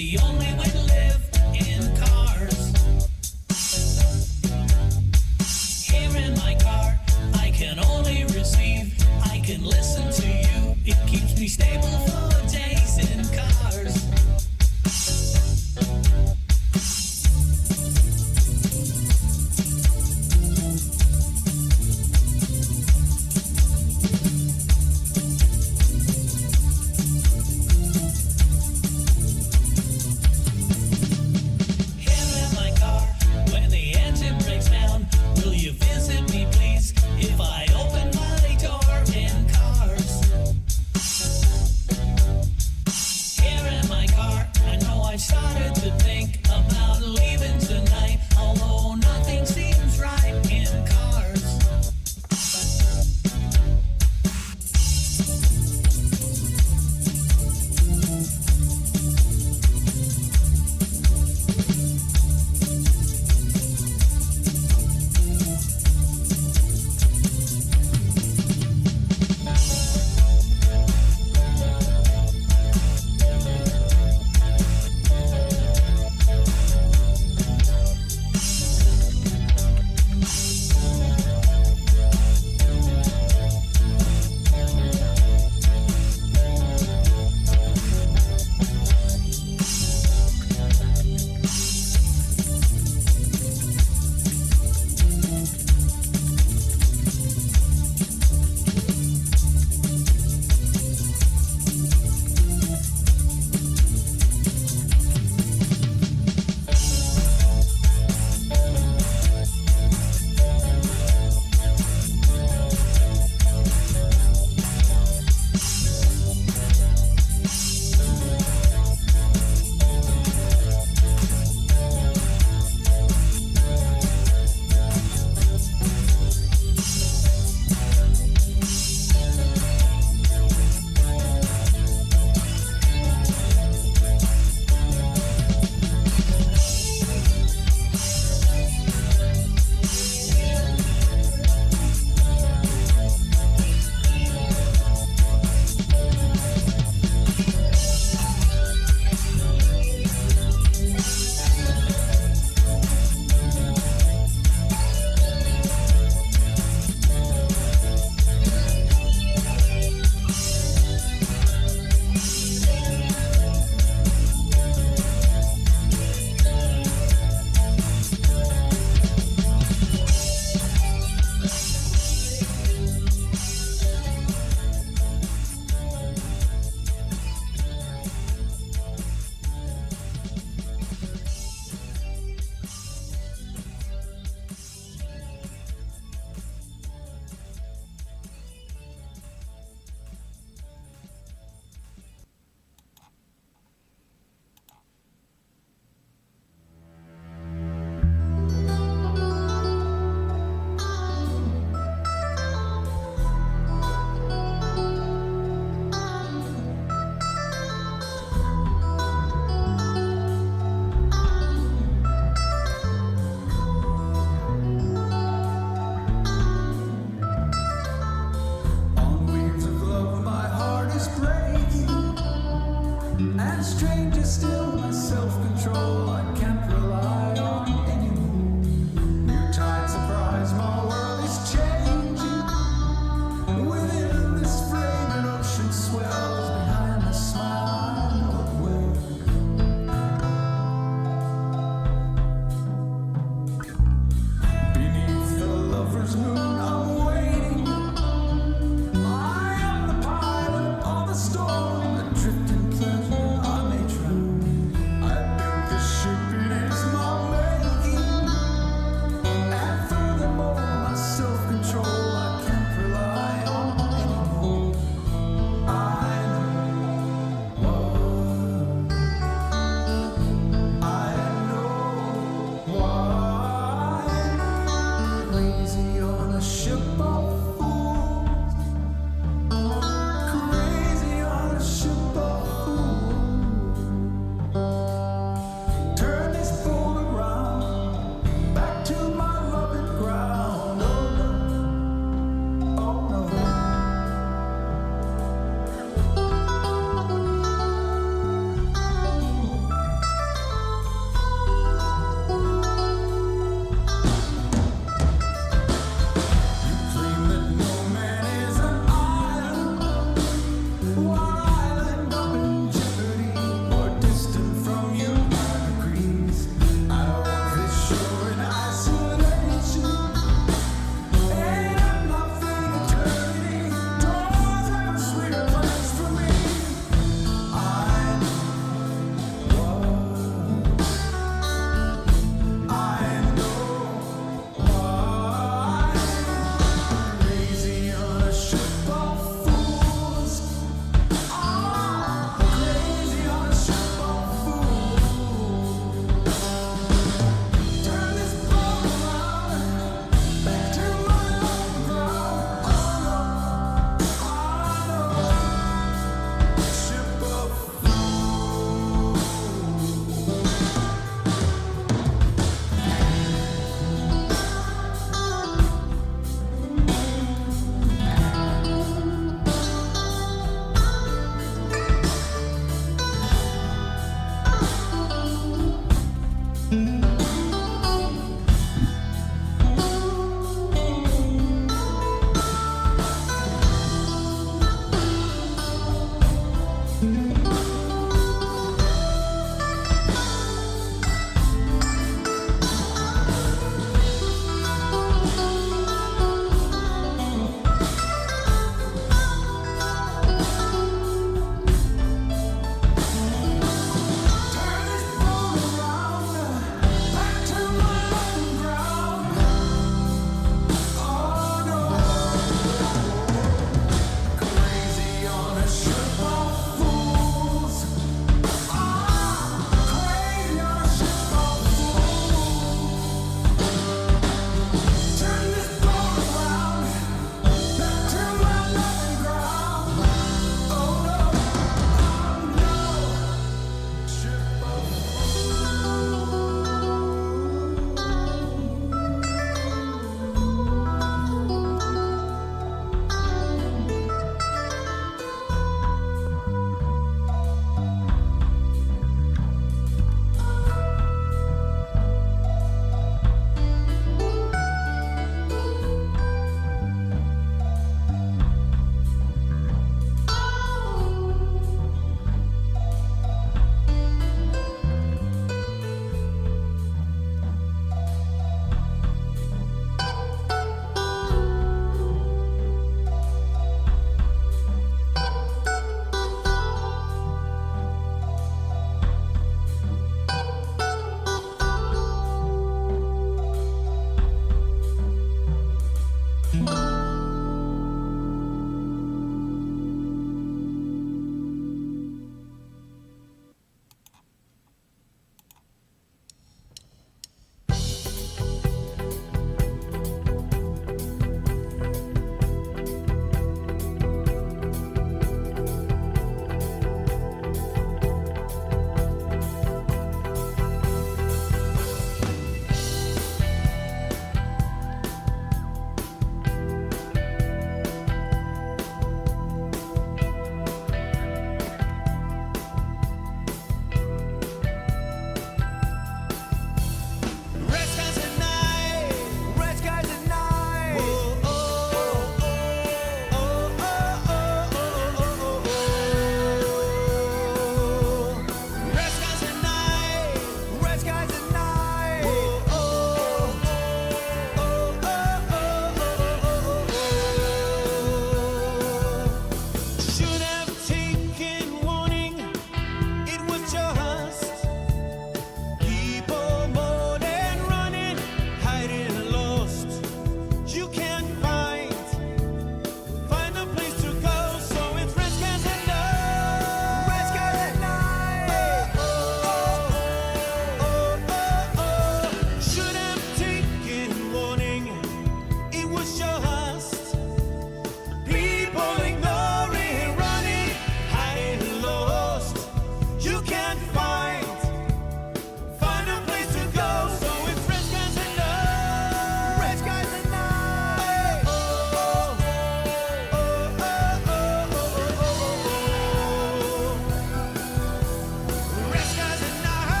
the only way to live in cars. Here in my car, I can only receive. I can listen to you. It keeps me stable for days in cars. Drifting pleasure I may drown. I built this ship, it is my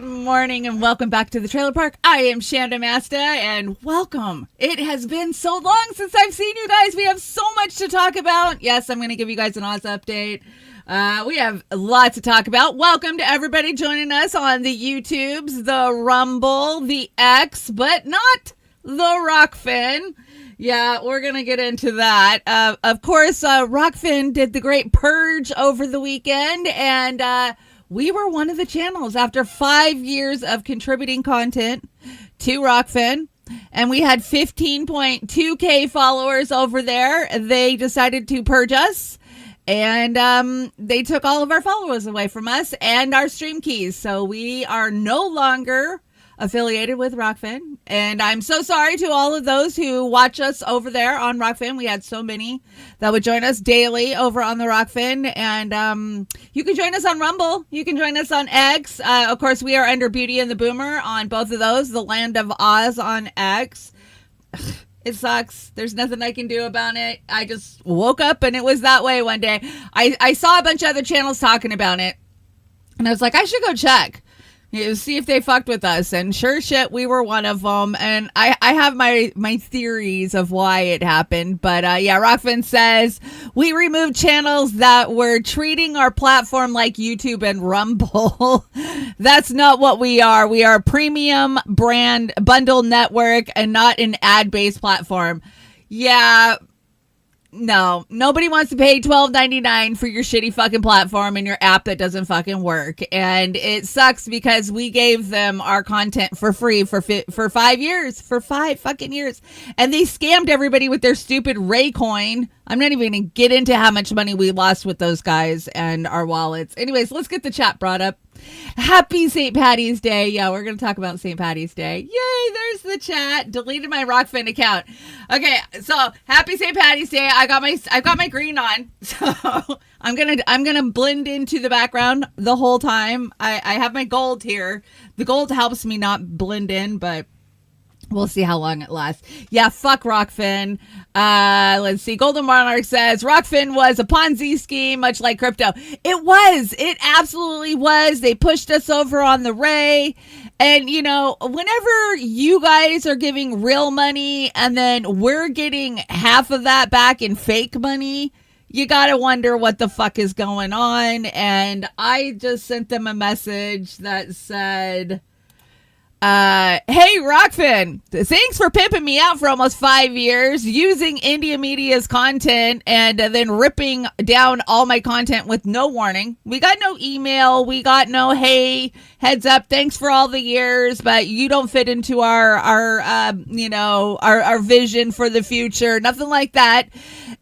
Good morning and welcome back to the Trailer Park. I am Chanda-Masta and welcome. It has been so long since I've seen you guys. We have so much to talk about. Yes, I'm going to give you guys an Oz update. We have lots to talk about. Welcome to everybody joining us on the YouTubes, the Rumble, the X, but not the Rockfin. Yeah, we're going to get into that. Of course, Rockfin did the great purge over the weekend, and we were one of the channels after 5 years of contributing content to Rockfin, and we had 15.2K followers over there. They decided to purge us, and they took all of our followers away from us and our stream keys. So we are no longer affiliated with Rockfin, and I'm so sorry to all of those who watch us over there on Rockfin. We had so many that would join us daily over on the Rockfin, and you can join us on Rumble. You can join us on X. Of course, we are under Beauty and the Boomer on both of those. The Land of Oz on X. It sucks. There's nothing I can do about it. I just woke up and it was that way one day. I saw a bunch of other channels talking about it, and I was like, I should go check. See if they fucked with us, and sure shit, we were one of them. And I have my theories of why it happened, but yeah, Rockfin says we removed channels that were treating our platform like YouTube and Rumble. That's not what we are. We are a premium brand bundle network and not an ad-based platform. Yeah. No, nobody wants to pay $12.99 for your shitty fucking platform and your app that doesn't fucking work. And it sucks because we gave them our content for free for 5 years, for 5 fucking years. And they scammed everybody with their stupid Ray coin. I'm not even going to get into how much money we lost with those guys and our wallets. Anyways, let's get the chat brought up. Happy St. Patty's Day. Yeah, we're going to talk about St. Patty's Day. Yay, there's the chat. Deleted my Rockfin account. Okay, so happy St. Patty's Day. I got my green on. So I'm going to blend into the background the whole time. I have my gold here. The gold helps me not blend in, but we'll see how long it lasts. Yeah, fuck Rockfin. Let's see. Golden Monarch says Rockfin was a Ponzi scheme, much like crypto. It was. It absolutely was. They pushed us over on the Ray. And, you know, whenever you guys are giving real money and then we're getting half of that back in fake money, you got to wonder what the fuck is going on. And I just sent them a message that said, hey, Rockfin, thanks for pimping me out for almost 5 years, using India Media's content and then ripping down all my content with no warning. We got no email. We got no, hey, heads up, thanks for all the years, but you don't fit into our vision for the future. Nothing like that.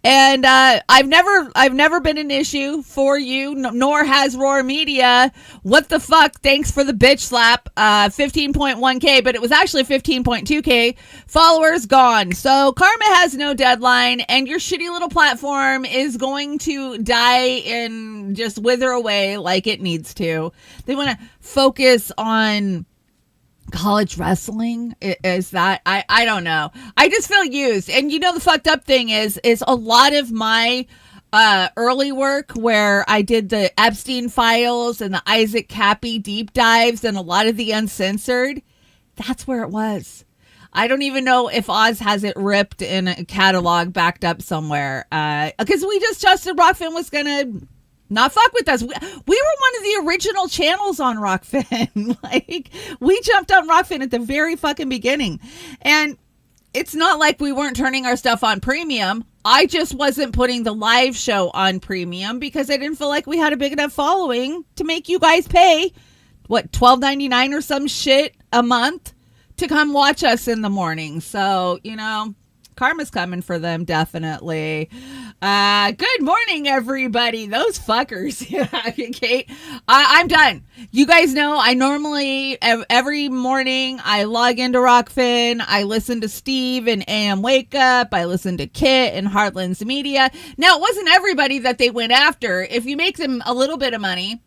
And I've never been an issue for you, nor has Roar Media. What the fuck? Thanks for the bitch slap. 15.1K, but it was actually 15.2K. Followers gone. So karma has no deadline, and your shitty little platform is going to die and just wither away like it needs to. They want to focus on college wrestling. Is that I don't know. I just feel used. And you know, the fucked up thing is a lot of my early work where I did the Epstein files and the Isaac Cappy deep dives and a lot of the uncensored, that's where it was. I don't even know if Oz has it ripped in a catalog backed up somewhere, because we just trusted Rockfin was gonna not fuck with us. We were one of the original channels on Rockfin. Like, we jumped on Rockfin at the very fucking beginning. And it's not like we weren't turning our stuff on premium. I just wasn't putting the live show on premium because I didn't feel like we had a big enough following to make you guys pay, what, $12.99 or some shit a month to come watch us in the morning. So, you know, karma's coming for them, definitely. Good morning, everybody. Those fuckers. Yeah, Kate. I'm done. You guys know I normally, every morning, I log into Rockfin. I listen to Steve and AM Wake Up. I listen to Kit and Heartlands Media. Now, it wasn't everybody that they went after. If you make them a little bit of money,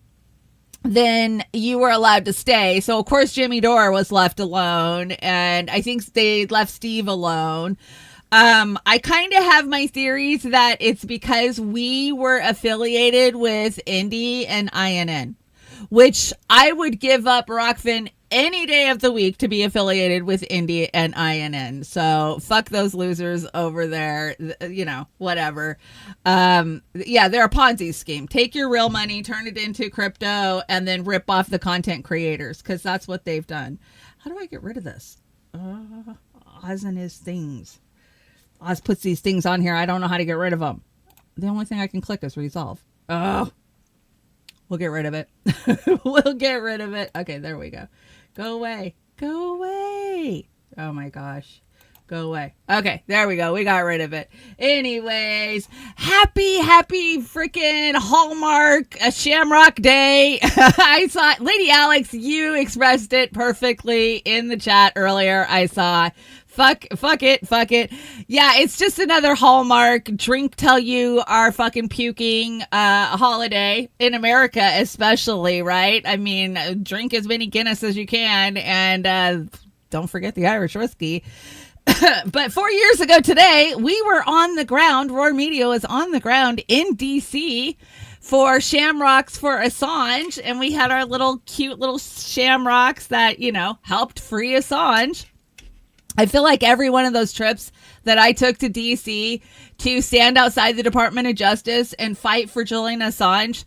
then you were allowed to stay. So, of course, Jimmy Dore was left alone. And I think they left Steve alone. I kind of have my theories that it's because we were affiliated with Indie and INN. which I would give up Rockfin any day of the week to be affiliated with Indie and INN. So fuck those losers over there, whatever. Yeah, they're a Ponzi scheme. Take your real money, turn it into crypto, and then rip off the content creators, because that's what they've done. How do I get rid of this? Oz and his things. Oz puts these things on here. I don't know how to get rid of them. The only thing I can click is resolve. Oh, we'll get rid of it. We'll get rid of it. Okay, there we go. Go away. Go away. Oh my gosh. Go away. Okay, there we go. We got rid of it. Anyways, happy freaking Hallmark Shamrock Day. I saw Lady Alex, you expressed it perfectly in the chat earlier. I saw fuck it. Yeah, it's just another Hallmark drink till you are fucking puking holiday in America, especially, right? I mean, drink as many Guinness as you can, and don't forget the Irish whiskey. But 4 years ago today, we were on the ground. Roar Media was on the ground in DC for Shamrocks for Assange, and we had our cute little shamrocks that, helped free Assange. I feel like every one of those trips that I took to DC to stand outside the Department of Justice and fight for Julian Assange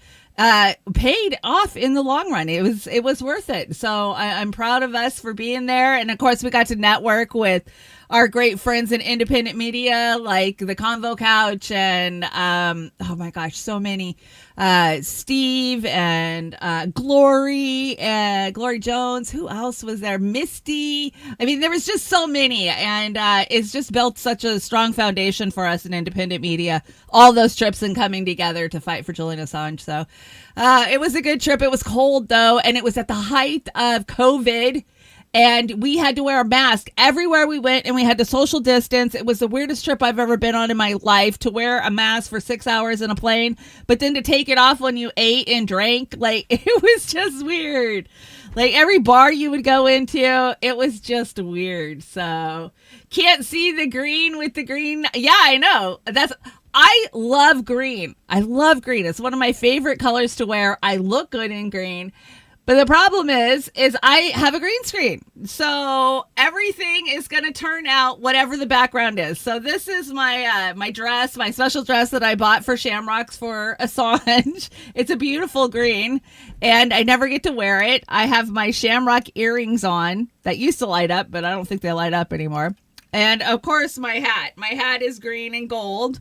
paid off in the long run. It was worth it. So I'm proud of us for being there. And of course, we got to network with our great friends in independent media, like the Convo Couch and, oh my gosh, so many, Steve and, Glory Jones. Who else was there? Misty. I mean, there was just so many, and, it's just built such a strong foundation for us in independent media, all those trips and coming together to fight for Julian Assange. So, it was a good trip. It was cold though, and it was at the height of COVID. And we had to wear a mask everywhere we went, and we had to social distance. It was the weirdest trip I've ever been on in my life, to wear a mask for 6 hours in a plane, but then to take it off when you ate and drank. Like, it was just weird. Like, every bar you would go into, it was just weird. So, can't see the green with the green. Yeah, I know. I love green. I love green. It's one of my favorite colors to wear. I look good in green. But the problem is I have a green screen. So everything is going to turn out whatever the background is. So this is my my dress, my special dress that I bought for Shamrocks for Assange. It's a beautiful green, and I never get to wear it. I have my Shamrock earrings on that used to light up, but I don't think they light up anymore. And of course, my hat. My hat is green and gold.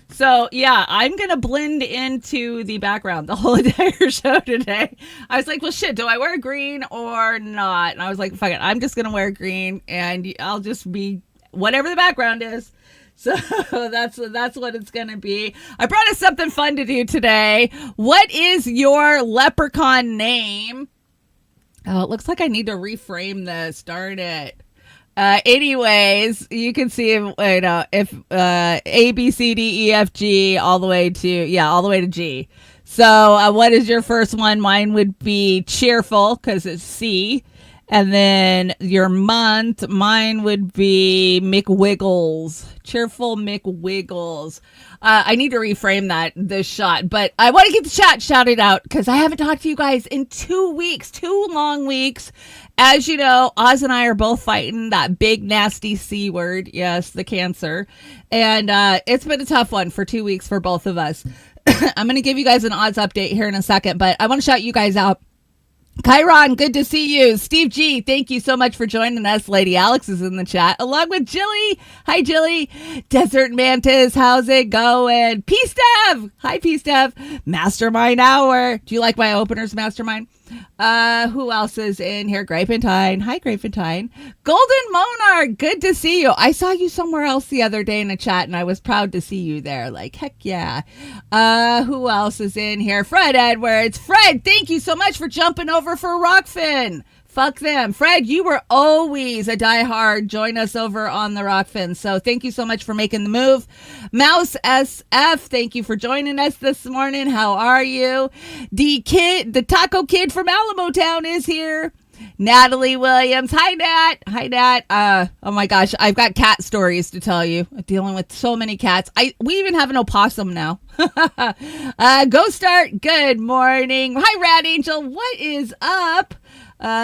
So, yeah, I'm going to blend into the background the whole entire show today. I was like, well, shit, do I wear green or not? And I was like, fuck it, I'm just going to wear green, and I'll just be whatever the background is. So that's what it's going to be. I brought us something fun to do today. What is your leprechaun name? Oh, it looks like I need to reframe this. Darn it. Anyways, you can see if A, B, C, D, E, F, G, all the way to G. So, what is your first one? Mine would be cheerful, because it's C. And then your month, mine would be McWiggles. Cheerful McWiggles. I need to reframe this shot, but I want to get the chat shouted out, because I haven't talked to you guys in 2 weeks, 2 long weeks. As you know, Oz and I are both fighting that big, nasty C word. Yes, the cancer. And it's been a tough one for 2 weeks for both of us. I'm going to give you guys an Oz update here in a second, but I want to shout you guys out. Chiron, good to see you. Steve G, thank you so much for joining us. Lady Alex is in the chat, along with Jilly. Hi, Jilly. Desert Mantis, how's it going? P-Stev. Hi, P-Stev. Mastermind Hour. Do you like my openers, Mastermind? Who else is in here? Grapentine. Hi, Grapentine. Golden Monarch, good to see you. I saw you somewhere else the other day in a chat, and I was proud to see you there. Like, heck yeah. Who else is in here? Fred Edwards. Fred, thank you so much for jumping over for Rockfin. Fuck them. Fred, you were always a diehard. Join us over on the Rockfin. So thank you so much for making the move. Mouse SF, thank you for joining us this morning. How are you? The Taco Kid from Alamo Town is here. Natalie Williams. Hi, Nat. Hi, Nat. Oh my gosh, I've got cat stories to tell you. I'm dealing with so many cats. We even have an opossum now. Go Start. Good morning. Hi, Rat Angel. What is up?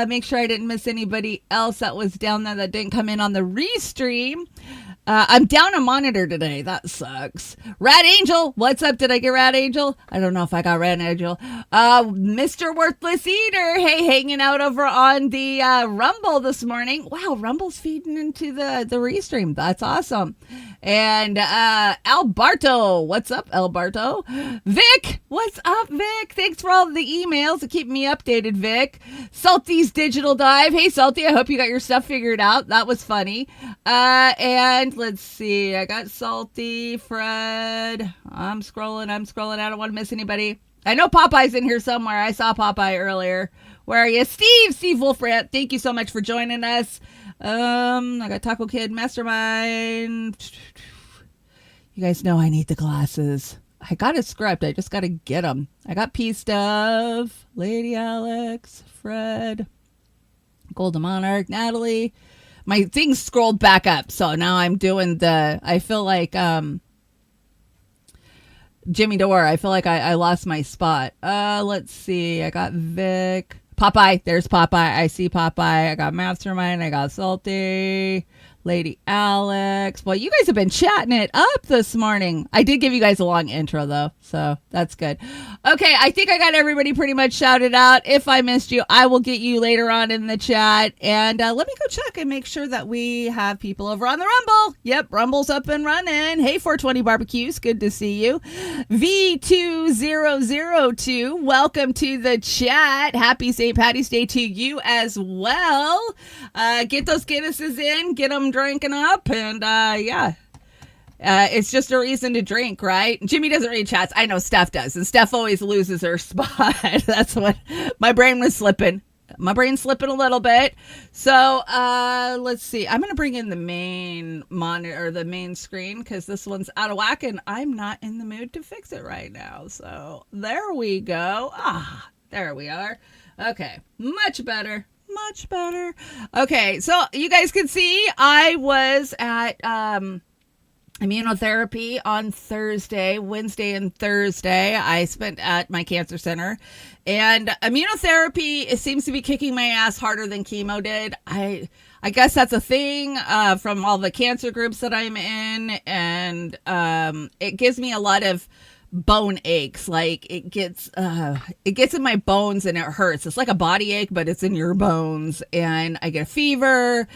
Make sure I didn't miss anybody else that was down there that didn't come in on the restream. I'm down a monitor today. That sucks. Rat Angel, what's up? Did I get Rat Angel? I don't know if I got Rat Angel. Mr. Worthless Eater, hey, hanging out over on the Rumble this morning. Wow, Rumble's feeding into the restream. That's awesome. And Alberto, what's up, Alberto? Vic, what's up, Vic? Thanks for all the emails to keep me updated, Vic. Salty's Digital Dive. Hey, Salty, I hope you got your stuff figured out. That was funny. And let's see. I got Salty, Fred. I'm scrolling. I don't want to miss anybody. I know Popeye's in here somewhere. I saw Popeye earlier. Where are you? Steve Wolfrat. Thank you so much for joining us. I got Taco Kid Mastermind. You guys know I need the glasses. I got a script. I just got to get them. I got P Stuff, Lady Alex, Fred, Golden Monarch, Natalie. My thing scrolled back up, so now I'm doing I feel like Jimmy Dore. I feel like I lost my spot. Let's see. I got Vic. Popeye. There's Popeye. I see Popeye. I got Mastermind. I got Salty. Lady Alex. Well, you guys have been chatting it up this morning. I did give you guys a long intro, though, so that's good. Okay, I think I got everybody pretty much shouted out. If I missed you, I will get you later on in the chat. And let me go check and make sure that we have people over on the Rumble. Yep, Rumble's up and running. Hey, 420 Barbecues, good to see you. V2002, welcome to the chat. Happy St. Patty's Day to you as well. Get those Guinnesses in, get them drinking up, and it's just a reason to drink, right? Jimmy doesn't read chats. I know Steph does, and Steph always loses her spot. That's what my brain was slipping. My brain's slipping a little bit. So let's see. I'm going to bring in the main monitor, or the main screen, because this one's out of whack, and I'm not in the mood to fix it right now. So there we go. There we are. Okay, much better. Much better. Okay, so you guys can see I was at immunotherapy on Wednesday and Thursday. I spent at my cancer center, and immunotherapy, it seems to be kicking my ass harder than chemo did. I guess that's a thing from all the cancer groups that I'm in, and it gives me a lot of bone aches. Like it gets in my bones and it hurts. It's like a body ache, but it's in your bones, and I get a fever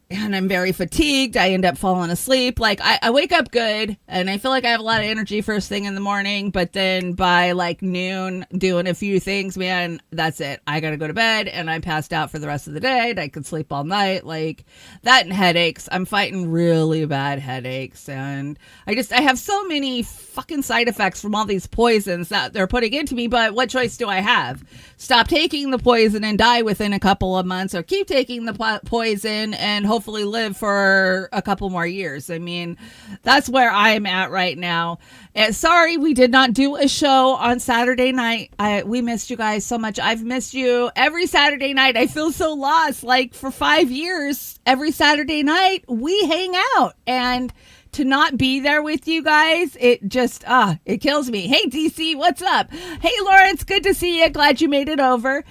and I'm very fatigued. I end up falling asleep. Like I wake up good and I feel like I have a lot of energy first thing in the morning, but then by like noon doing a few things, man, that's it. I gotta go to bed, and I passed out for the rest of the day, and I could sleep all night. Like that and headaches. I'm fighting really bad headaches, and I have so many fucking side effects from all these poisons that they're putting into me. But what choice do I have? Stop taking the poison and die within a couple of months, or keep taking the poison and hopefully live for a couple more years. I mean, that's where I'm at right now. And sorry we did not do a show on Saturday night. We missed you guys so much. I've missed you every Saturday night. I feel so lost. Like for 5 years, every Saturday night we hang out, and to not be there with you guys, it just, it kills me. Hey, DC, what's up? Hey, Lawrence, good to see you. Glad you made it over.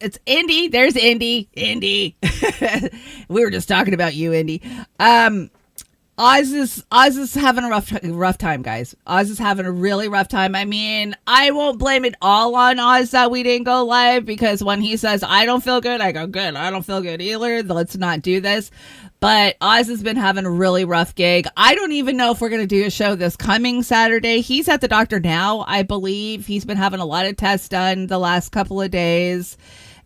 It's Indy. There's Indy. Indy. We were just talking about you, Indy. Oz is having a rough time, guys. Oz is having a really rough time. I mean, I won't blame it all on Oz that we didn't go live, because when he says, I don't feel good, I go, good. I don't feel good either. Let's not do this. But Oz has been having a really rough gig. I don't even know if we're going to do a show this coming Saturday. He's at the doctor now, I believe. He's been having a lot of tests done the last couple of days,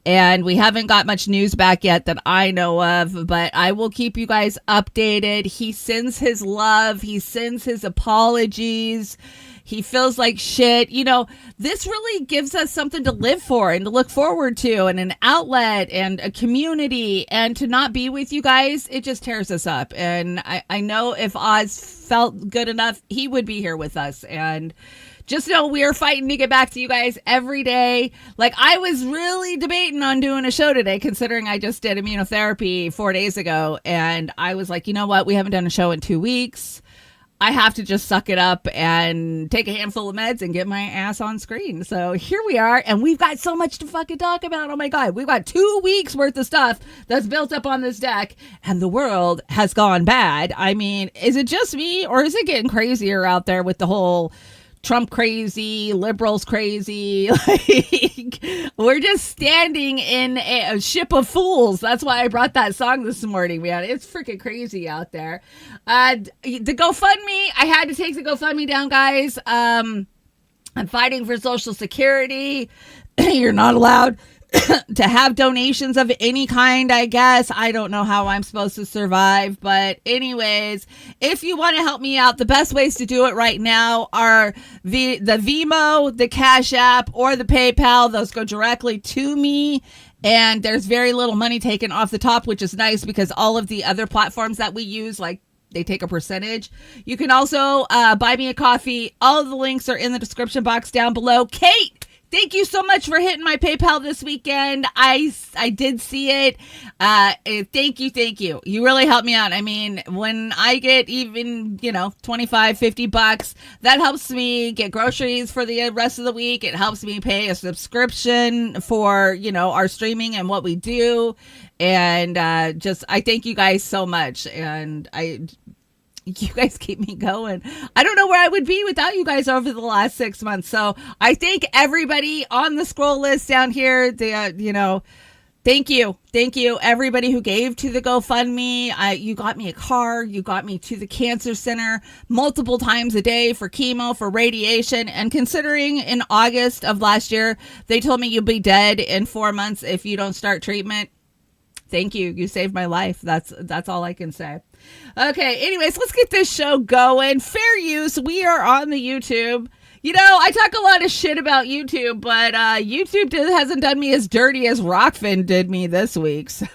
and we haven't got much news back yet that I know of, but I will keep you guys updated. He sends his love. He sends his apologies. He feels like shit. You know, this really gives us something to live for and to look forward to, and an outlet and a community. And to not be with you guys, it just tears us up. And I know if Oz felt good enough, he would be here with us. And just know we are fighting to get back to you guys every day. Like, I was really debating on doing a show today, considering I just did immunotherapy 4 days ago. And I was like, you know what? We haven't done a show in 2 weeks. I have to just suck it up and take a handful of meds and get my ass on screen. So here we are, and we've got so much to fucking talk about. Oh my God, we've got 2 weeks worth of stuff that's built up on this deck, and the world has gone bad. I mean, is it just me, or is it getting crazier out there with the whole Trump crazy, liberals crazy? Like, we're just standing in a ship of fools. That's why I brought that song this morning, man. It's freaking crazy out there. The GoFundMe, I had to take the GoFundMe down, guys. I'm fighting for Social Security. You're not allowed to have donations of any kind, I guess. I don't know how I'm supposed to survive. But anyways, if you want to help me out, the best ways to do it right now are the Venmo, the Cash App, or the PayPal. Those go directly to me. And there's very little money taken off the top, which is nice because all of the other platforms that we use, like, they take a percentage. You can also buy me a coffee. All of the links are in the description box down below. Kate, thank you so much for hitting my PayPal this weekend. I did see it. Thank you. You really helped me out. I mean, when I get even, $25, $50, that helps me get groceries for the rest of the week. It helps me pay a subscription for, our streaming and what we do. And I thank you guys so much. And you guys keep me going. I don't know where I would be without you guys over the last 6 months. So I thank everybody on the scroll list down here. Thank you. Thank you, everybody who gave to the GoFundMe. You got me a car. You got me to the cancer center multiple times a day for chemo, for radiation. And considering in August of last year, they told me you'll be dead in 4 months if you don't start treatment. Thank you. You saved my life. That's all I can say. Okay. Anyways, let's get this show going. Fair use. We are on the YouTube. I talk a lot of shit about YouTube, but YouTube hasn't done me as dirty as Rockfin did me this week. So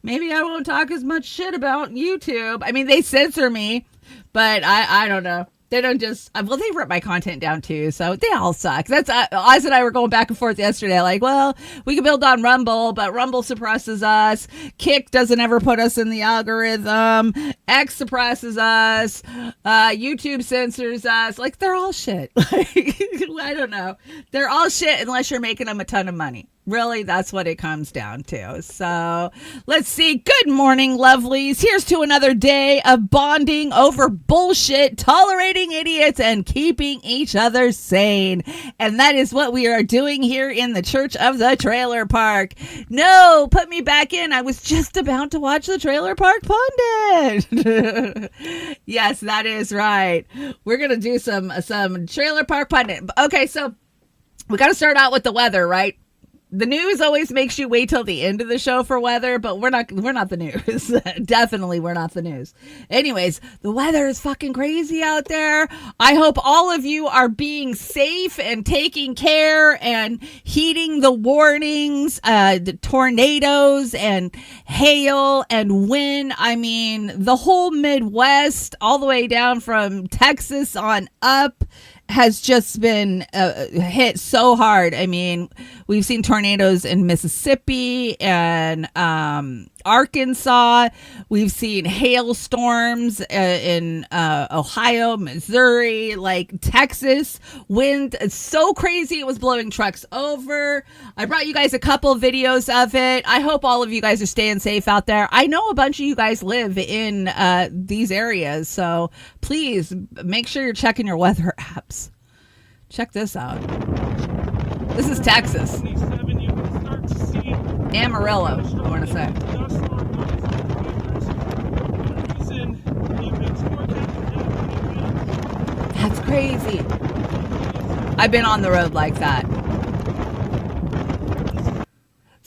maybe I won't talk as much shit about YouTube. I mean, they censor me, but I don't know. They don't just, they rip my content down too, so they all suck. That's, Oz and I were going back and forth yesterday, like, well, we can build on Rumble, but Rumble suppresses us. Kick doesn't ever put us in the algorithm. X suppresses us. YouTube censors us. Like, they're all shit. Like, I don't know. They're all shit unless you're making them a ton of money. Really, that's what it comes down to. So let's see. Good morning, lovelies. Here's to another day of bonding over bullshit, tolerating idiots, and keeping each other sane. And that is what we are doing here in the Church of the Trailer Park. No, put me back in. I was just about to watch the Trailer Park Pundit. Yes, that is right. We're going to do some Trailer Park Pundit. Okay, so we got to start out with the weather, right? The news always makes you wait till the end of the show for weather, but we're not the news. Definitely we're not the news. Anyways, the weather is fucking crazy out there. I hope all of you are being safe and taking care and heeding the warnings, the tornadoes and hail and wind. I mean, the whole Midwest, all the way down from Texas on up, has just been hit so hard. I mean, we've seen tornadoes in Mississippi and Arkansas. We've seen hailstorms in Ohio, Missouri, like Texas. Wind, it's so crazy. It was blowing trucks over. I brought you guys a couple videos of it. I hope all of you guys are staying safe out there. I know a bunch of you guys live in these areas, so please make sure you're checking your weather apps. Check this out. This is Texas. Amarillo, I want to say. That's crazy. I've been on the road like that.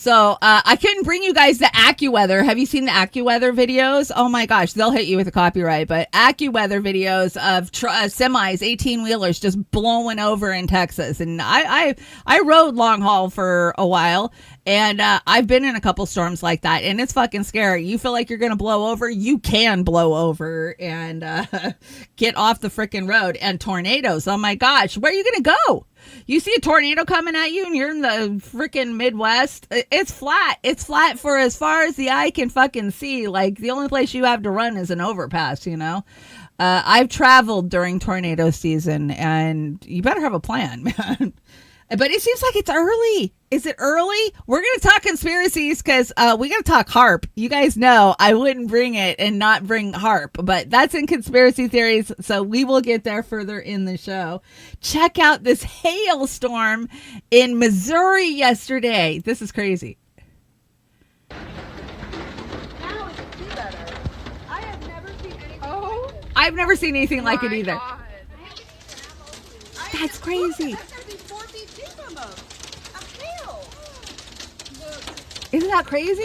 So I couldn't bring you guys the AccuWeather. Have you seen the AccuWeather videos? Oh my gosh, they'll hit you with a copyright. But AccuWeather videos of semis, 18-wheelers just blowing over in Texas. And I rode long haul for a while, and I've been in a couple storms like that, and it's fucking scary. You feel like you're going to blow over, you can blow over and get off the freaking road. And tornadoes, oh my gosh, where are you going to go? You see a tornado coming at you and you're in the freaking Midwest. It's flat. It's flat for as far as the eye can fucking see. Like, the only place you have to run is an overpass, you know? I've traveled during tornado season, and you better have a plan, man. But it seems like it's early. Is it early? We're going to talk conspiracies because we got to talk HARP. You guys know I wouldn't bring it and not bring HARP, but that's in conspiracy theories, so we will get there further in the show. Check out this hailstorm in Missouri yesterday. This is crazy. Now it's better. I have never seen anything like this. I've never seen anything like it either. God. That's crazy. That's gotta be 4 feet deep almost. A hail. Isn't that crazy?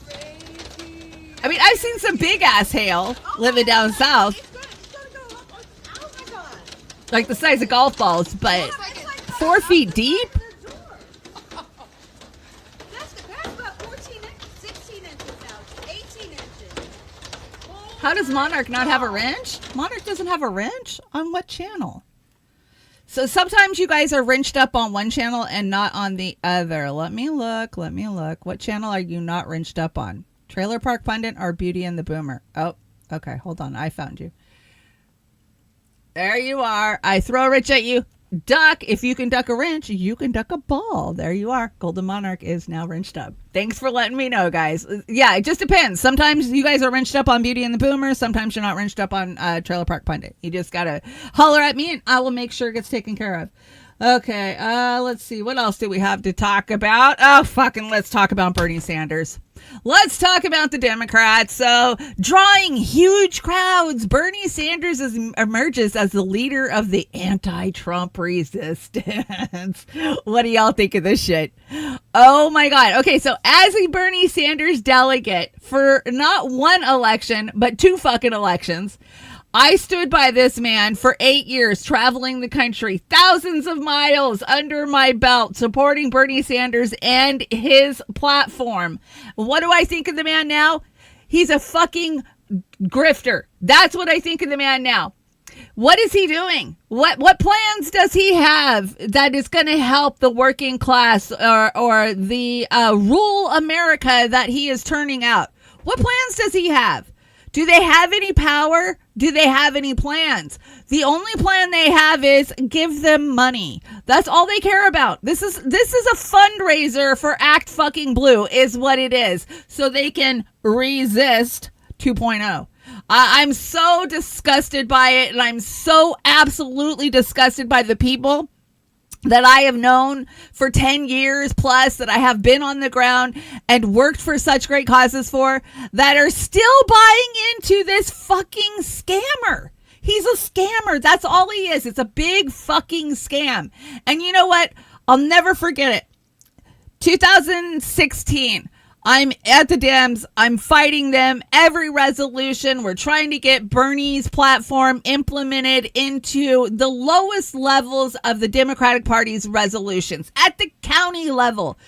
Crazy. I mean, I've seen some big ass hail living down south, It's gonna go up. Oh my God. like the size of golf balls, but 4 feet deep? That's about 14 inches, 16 inches now, 18 inches. How does Monarch not have a wrench? Monarch doesn't have a wrench? On what channel? So sometimes you guys are wrenched up on one channel and not on the other. Let me look. What channel are you not wrenched up on? Trailer Park Pundit or Beauty and the Boomer? Oh, okay. Hold on. I found you. There you are. I throw a wrench at you. Duck. If you can duck a wrench, you can duck a ball. There you are. Golden Monarch is now wrenched up. Thanks for letting me know, guys. Yeah, it just depends. Sometimes you guys are wrenched up on Beauty and the Boomer. Sometimes you're not wrenched up on Trailer Park Pundit. You just got to holler at me and I will make sure it gets taken care of. Okay, let's see. What else do we have to talk about? Oh, fucking let's talk about Bernie Sanders. Let's talk about the Democrats. So, drawing huge crowds, Bernie Sanders emerges as the leader of the anti-Trump resistance. What do y'all think of this shit? Oh my God. Okay, so as a Bernie Sanders delegate for not one election, but 2 fucking elections, I stood by this man for 8 years, traveling the country, thousands of miles under my belt, supporting Bernie Sanders and his platform. What do I think of the man now? He's a fucking grifter. That's what I think of the man now. What is he doing? What plans does he have that is going to help the working class or the rural America that he is turning out? What plans does he have? Do they have any power? Do they have any plans? The only plan they have is give them money. That's all they care about. This is a fundraiser for Act Fucking Blue is what it is. So they can resist 2.0. I'm so disgusted by it, and I'm so absolutely disgusted by the people that I have known for 10 years plus, that I have been on the ground and worked for such great causes for, that are still buying into this fucking scammer. He's a scammer. That's all he is. It's a big fucking scam. And you know what? I'll never forget it. 2016. I'm at the Dems. I'm fighting them. Every resolution, we're trying to get Bernie's platform implemented into the lowest levels of the Democratic Party's resolutions at the county level.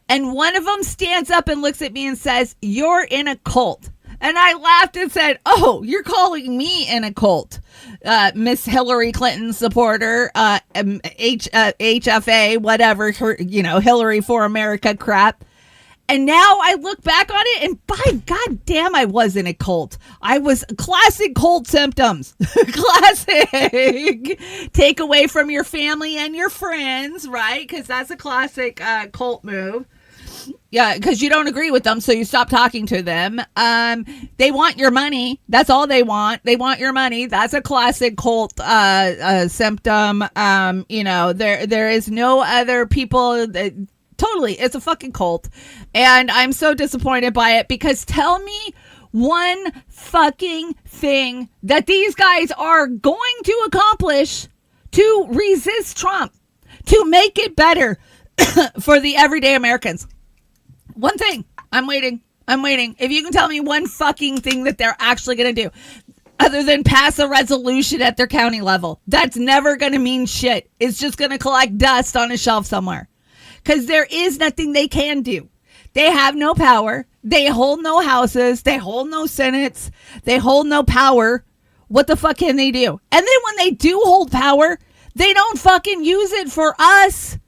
And one of them stands up and looks at me and says, "You're in a cult." And I laughed and said, "Oh, you're calling me in a cult, Miss Hillary Clinton supporter, HFA, whatever, Hillary for America crap." And now I look back on it, and by goddamn, I was in a cult. I was classic cult symptoms. Classic. Take away from your family and your friends, right? Because that's a classic cult move. Yeah, because you don't agree with them, so you stop talking to them. They want your money. That's all they want. They want your money. That's a classic cult symptom. There is no other people that... Totally. It's a fucking cult. And I'm so disappointed by it, because tell me one fucking thing that these guys are going to accomplish to resist Trump, to make it better for the everyday Americans. One thing. I'm waiting. If you can tell me one fucking thing that they're actually going to do, other than pass a resolution at their county level, that's never going to mean shit. It's just going to collect dust on a shelf somewhere. Because there is nothing they can do. They have no power. They hold no houses. They hold no senates. They hold no power. What the fuck can they do? And then when they do hold power, they don't fucking use it for us.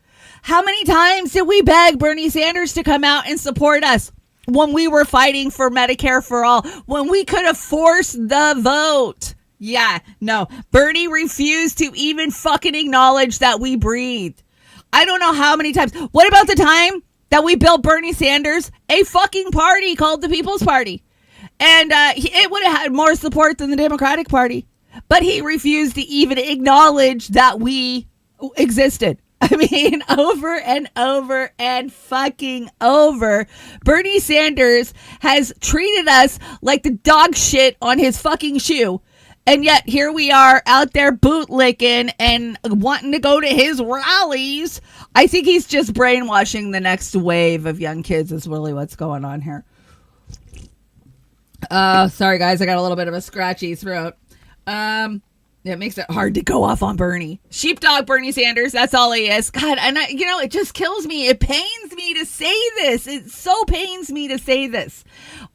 How many times did we beg Bernie Sanders to come out and support us when we were fighting for Medicare for all, when we could have forced the vote? Yeah, no. Bernie refused to even fucking acknowledge that we breathed. I don't know how many times. What about the time that we built Bernie Sanders a fucking party called the People's Party? And it would have had more support than the Democratic Party. But he refused to even acknowledge that we existed. I mean, over and over and fucking over. Bernie Sanders has treated us like the dog shit on his fucking shoe. And yet here we are out there bootlicking and wanting to go to his rallies. I think he's just brainwashing the next wave of young kids is really what's going on here. Sorry guys, I got a little bit of a scratchy throat. It makes it hard to go off on Bernie. Sheepdog Bernie Sanders, that's all he is. God, and it just kills me. It pains me to say this. It so pains me to say this.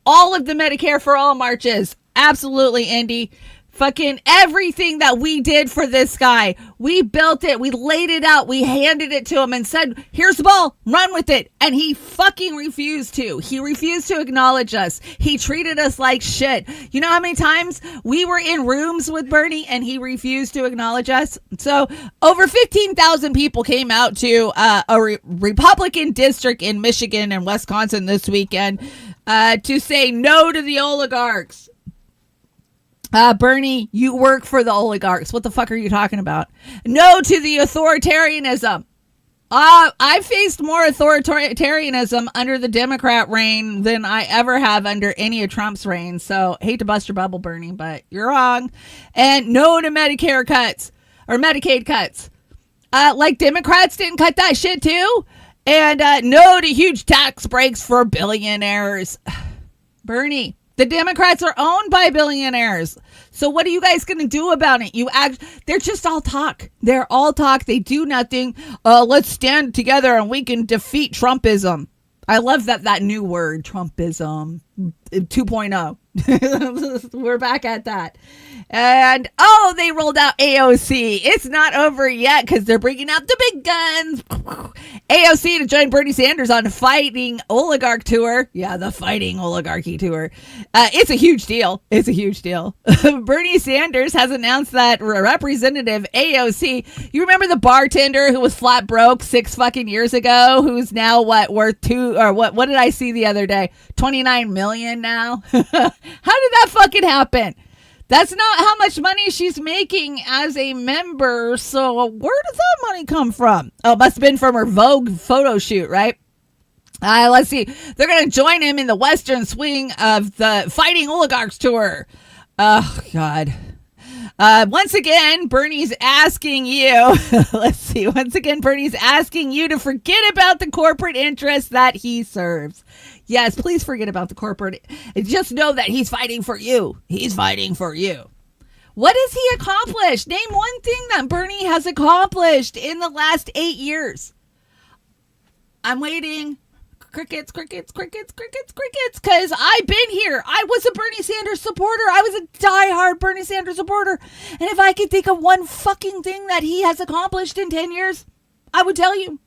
All of the Medicare for All marches, absolutely, Indy. Fucking everything that we did for this guy. We built it. We laid it out. We handed it to him and said, here's the ball. Run with it. And he fucking refused to. He refused to acknowledge us. He treated us like shit. You know how many times we were in rooms with Bernie and he refused to acknowledge us? So over 15,000 people came out to a Republican district in Michigan and Wisconsin this weekend to say no to the oligarchs. Bernie, you work for the oligarchs. What the fuck are you talking about? No to the authoritarianism. I faced more authoritarianism under the Democrat reign than I ever have under any of Trump's reign. So hate to bust your bubble, Bernie, but you're wrong. And no to Medicare cuts or Medicaid cuts. Like Democrats didn't cut that shit too. And no to huge tax breaks for billionaires. Bernie. The Democrats are owned by billionaires. So what are you guys going to do about it? They're just all talk. They're all talk. They do nothing. Let's stand together and we can defeat Trumpism. I love that new word, Trumpism 2.0. We're back at that. And, they rolled out AOC. It's not over yet because they're bringing out the big guns. AOC to join Bernie Sanders on Fighting Oligarch Tour. Yeah, the Fighting Oligarchy Tour. It's a huge deal. Bernie Sanders has announced that Representative AOC, you remember the bartender who was flat broke 6 fucking years ago, who's now worth what did I see the other day? 29 million now? How did that fucking happen? That's not how much money she's making as a member. So where does that money come from? Oh, it must have been from her Vogue photo shoot, right? Let's see. They're going to join him in the Western swing of the Fighting Oligarchs Tour. Oh, God. Once again, Bernie's asking you, Bernie's asking you to forget about the corporate interests that he serves. Yes, please forget about the corporate. Just know that he's fighting for you. He's fighting for you. What has he accomplished? Name one thing that Bernie has accomplished in the last 8 years. I'm waiting. Crickets, because I've been here. I was a Bernie Sanders supporter. I was a diehard Bernie Sanders supporter. And if I could think of one fucking thing that he has accomplished in 10 years, I would tell you.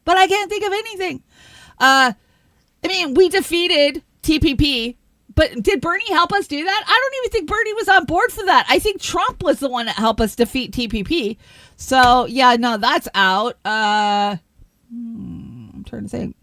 But I can't think of anything. We defeated TPP, but did Bernie help us do that? I don't even think Bernie was on board for that. I think Trump was the one that helped us defeat TPP. So, yeah, no, that's out. I'm trying to think.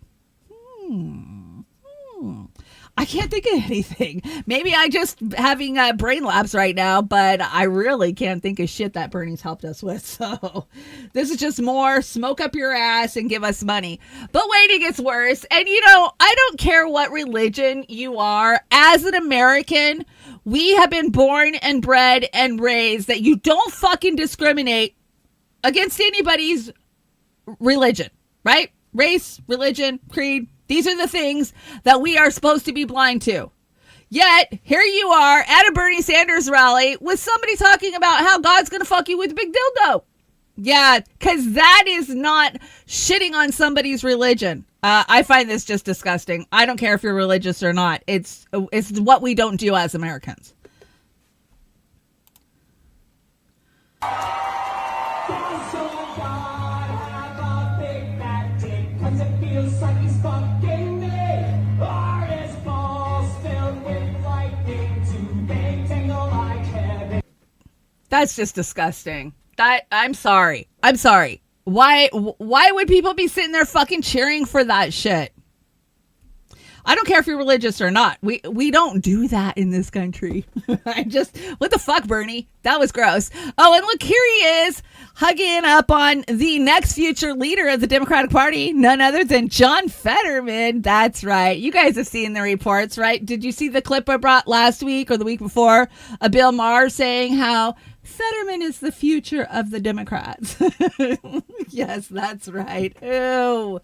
I can't think of anything. Maybe I just having a brain lapse right now, but I really can't think of shit that Bernie's helped us with. So this is just more smoke up your ass and give us money. But wait, it gets worse. And I don't care what religion you are. As an American, we have been born and bred and raised that you don't fucking discriminate against anybody's religion, right? Race, religion, creed, These are the things that we are supposed to be blind to. Yet, here you are at a Bernie Sanders rally with somebody talking about how God's going to fuck you with a big dildo. Yeah, because that is not shitting on somebody's religion. I find this just disgusting. I don't care if you're religious or not. It's what we don't do as Americans. That's just disgusting. I'm sorry. Why would people be sitting there fucking cheering for that shit? I don't care if you're religious or not. We don't do that in this country. What the fuck, Bernie? That was gross. Oh, and look, here he is hugging up on the next future leader of the Democratic Party, none other than John Fetterman. That's right. You guys have seen the reports, right? Did you see the clip I brought last week or the week before? Bill Maher saying how Fetterman is the future of the Democrats. Yes, that's right. Ew.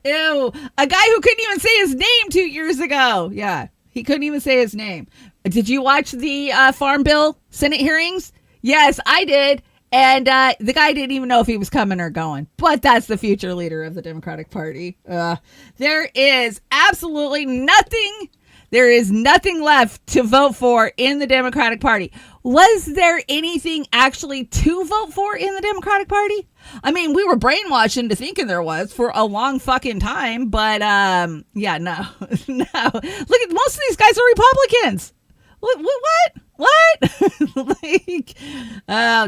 A guy who couldn't even say his name 2 years ago. Yeah, he couldn't even say his name. Did you watch the Farm Bill Senate hearings? Yes, I did. And the guy didn't even know if he was coming or going. But that's the future leader of the Democratic Party. There is absolutely nothing. There is nothing left to vote for in the Democratic Party. Was there anything actually to vote for in the Democratic Party? I mean, we were brainwashed into thinking there was for a long fucking time, but yeah, no. Look at most of these guys are Republicans. What?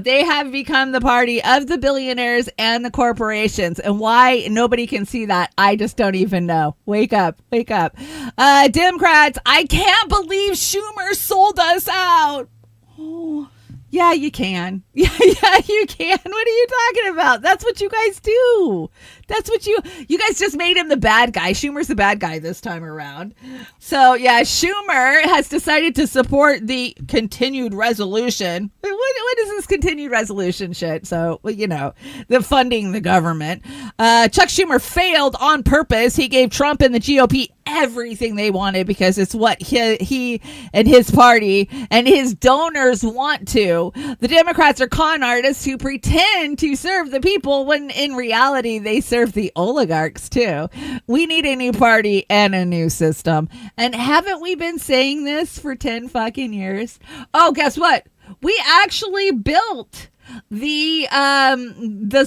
They have become the party of the billionaires and the corporations. And why nobody can see that, I just don't even know. Wake up. Democrats, I can't believe Schumer sold us out. Oh, yeah, you can. Yeah, you can. What are you talking about? That's what you guys do. That's what you guys just made him the bad guy. Schumer's the bad guy this time around. So, yeah, Schumer has decided to support the continued resolution. What is this continued resolution shit? So, the funding the government. Chuck Schumer failed on purpose. He gave Trump and the GOP everything they wanted because it's what he and his party and his donors want to. The Democrats are con artists who pretend to serve the people when in reality they serve the oligarchs too. We need a new party and a new system. And haven't we been saying this for 10 fucking years? Oh, guess what? We actually built the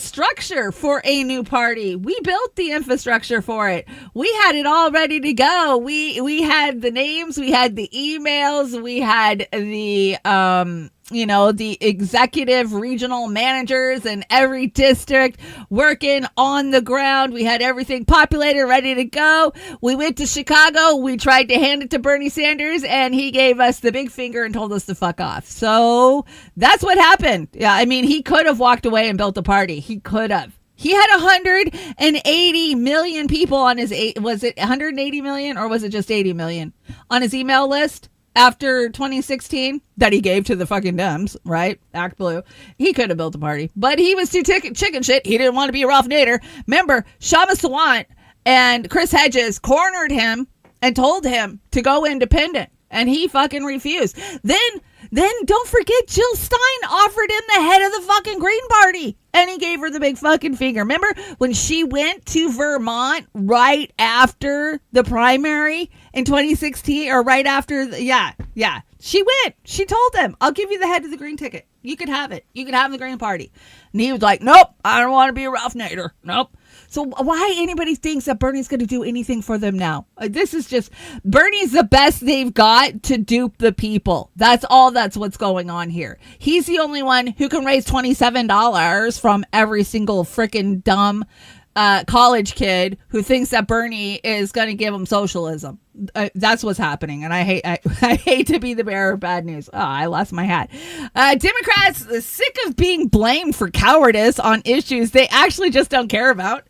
structure for a new party. We built the infrastructure for it. We had it all ready to go. We had the names, we had the emails, we had the the executive regional managers in every district working on the ground. We had everything populated, ready to go. We went to Chicago. We tried to hand it to Bernie Sanders, and he gave us the big finger and told us to fuck off. So that's what happened. Yeah, I mean, he could have walked away and built a party. He could have. He had 180 million people on his, was it 180 million or was it just 80 million on his email list? After 2016 that he gave to the fucking Dems, right? Act Blue. He could have built a party, but he was too chicken shit. He didn't want to be a Ralph Nader. Remember, Shama Sawant and Chris Hedges cornered him and told him to go independent, and he fucking refused. Then don't forget Jill Stein offered him the head of the fucking Green Party, and he gave her the big fucking finger. Remember when she went to Vermont right after the primary in 2016 or right after? Yeah. She went. She told him, I'll give you the head of the Green ticket. You could have it. You could have the Green Party. And he was like, nope, I don't want to be a Ralph Nader. Nope. So why anybody thinks that Bernie's going to do anything for them now? This is just, Bernie's the best they've got to dupe the people. That's what's going on here. He's the only one who can raise $27 from every single freaking dumb college kid who thinks that Bernie is going to give him socialism. That's what's happening, and I hate to be the bearer of bad news. Oh, I lost my hat. Democrats are sick of being blamed for cowardice on issues they actually just don't care about.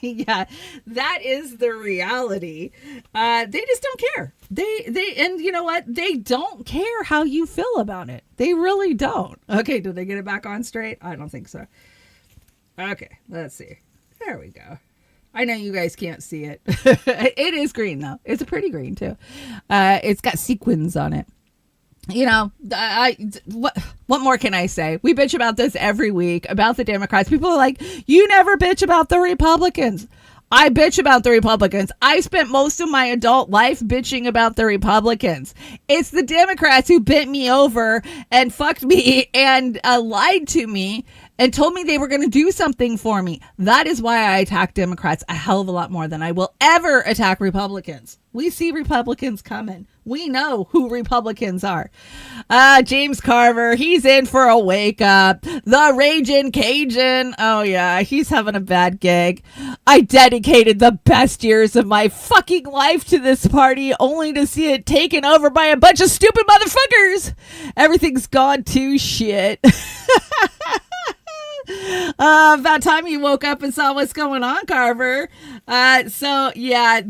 Yeah, that is the reality. They just don't care. They and you know what? They don't care how you feel about it. They really don't. Okay, did they get it back on straight? I don't think so. Okay, let's see. There we go. I know you guys can't see it. It is green though. It's a pretty green too. It's got sequins on it. You know, what more can I say? We bitch about this every week about the Democrats. People are like, you never bitch about the Republicans. I bitch about the Republicans. I spent most of my adult life bitching about the Republicans. It's the Democrats who bent me over and fucked me and lied to me and told me they were going to do something for me. That is why I attack Democrats a hell of a lot more than I will ever attack Republicans. We see Republicans coming. We know who Republicans are. James Carver, he's in for a wake up. The Ragin' Cajun. Oh, yeah, he's having a bad gig. I dedicated the best years of my fucking life to this party only to see it taken over by a bunch of stupid motherfuckers. Everything's gone to shit. About time you woke up and saw what's going on, Carver. So, yeah.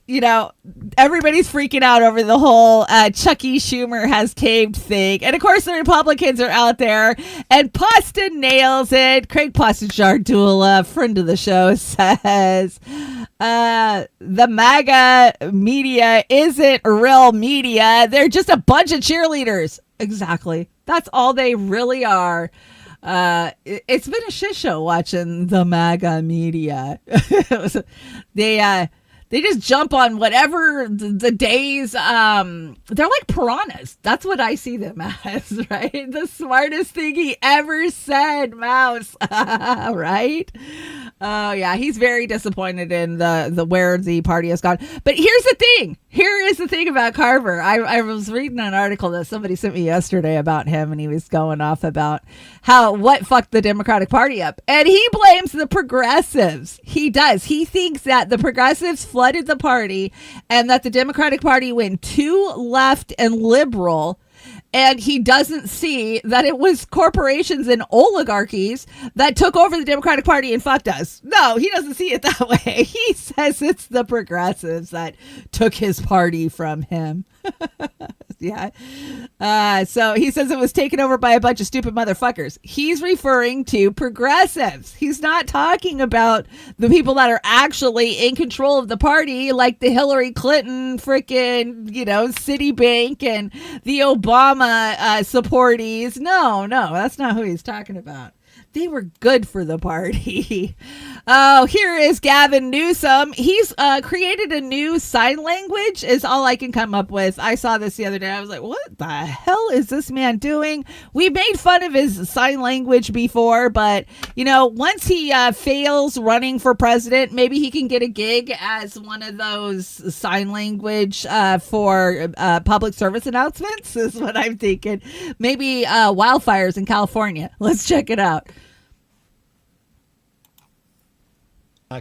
You know, everybody's freaking out over the whole Chucky Schumer has caved thing. And of course, the Republicans are out there. And Pasta nails it. Craig Pasta-Jardula, friend of the show, says the MAGA media isn't real media. They're just a bunch of cheerleaders. Exactly. That's all they really are. It's been a shit show watching the MAGA media. They just jump on whatever the days. They're like piranhas. That's what I see them as, right? The smartest thing he ever said, Mouse. Right? Oh yeah, he's very disappointed in the where the party has gone. But here's the thing. Here is the thing about Carver. I was reading an article that somebody sent me yesterday about him, and he was going off about what fucked the Democratic Party up. And he blames the progressives. He does. He thinks that the progressives flooded the party and that the Democratic Party went too left and liberal. And he doesn't see that it was corporations and oligarchies that took over the Democratic Party and fucked us. No, he doesn't see it that way. He says it's the progressives that took his party from him. Yeah. So he says it was taken over by a bunch of stupid motherfuckers. He's referring to progressives. He's not talking about the people that are actually in control of the party, like the Hillary Clinton freaking, Citibank and the Obama supportees. No, that's not who he's talking about. They were good for the party. Oh, here is Gavin Newsom. He's created a new sign language is all I can come up with. I saw this the other day. I was like, what the hell is this man doing? We made fun of his sign language before, but, once he fails running for president, maybe he can get a gig as one of those sign language for public service announcements is what I'm thinking. Maybe wildfires in California. Let's check it out.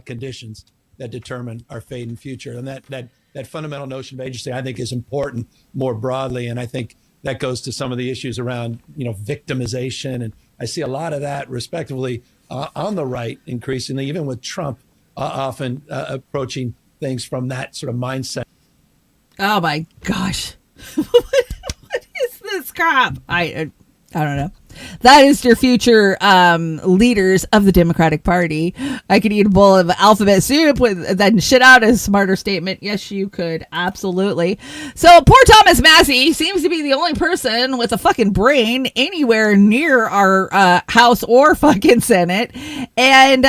Conditions that determine our fate and future. And that fundamental notion of agency, I think, is important more broadly. And I think that goes to some of the issues around, victimization. And I see a lot of that, respectively, on the right, increasingly, even with Trump often approaching things from that sort of mindset. Oh, my gosh. What is this crap? I don't know. That is your future leaders of the Democratic Party. I could eat a bowl of alphabet soup with then shit out a smarter statement. Yes, you could. Absolutely. So poor Thomas Massie seems to be the only person with a fucking brain anywhere near our House or fucking Senate. And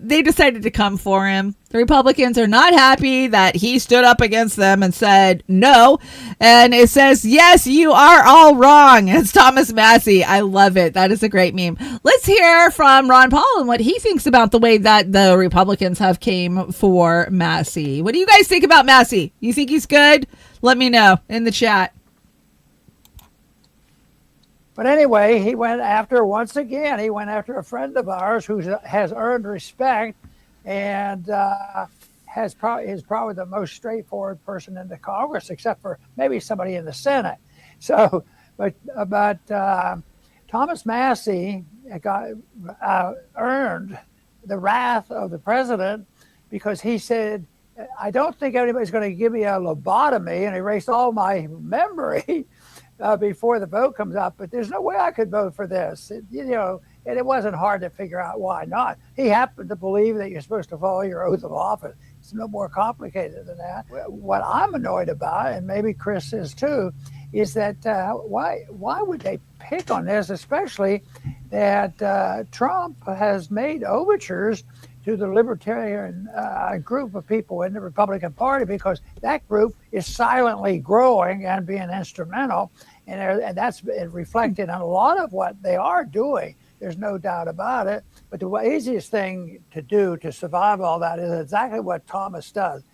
they decided to come for him. The Republicans are not happy that he stood up against them and said no. And it says, yes, you are all wrong. It's Thomas Massie. I love it. That is a great meme. Let's hear from Ron Paul and what he thinks about the way that the Republicans have came for Massie. What do you guys think about Massie? You think he's good? Let me know in the chat. But anyway, he went after a friend of ours who has earned respect and is probably the most straightforward person in the Congress, except for maybe somebody in the Senate. So, but Thomas Massie earned the wrath of the president because he said, I don't think anybody's going to give me a lobotomy and erase all my memory before the vote comes up, but there's no way I could vote for this. And it wasn't hard to figure out why not. He happened to believe that you're supposed to follow your oath of office. It's no more complicated than that. What I'm annoyed about, and maybe Chris is too, is that why would they pick on this, especially that Trump has made overtures to the libertarian group of people in the Republican Party, because that group is silently growing and being instrumental, and that's reflected in a lot of what they are doing. There's no doubt about it. But the easiest thing to do to survive all that is exactly what Thomas does.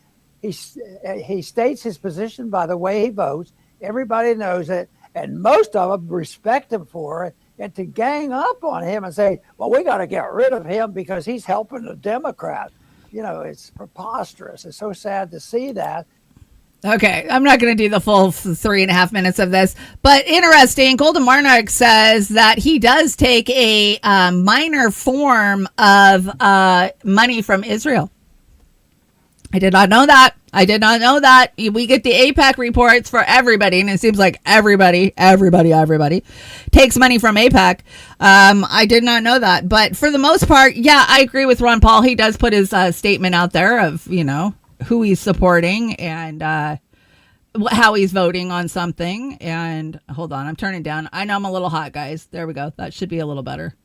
He states his position by the way he votes. Everybody knows it, and most of them respect him for it. And to gang up on him and say, well, we got to get rid of him because he's helping the Democrats. It's preposterous. It's so sad to see that. Okay, I'm not going to do the full 3.5 minutes of this, but interesting. Golden Monarch says that he does take a minor form of money from Israel. I did not know that. We get the AIPAC reports for everybody, and it seems like everybody takes money from AIPAC. I did not know that. But for the most part, yeah, I agree with Ron Paul. He does put his statement out there of, who he's supporting and how he's voting on something. And hold on, I'm turning down. I know I'm a little hot, guys. There we go. That should be a little better.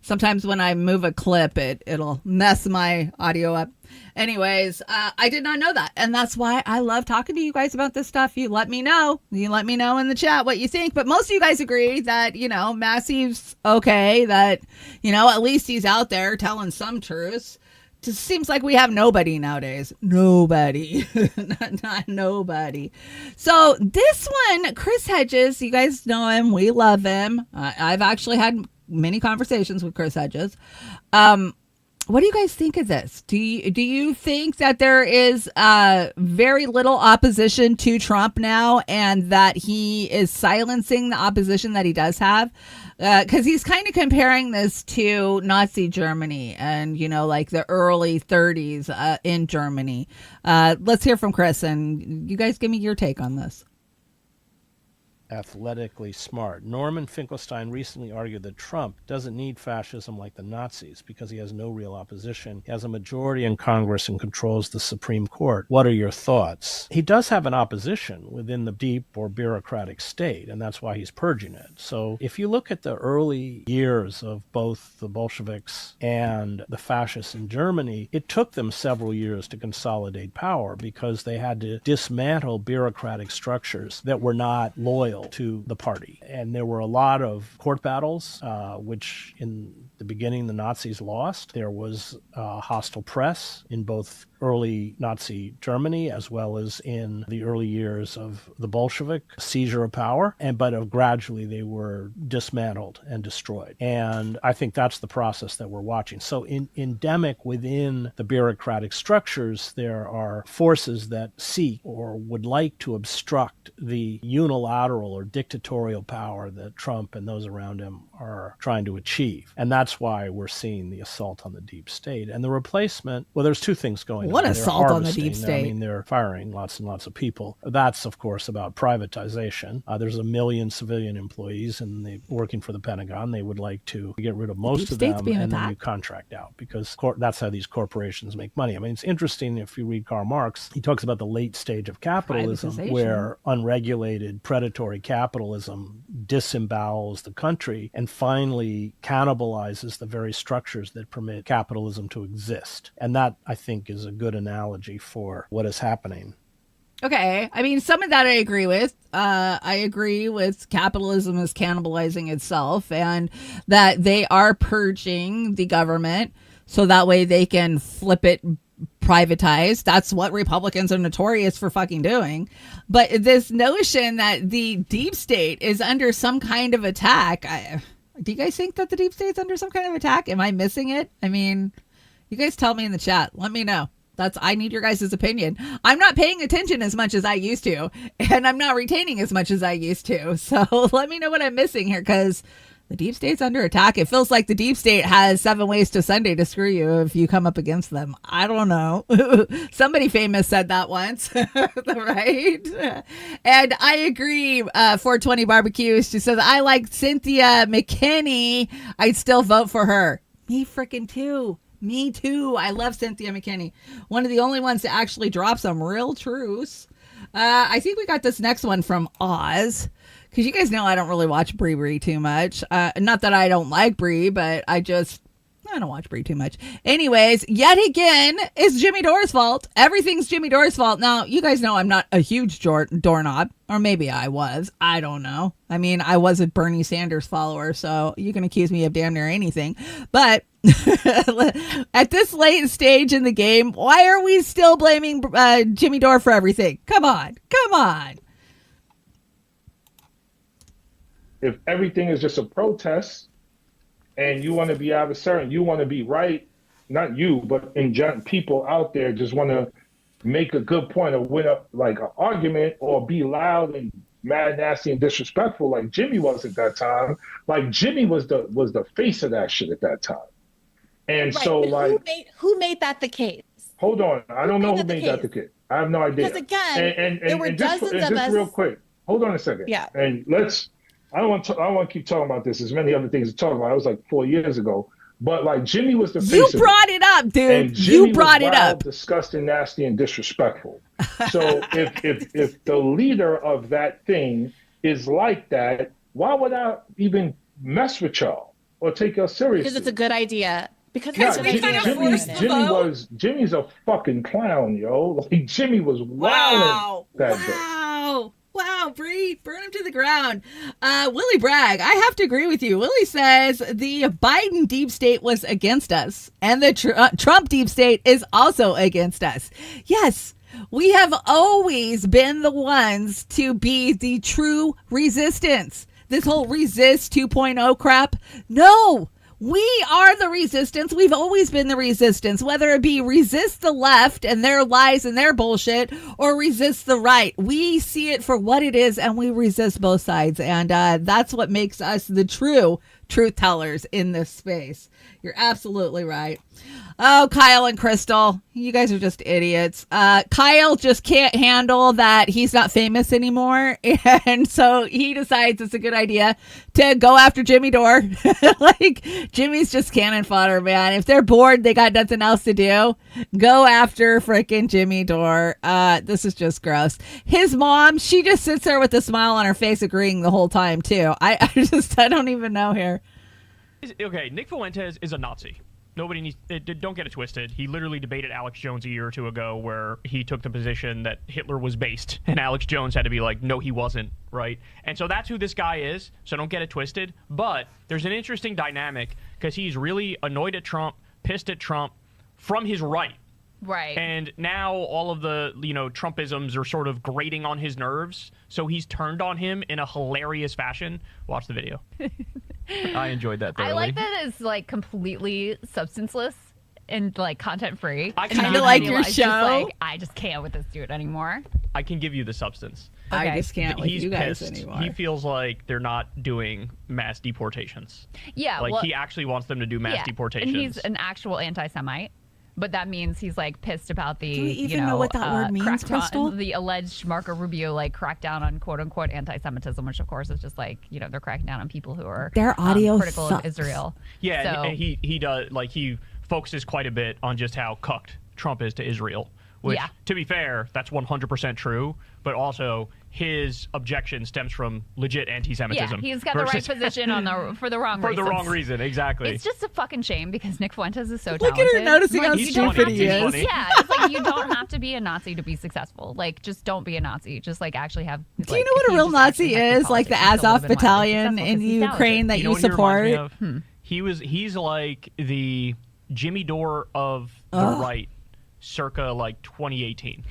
Sometimes when I move a clip, it'll mess my audio up. Anyways, I did not know that. And that's why I love talking to you guys about this stuff. You let me know. You let me know in the chat what you think. But most of you guys agree that, Massey's okay, that, at least he's out there telling some truths. Just seems like we have nobody nowadays. Nobody. not nobody. So this one, Chris Hedges, you guys know him. We love him. I've actually had many conversations with Chris Hedges. What do you guys think of this? Do you think that there is very little opposition to Trump now, and that he is silencing the opposition that he does have? Because he's kind of comparing this to Nazi Germany and, like the early 30s in Germany. Let's hear from Chris, and you guys give me your take on this. Athletically smart. Norman Finkelstein recently argued that Trump doesn't need fascism like the Nazis because he has no real opposition. He has a majority in Congress and controls the Supreme Court. What are your thoughts? He does have an opposition within the deep or bureaucratic state, and that's why he's purging it. So if you look at the early years of both the Bolsheviks and the fascists in Germany, it took them several years to consolidate power because they had to dismantle bureaucratic structures that were not loyal to the party. And there were a lot of court battles, which in the beginning the Nazis lost. There was hostile press in both early Nazi Germany as well as in the early years of the Bolshevik seizure of power, but gradually they were dismantled and destroyed. And I think that's the process that we're watching. So endemic within the bureaucratic structures, there are forces that seek or would like to obstruct the unilateral or dictatorial power that Trump and those around him are trying to achieve. And that's why we're seeing the assault on the deep state. And the replacement, well, there's two things going on. What They're assault on the deep state? I mean, they're firing lots and lots of people. That's, of course, about privatization. There's 1 million civilian employees and they working for the Pentagon. They would like to get rid of most of them and then you contract out because that's how these corporations make money. I mean, it's interesting if you read Karl Marx, he talks about the late stage of capitalism where unregulated predatory capitalism disembowels the country and finally cannibalizes the very structures that permit capitalism to exist. And that, I think, is a good analogy for what is happening. Okay. I mean, some of that I agree with. I agree with capitalism is cannibalizing itself and that they are purging the government so that way they can flip it privatized. That's what Republicans are notorious for fucking doing. But this notion that the deep state is under some kind of attack, do you guys think that the deep state's under some kind of attack? Am I missing it? I mean, you guys tell me in the chat. Let me know. I need your guys' opinion. I'm not paying attention as much as I used to, and I'm not retaining as much as I used to. So let me know what I'm missing here, because The deep state's under attack. It feels like the deep state has 7 ways to Sunday to screw you if you come up against them. I don't know. Somebody famous said that once, right? And I agree. 420 Barbecue, she says, I like Cynthia McKinney. I'd still vote for her. Me freaking too. Me too. I love Cynthia McKinney. One of the only ones to actually drop some real truths. I think we got this next one from Oz. Because you guys know I don't really watch Brie too much. Not that I don't like Brie, but I don't watch Brie too much. Anyways, yet again, it's Jimmy Dore's fault. Everything's Jimmy Dore's fault. Now, you guys know I'm not a huge doorknob. Or maybe I was. I don't know. I mean, I was a Bernie Sanders follower, so you can accuse me of damn near anything. But at this late stage in the game, why are we still blaming Jimmy Dore for everything? Come on. Come on. If everything is just a protest and you want to be adversarial, you want to be right, not you, but in general, people out there just want to make a good point or win up like an argument or be loud and mad, nasty, and disrespectful like Jimmy was at that time. Like Jimmy was the face of that shit at that time. And right, so like who made that the case? Hold on. I don't know who made that the case. I have no idea. Because again, there were dozens of us. Real quick. Hold on a second. Yeah. And I don't want to keep talking about this. There's many other things to talk about. It was like 4 years ago. But like Jimmy was the face You of brought it up, dude. and Jimmy You brought was it wild, up. disgusting, nasty, and disrespectful. So if the leader of that thing is like that, why would I even mess with y'all or take y'all seriously? Because it's a good idea. Because Yeah, it's a good idea. Jimmy's a fucking clown, yo. Like Jimmy was wilding that day. Wow, Bree, burn him to the ground. Willie Bragg, I have to agree with you. Willie says the Biden deep state was against us, and the Trump deep state is also against us. Yes, we have always been the ones to be the true resistance. This whole resist 2.0 crap. No. We are the resistance. We've always been the resistance, whether it be resist the left and their lies and their bullshit or resist the right. We see it for what it is and we resist both sides. And that's what makes us the true truth tellers in this space. You're absolutely right. Oh, Kyle and Crystal, you guys are just idiots. Kyle just can't handle that he's not famous anymore. And so he decides it's a good idea to go after Jimmy Dore. Like, Jimmy's just cannon fodder, man. If they're bored, they got nothing else to do, go after freaking Jimmy Dore. This is just gross. His mom, she just sits there with a smile on her face agreeing the whole time, too. I don't even know here. Okay, Nick Fuentes is a Nazi. Nobody needs. Don't get it twisted. He literally debated Alex Jones a year or two ago, where he took the position that Hitler was based, and Alex Jones had to be like, "No, he wasn't." Right? And so that's who this guy is. So don't get it twisted. But there's an interesting dynamic because he's really annoyed at Trump, pissed at Trump from his right. Right. And now all of the, Trumpisms are sort of grating on his nerves. So he's turned on him in a hilarious fashion. Watch the video. I enjoyed that thoroughly. I like that it's like completely substanceless and like content free. I kind of like your show. I just can't with this dude anymore. I can give you the substance. I just can't with He's you guys pissed. anymore. He feels like they're not doing mass deportations. Yeah. Like he actually wants them to do mass deportations. And he's an actual anti-Semite. But that means he's like pissed about the, Do we even know what that word means, Crystal? The alleged Marco Rubio like crackdown on quote unquote anti-Semitism, which of course is just like, they're cracking down on people who are their audio critical sucks. of Israel. Yeah, so, and he does he focuses quite a bit on just how cucked Trump is to Israel. Which, to be fair, that's 100% true. But also, his objection stems from legit anti-Semitism. Yeah, he's got the right position for the wrong reasons. For the wrong reason, exactly. It's just a fucking shame because Nick Fuentes is so Look talented. at her noticing how He's stupid funny. he He's is. funny. Yeah, it's like you don't have to be a Nazi to be successful. Like, just don't be a Nazi. Just like actually have. Do you know what a real Nazi is? Like the Azov Battalion in Ukraine that you what he reminds me support. of? He's like the Jimmy Dore of the right, circa like 2018.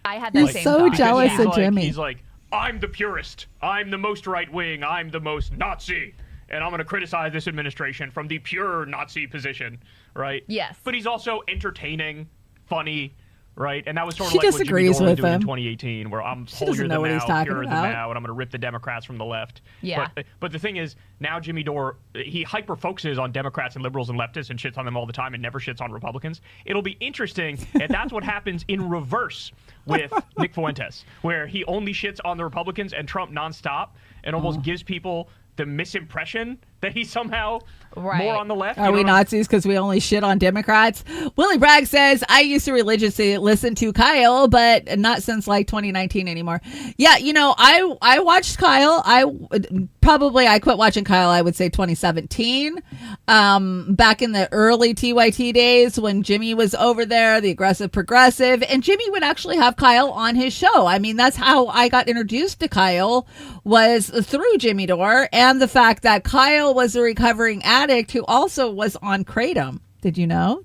I had that You're same so thought. jealous He's of like, Jimmy. He's like, I'm the purist. I'm the most right wing. I'm the most Nazi. And I'm going to criticize this administration from the pure Nazi position, right? Yes. But he's also entertaining, funny, right? And that was sort of She like what Jimmy disagrees Dore was with doing in him. 2018, where I'm She holier doesn't know than what he's thou, talking purer than about. thou, and I'm going to rip the Democrats from the left. Yeah. But the thing is, now Jimmy Dore, he hyper-focuses on Democrats and liberals and leftists and shits on them all the time and never shits on Republicans. It'll be interesting if that's what happens in reverse with Nick Fuentes, where he only shits on the Republicans and Trump nonstop and almost gives people the misimpression that he's somehow more on the left. Are we Nazis because we only shit on Democrats? Willie Bragg says, I used to religiously listen to Kyle, but not since like 2019 anymore. Yeah, I watched Kyle. I quit watching Kyle, I would say 2017. Back in the early TYT days when Jimmy was over there, the aggressive progressive, and Jimmy would actually have Kyle on his show. I mean, that's how I got introduced to Kyle, was through Jimmy Dore, and the fact that Kyle was a recovering addict who also was on Kratom. Did you know?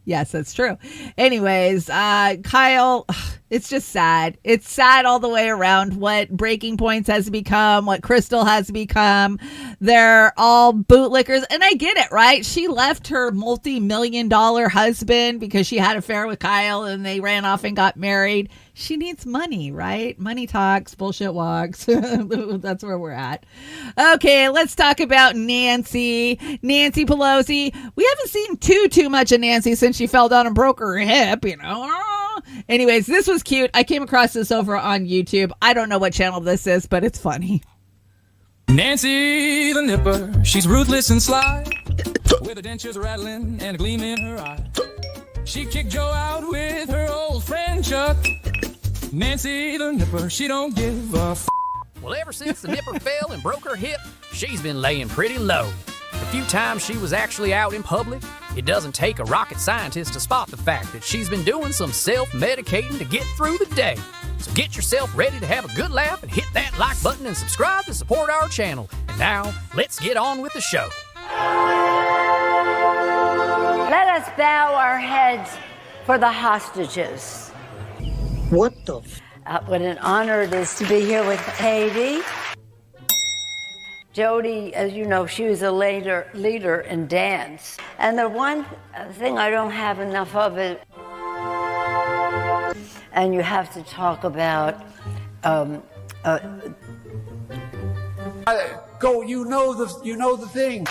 Yes, that's true. Anyways, Kyle, it's just sad. It's sad all the way around what Breaking Points has become, what Crystal has become. They're all bootlickers. And I get it, right? She left her multi-million-dollar husband because she had an affair with Kyle and they ran off and got married. She needs money, right? Money talks, bullshit walks. That's where we're at. Okay, let's talk about Nancy Pelosi. We haven't seen too much of Nancy since she fell down and broke her hip, Anyways, this was cute. I came across this over on YouTube. I don't know what channel this is, but it's funny. Nancy the Nipper, she's ruthless and sly, with her dentures rattling and a gleam in her eye. She kicked Joe out with her old friend Chuck. Nancy the Nipper, she don't give a f***. Well, ever since the Nipper fell and broke her hip, she's been laying pretty low. The few times she was actually out in public, it doesn't take a rocket scientist to spot the fact that she's been doing some self-medicating to get through the day. So get yourself ready to have a good laugh and hit that like button and subscribe to support our channel. And now, let's get on with the show. Let us bow our heads for the hostages. What the what an honor it is to be here with Katie. Jody, as you know, she was a leader in dance. And the one thing I don't have enough of it, and you have to talk about you know the thing.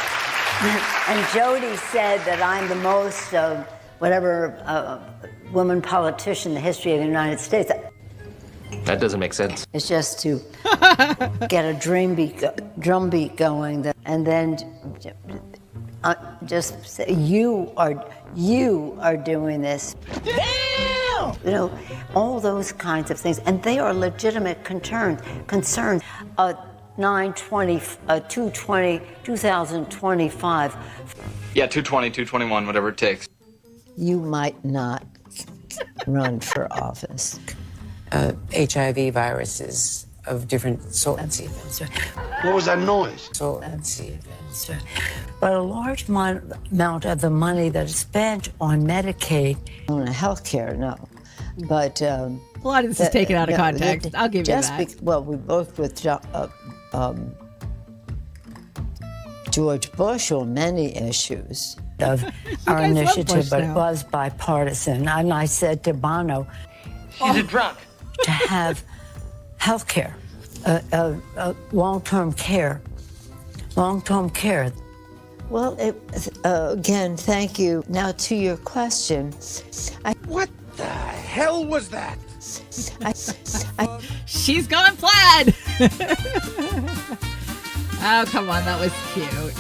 And Jody said that I'm the most woman politician in the history of the United States. That doesn't make sense. It's just to get a drum beat going, and then just say, you are doing this. Damn! All those kinds of things, and they are legitimate concerns. 2025. Yeah, 220, 221, whatever it takes. You might not run for office. HIV viruses of different sorts. What was that noise? But a large amount of the money that is spent on Medicaid, on health care, no. But a lot of this is taken out of context. I'll give you that. We both with George Bush on many issues of our initiative, but it was bipartisan. And I said to Bono, she's a drunk. To have health care, long-term care. Well, again, thank you. Now to your question. What the hell was that? She's gone plaid. Oh, come on. That was cute.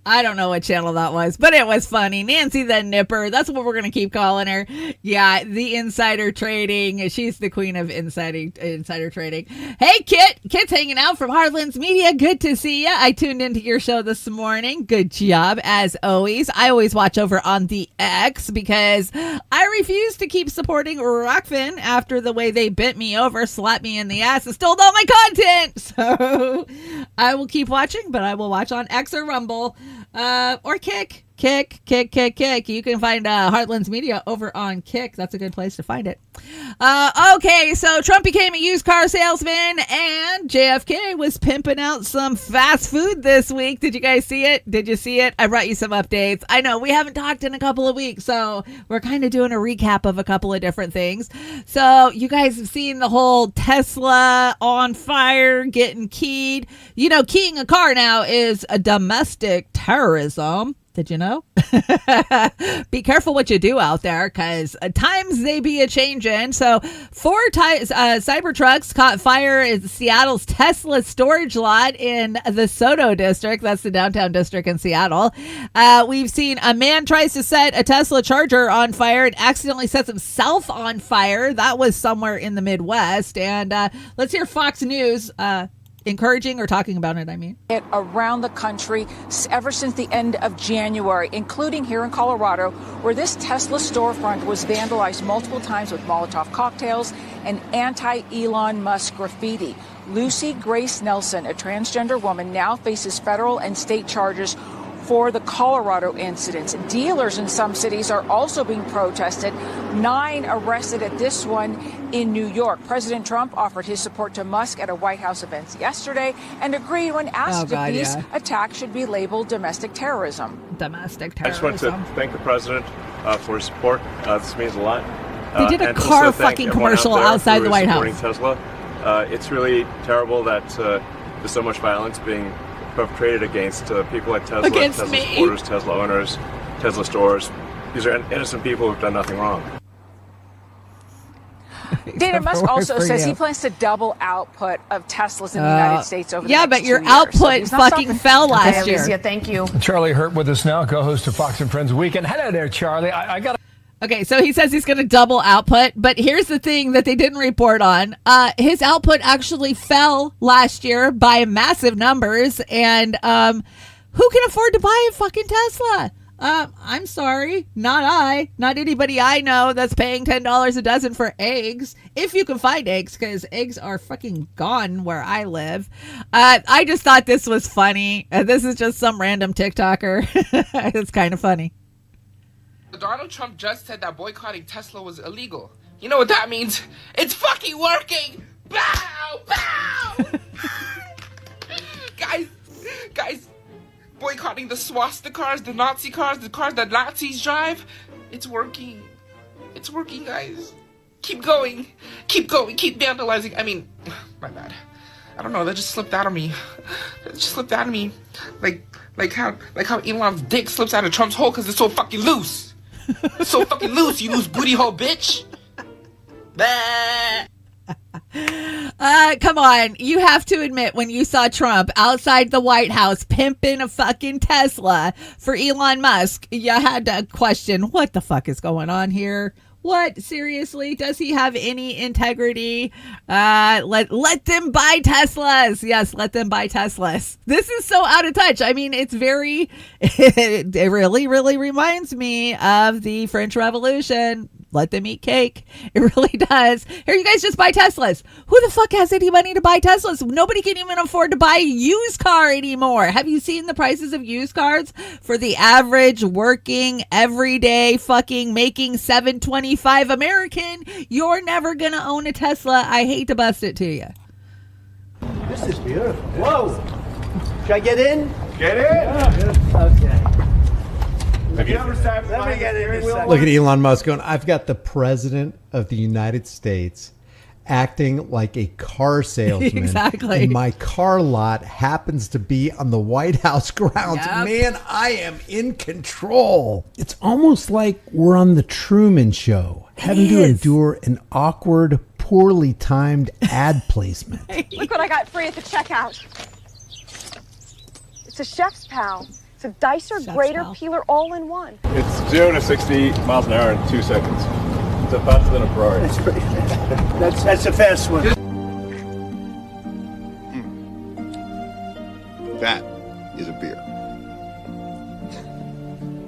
I don't know what channel that was, but it was funny. Nancy the Nipper. That's what we're going to keep calling her. Yeah, the insider trading. She's the queen of insider trading. Hey, Kit. Kit's hanging out from Heartlands Media. Good to see you. I tuned into your show this morning. Good job, as always. I always watch over on the X because I refuse to keep supporting Rockfin after the way they bent me over, slapped me in the ass, and stole all my content. So I will keep watching, but I will watch on X or Rumble. Or Kick. Kick. You can find Heartlands Media over on Kick. That's a good place to find it. Okay, so Trump became a used car salesman, and JFK was pimping out some fast food this week. Did you guys see it? Did you see it? I brought you some updates. I know we haven't talked in a couple of weeks, so we're kind of doing a recap of a couple of different things. So you guys have seen the whole Tesla on fire, getting keyed. You know, keying a car now is a domestic terrorism. Did you know? Be careful what you do out there, because times they be a changing. So 4 Cybertrucks caught fire in Seattle's Tesla storage lot in the Soto district. That's the downtown district in Seattle. We've seen a man tries to set a Tesla charger on fire and accidentally sets himself on fire. That was somewhere in the Midwest. And let's hear Fox News encouraging or talking about it, I mean. Around the country ever since the end of January, including here in Colorado, where this Tesla storefront was vandalized multiple times with Molotov cocktails and anti-Elon Musk graffiti. Lucy Grace Nelson, a transgender woman, now faces federal and state charges for the Colorado incidents. Dealers in some cities are also being protested. 9 arrested at this one in New York. President Trump offered his support to Musk at a White House event yesterday and agreed when asked if these attacks should be labeled domestic terrorism. Domestic terrorism. I just want to thank the president for his support. This means a lot. They did a car fucking commercial outside the White House. Tesla. It's really terrible that there's so much violence being perpetrated against people like Tesla, Tesla supporters, Tesla owners, Tesla stores. These are innocent people who've done nothing wrong. Dana Musk also says he plans to double output of Teslas in the United States over the next 2 but your years. output fucking fell last year. Alicia, thank you. Charlie Hurt with us now, co-host of Fox and Friends Weekend. Hello there, Charlie. I got. Okay, so he says he's going to double output, but here's the thing that they didn't report on. His output actually fell last year by massive numbers, and who can afford to buy a fucking Tesla? I'm sorry, not anybody I know that's paying $10 a dozen for eggs, if you can find eggs, because eggs are fucking gone where I live. I just thought this was funny. This is just some random TikToker. It's kind of funny. Donald Trump just said that boycotting Tesla was illegal. You know what that means? It's fucking working! Bow! Bow! Guys, boycotting the swastika cars, the Nazi cars, the cars that Nazis drive, it's working. It's working, guys. Keep going. Keep vandalizing. I mean, my bad. I don't know, that just slipped out of me. Like how Elon's dick slips out of Trump's hole because it's so fucking loose. It's so fucking loose, you loose booty hole bitch. Come on. You have to admit, when you saw Trump outside the White House pimping a fucking Tesla for Elon Musk, you had to question, what the fuck is going on here? What? Seriously? Does he have any integrity? Let them buy Teslas. Yes, let them buy Teslas. This is so out of touch. I mean, it really, really reminds me of the French Revolution. Let them eat cake. It really does. Here, you guys just buy Teslas. Who the fuck has any money to buy Teslas? Nobody can even afford to buy a used car anymore. Have you seen the prices of used cars for the average working, everyday, fucking making $725 American? You're never going to own a Tesla. I hate to bust it to you. This is beautiful. Whoa! Should I get in? Get in! Yeah. Okay. Have you ever sat Let me get in. Look at Elon Musk going, I've got the president of the United States acting like a car salesman. Exactly. And my car lot happens to be on the White House grounds. Yep. Man, I am in control. It's almost like we're on the Truman Show, having to endure an awkward, poorly timed ad placement. Look what I got free at the checkout. It's a Chef's Pal. It's a dicer, grater, peeler, all in one. It's 0 to 60 miles an hour in 2 seconds. It's faster than a Ferrari. That's pretty fast. That's a fast one. That is a beer.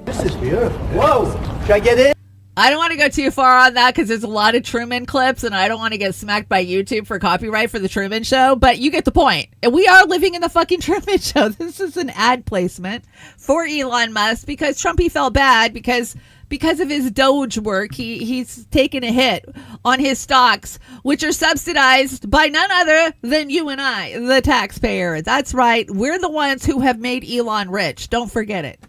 This is beautiful. Whoa! Should I get in? I don't want to go too far on that because there's a lot of Truman clips and I don't want to get smacked by YouTube for copyright for the Truman Show, but you get the point. We are living in the fucking Truman Show. This is an ad placement for Elon Musk because Trumpy felt bad because of his Doge work. He's taken a hit on his stocks, which are subsidized by none other than you and I, the taxpayer. That's right. We're the ones who have made Elon rich. Don't forget it.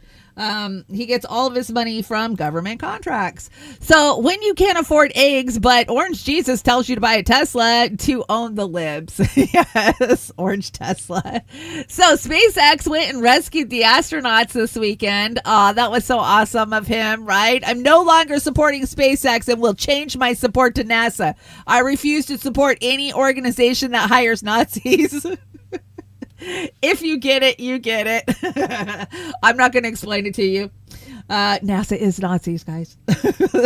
He gets all of his money from government contracts. So when you can't afford eggs, but Orange Jesus tells you to buy a Tesla to own the libs. Yes, Orange Tesla. So SpaceX went and rescued the astronauts this weekend. That was so awesome of him, right? I'm no longer supporting SpaceX and will change my support to NASA. I refuse to support any organization that hires Nazis. If you get it, you get it. I'm not going to explain it to you. NASA is Nazis, guys.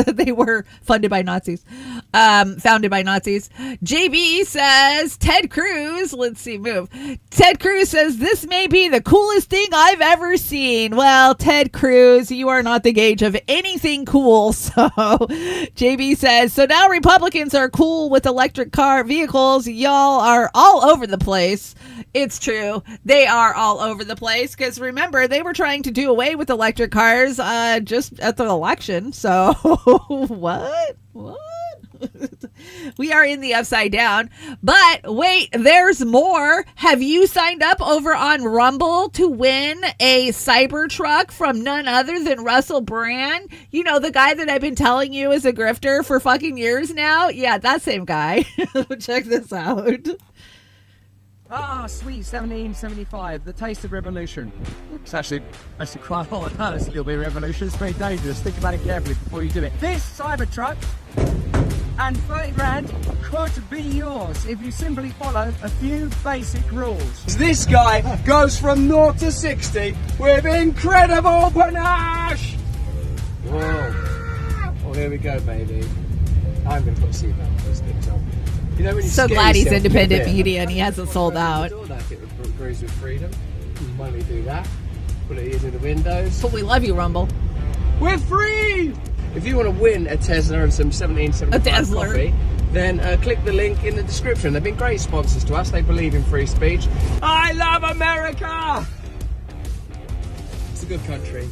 They were funded by Nazis, founded by Nazis. JB says, Ted Cruz, let's see, move. Ted Cruz says, this may be the coolest thing I've ever seen. Well, Ted Cruz, you are not the gauge of anything cool. So JB says, so now Republicans are cool with electric car vehicles. Y'all are all over the place. It's true. They are all over the place because remember, they were trying to do away with electric cars just at the election. So what? We are in the upside down. But wait, there's more. Have you signed up over on Rumble to win a Cybertruck from none other than Russell Brand? You know, the guy that I've been telling you is a grifter for fucking years now? Yeah, that same guy. Check this out. Ah, sweet 1775, the taste of revolution. It's actually quite hot. It's a little bit of revolution. It's very dangerous. Think about it carefully before you do it. This Cybertruck and 30 grand could be yours if you simply follow a few basic rules. This guy goes from 0 to 60 with incredible panache! Whoa. Oh, here we go, baby. I'm going to put a seatbelt on this thing, so. You know, when you so glad he's independent media and he hasn't sold out. It agrees with freedom. Why don't we do that? Put it into the windows. But we love you, Rumble. We're free! If you want to win a Tesla and some 1775 coffee, then click the link in the description. They've been great sponsors to us. They believe in free speech. I love America! It's a good country.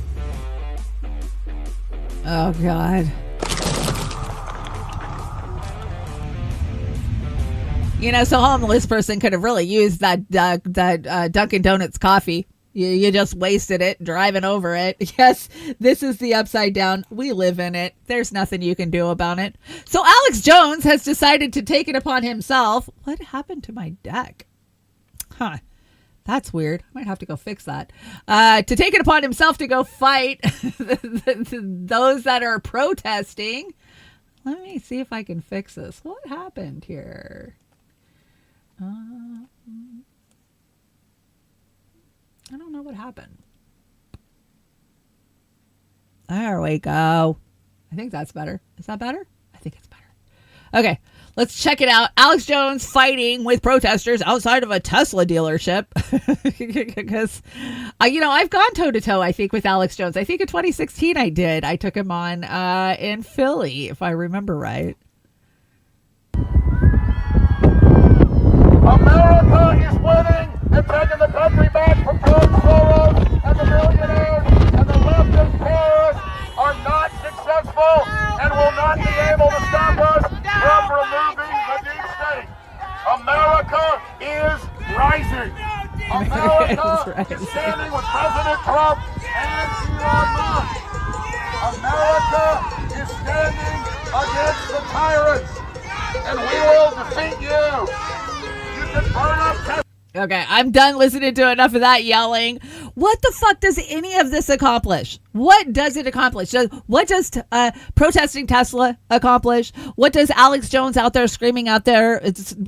Oh, God. You know, so a homeless person could have really used that Dunkin' Donuts coffee. You just wasted it driving over it. Yes, this is the upside down. We live in it. There's nothing you can do about it. So Alex Jones has decided to take it upon himself. What happened to my deck? Huh. That's weird. I might have to go fix that. To take it upon himself to go fight those that are protesting. Let me see if I can fix this. What happened here? I don't know what happened. There we go. I think that's better. Is that better? I think it's better. Okay, let's check it out. Alex Jones fighting with protesters outside of a Tesla dealership. Because, I've gone toe-to-toe, I think, with Alex Jones. I think in 2016 I did. I took him on in Philly, if I remember right. America is winning and taking the country back from George Soros and the millionaires, and the leftist terrorists are not successful and will not be able to stop us from removing the deep state. America is rising. America is standing with President Trump and Elon Musk. America is standing against the tyrants, and we will defeat you. Okay, I'm done listening to enough of that yelling. What the fuck does any of this accomplish? What does it accomplish? What does protesting Tesla accomplish? What does Alex Jones out there screaming out there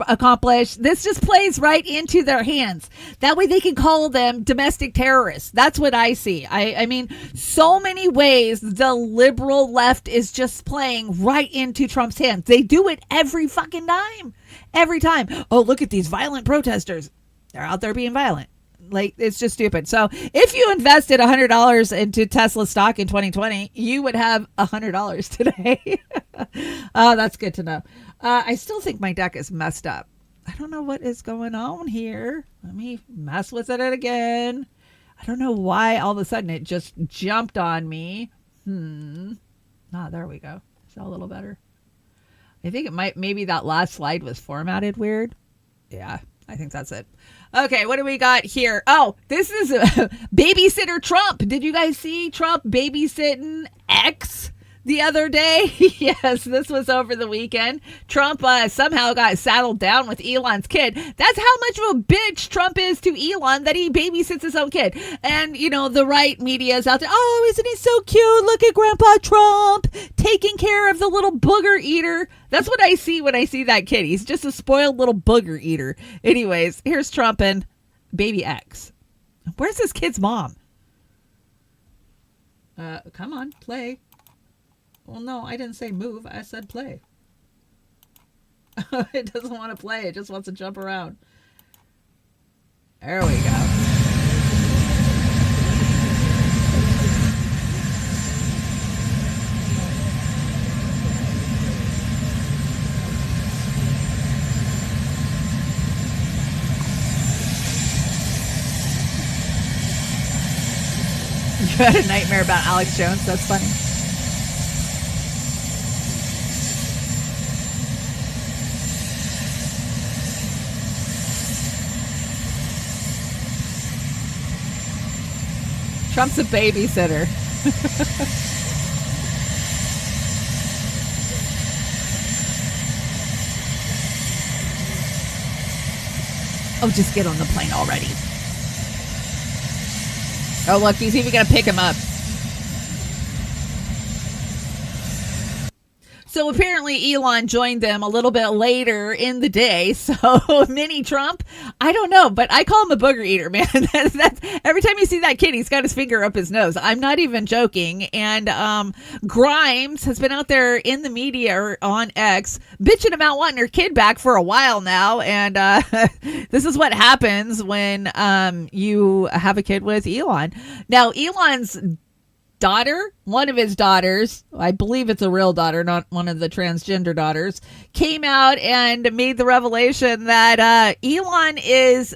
accomplish? This just plays right into their hands. That way they can call them domestic terrorists. That's what I see. I mean, so many ways the liberal left is just playing right into Trump's hands. They do it every fucking time. Every time. Oh, look at these violent protesters. They're out there being violent. Like, it's just stupid. So if you invested $100 into Tesla stock in 2020, you would have $100 today. Oh, that's good to know. I still think my deck is messed up. I don't know what is going on here. Let me mess with it again. I don't know why all of a sudden it just jumped on me. There we go. Is that a little better? I think maybe that last slide was formatted weird. Yeah, I think that's it. Okay, what do we got here? Oh, this is babysitter Trump. Did you guys see Trump babysitting X the other day? Yes, this was over the weekend. Trump somehow got saddled down with Elon's kid. That's how much of a bitch Trump is to Elon, that he babysits his own kid. And, the right media is out there. Oh, isn't he so cute? Look at Grandpa Trump taking care of the little booger eater. That's what I see when I see that kid. He's just a spoiled little booger eater. Anyways, here's Trump and baby X. Where's this kid's mom? Come on, play. Well, no, I didn't say move. I said play. It doesn't want to play. It just wants to jump around. There we go. You had a nightmare about Alex Jones? That's funny. Trump's a babysitter. Oh, just get on the plane already. Oh, look, he's even going to pick him up. So apparently Elon joined them a little bit later in the day. So mini Trump, I don't know, but I call him a booger eater, man. That's every time you see that kid, he's got his finger up his nose. I'm not even joking. And Grimes has been out there in the media on X bitching about wanting her kid back for a while now. And this is what happens when you have a kid with Elon. Now, Elon's daughter, one of his daughters, I believe it's a real daughter, not one of the transgender daughters, came out and made the revelation that Elon is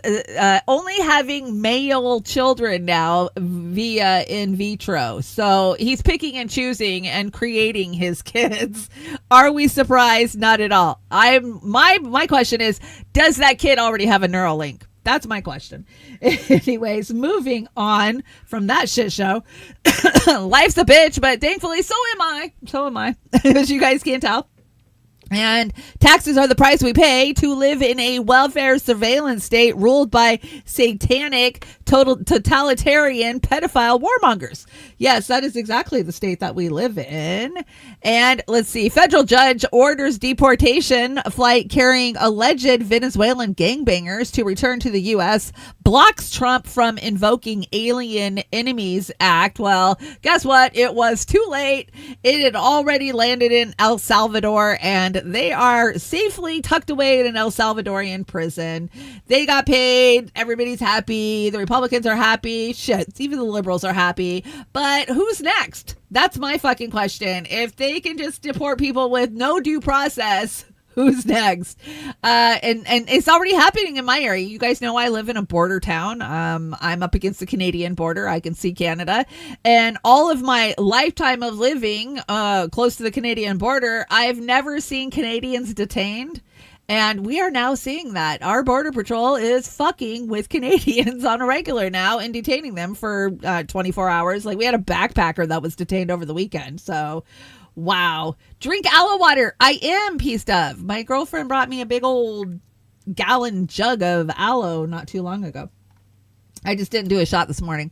only having male children now via in vitro. So he's picking and choosing and creating his kids. Are we surprised? Not at all. My question is, does that kid already have a Neuralink? That's my question. Anyways, moving on from that shit show. Life's a bitch, but thankfully so am I. So am I, as you guys can't tell. And taxes are the price we pay to live in a welfare surveillance state ruled by satanic, totalitarian, pedophile warmongers. Yes, that is exactly the state that we live in. And let's see. Federal judge orders deportation flight carrying alleged Venezuelan gangbangers to return to the U.S. Blocks Trump from invoking Alien Enemies Act. Well, guess what? It was too late. It had already landed in El Salvador, and they are safely tucked away in an El Salvadorian prison. They got paid. Everybody's happy. The Republicans are happy. Shit, even the liberals are happy. But who's next? That's my fucking question. If they can just deport people with no due process, who's next? And it's already happening in my area. You guys know I live in a border town. I'm up against the Canadian border. I can see Canada. And all of my lifetime of living close to the Canadian border, I've never seen Canadians detained. And we are now seeing that. Our border patrol is fucking with Canadians on a regular now and detaining them for 24 hours. Like, we had a backpacker that was detained over the weekend. So, wow. Drink aloe water. I am pieced up. My girlfriend brought me a big old gallon jug of aloe not too long ago. I just didn't do a shot this morning.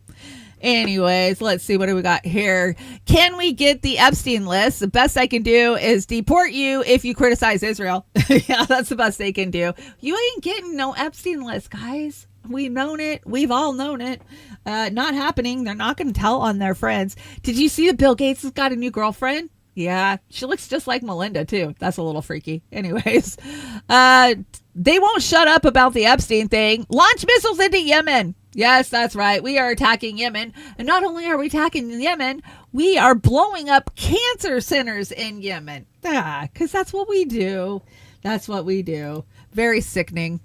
Anyways, let's see. What do we got here? Can we get the Epstein list? The best I can do is deport you if you criticize Israel. Yeah, that's the best they can do. You ain't getting no Epstein list, guys. We've known it. We've all known it. Not happening. They're not going to tell on their friends. Did you see that Bill Gates has got a new girlfriend? Yeah, she looks just like Melinda, too. That's a little freaky. Anyways, they won't shut up about the Epstein thing. Launch missiles into Yemen. Yes, that's right. We are attacking Yemen. And not only are we attacking Yemen, we are blowing up cancer centers in Yemen. Because that's what we do. That's what we do. Very sickening.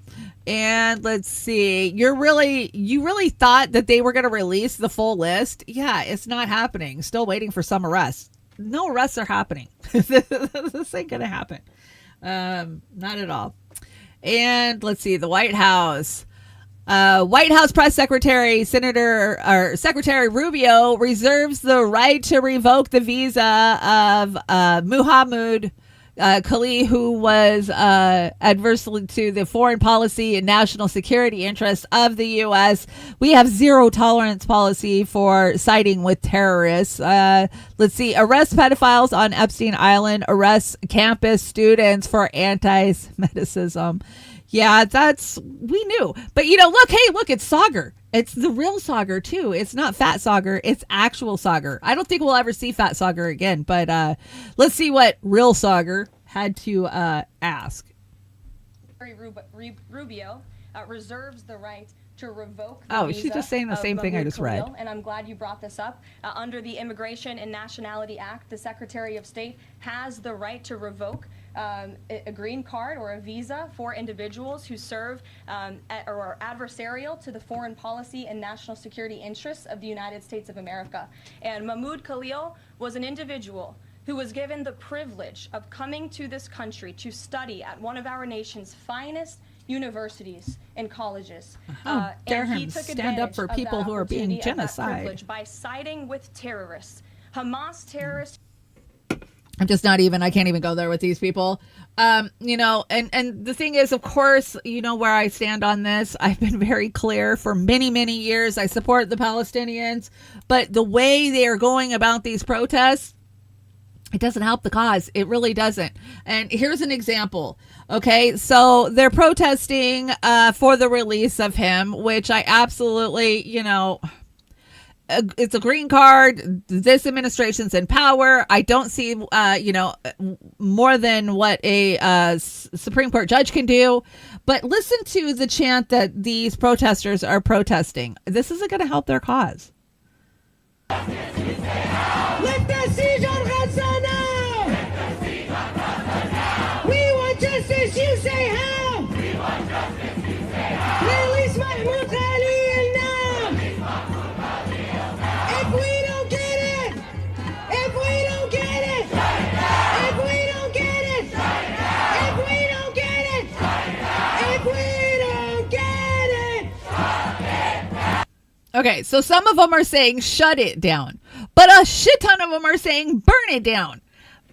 And let's see. You really thought that they were going to release the full list? Yeah, it's not happening. Still waiting for some arrests. No arrests are happening. This ain't going to happen. Not at all. And let's see. The White House. White House Press Secretary Secretary Rubio reserves the right to revoke the visa of Muhammad Khalil, who was adversely to the foreign policy and national security interests of the U.S. We have zero tolerance policy for siding with terrorists. Let's see. Arrest pedophiles on Epstein Island. Arrest campus students for anti-Semitism. Yeah, we knew. But, look, it's Sagar. It's the real Sagar, too. It's not Fat Sagar. It's actual Sagar. I don't think we'll ever see Fat Sagar again. But let's see what real Sagar had to ask. Rubio reserves the right to revoke the visa she's just saying the same thing I just read. And I'm glad you brought this up. Under the Immigration and Nationality Act, the Secretary of State has the right to revoke a green card or a visa for individuals who serve or are adversarial to the foreign policy and national security interests of the United States of America. And Mahmoud Khalil was an individual who was given the privilege of coming to this country to study at one of our nation's finest universities and colleges. Dare and he him took stand up for people who are being genocide by siding with terrorists, Hamas terrorists. I can't even go there with these people. And the thing is, of course, you know where I stand on this. I've been very clear for many, many years. I support the Palestinians, but the way they are going about these protests, it doesn't help the cause. It really doesn't. And here's an example. Okay, so they're protesting for the release of him, which I absolutely, it's a green card. This administration's in power. I don't see, more than what a Supreme Court judge can do. But listen to the chant that these protesters are protesting. This isn't going to help their cause. Let the siege on Gaza now! We want justice, you say how? We want justice, you say how? Release Mahmoud Khalil now! If we don't get it! If we don't get it! If we don't get it! If we don't get it! If we don't get it! Okay, so some of them are saying shut it down, but a shit ton of them are saying burn it down.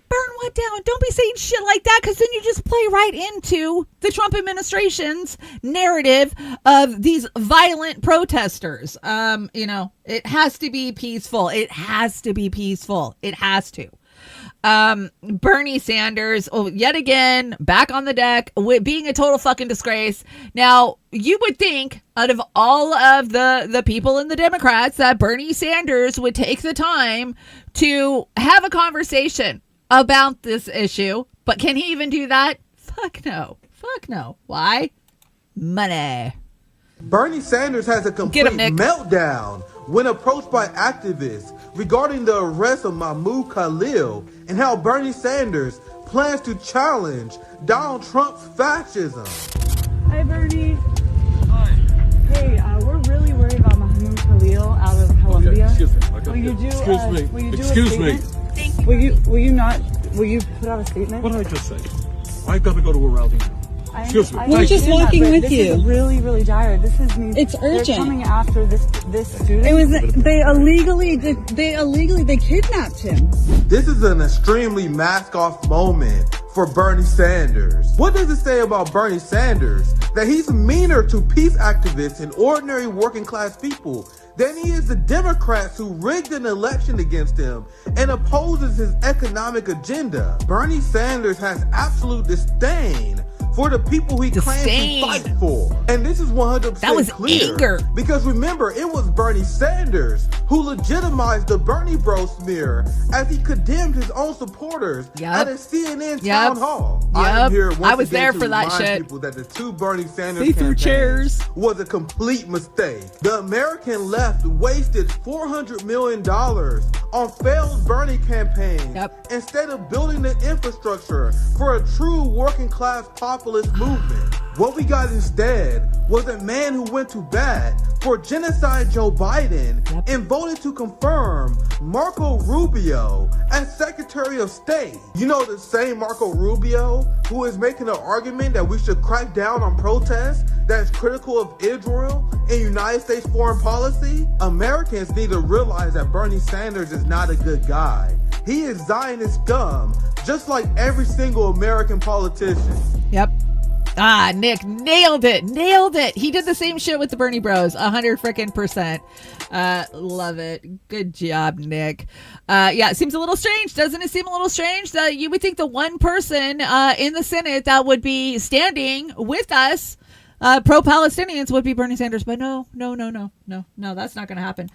Burn what down? Don't be saying shit like that, because then you just play right into the Trump administration's narrative of these violent protesters. It has to be peaceful. It has to be peaceful. It has to. Bernie Sanders, yet again, back on the deck, being a total fucking disgrace. Now, you would think out of all of the people in the Democrats that Bernie Sanders would take the time to have a conversation about this issue. But can he even do that? Fuck no. Fuck no. Why? Money. Bernie Sanders has a complete meltdown when approached by activists regarding the arrest of Mahmoud Khalil and how Bernie Sanders plans to challenge Donald Trump's fascism. Hi, Bernie. Hi. Hey, we're really worried about Mahmoud Khalil out of Colombia. Okay, excuse me. Will you do? Excuse me. Thank you. Will you put out a statement? What did I just say? I gotta go to a rally now. Excuse me. We're just walking with you. This is really, really dire. This is it's urgent. They're coming after this student. It was they kidnapped him. This is an extremely mask-off moment for Bernie Sanders. What does it say about Bernie Sanders that he's meaner to peace activists and ordinary working-class people than he is the Democrats who rigged an election against him and opposes his economic agenda? Bernie Sanders has absolute disdain for the people he claims to fight for. And this is 100% That was clear. anger. Because remember, it was Bernie Sanders who legitimized the Bernie Bro smear as he condemned his own supporters at a CNN town hall. I am here once I was again there to for that remind shit. people that the two Bernie Sanders They threw campaigns chairs. was a complete mistake. The American left wasted $400 million on failed Bernie campaigns instead of building the infrastructure for a true working class populist movement. What we got instead was a man who went to bat for genocide Joe Biden and voted to confirm Marco Rubio as Secretary of State. You know, the same Marco Rubio who is making an argument that we should crack down on protests that's critical of Israel and United States foreign policy? Americans need to realize that Bernie Sanders is not a good guy. He is Zionist scum, just like every single American politician. Yep. Ah, Nick nailed it. Nailed it. He did the same shit with the Bernie Bros. 100%. Love it. Good job, Nick. Yeah, it seems a little strange. Doesn't it seem a little strange that you would think the one person in the Senate that would be standing with us pro-Palestinians would be Bernie Sanders, but no, that's not going to happen.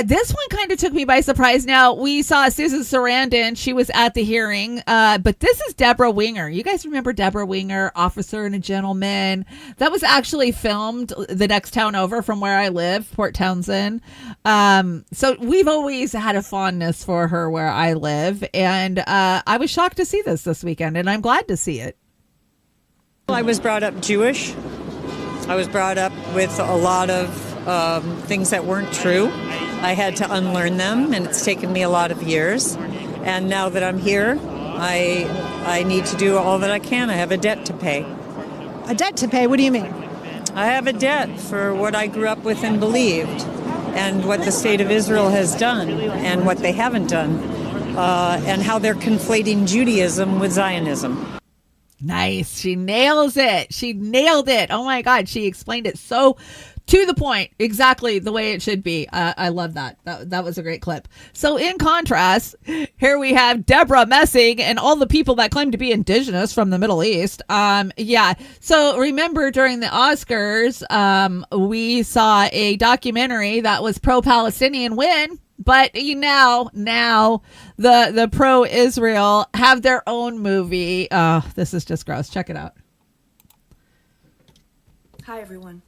This one kind of took me by surprise. Now, we saw Susan Sarandon. She was at the hearing, but this is Deborah Winger. You guys remember Deborah Winger, Officer and a Gentleman? That was actually filmed the next town over from where I live, Port Townsend. So we've always had a fondness for her where I live, and I was shocked to see this weekend, and I'm glad to see it. I was brought up Jewish. I was brought up with a lot of things that weren't true. I had to unlearn them, and it's taken me a lot of years. And now that I'm here, I need to do all that I can. I have a debt to pay. A debt to pay? What do you mean? I have a debt for what I grew up with and believed, and what the state of Israel has done, and what they haven't done, and how they're conflating Judaism with Zionism. Nice. She nails it. She nailed it. Oh my God. She explained it so to the point, exactly the way it should be. I love that. That was a great clip. So in contrast, here we have Deborah Messing and all the people that claim to be indigenous from the Middle East. Yeah. So remember during the Oscars, we saw a documentary that was pro-Palestinian win. But now the pro-Israel have their own movie. This is just gross. Check it out. Hi, everyone.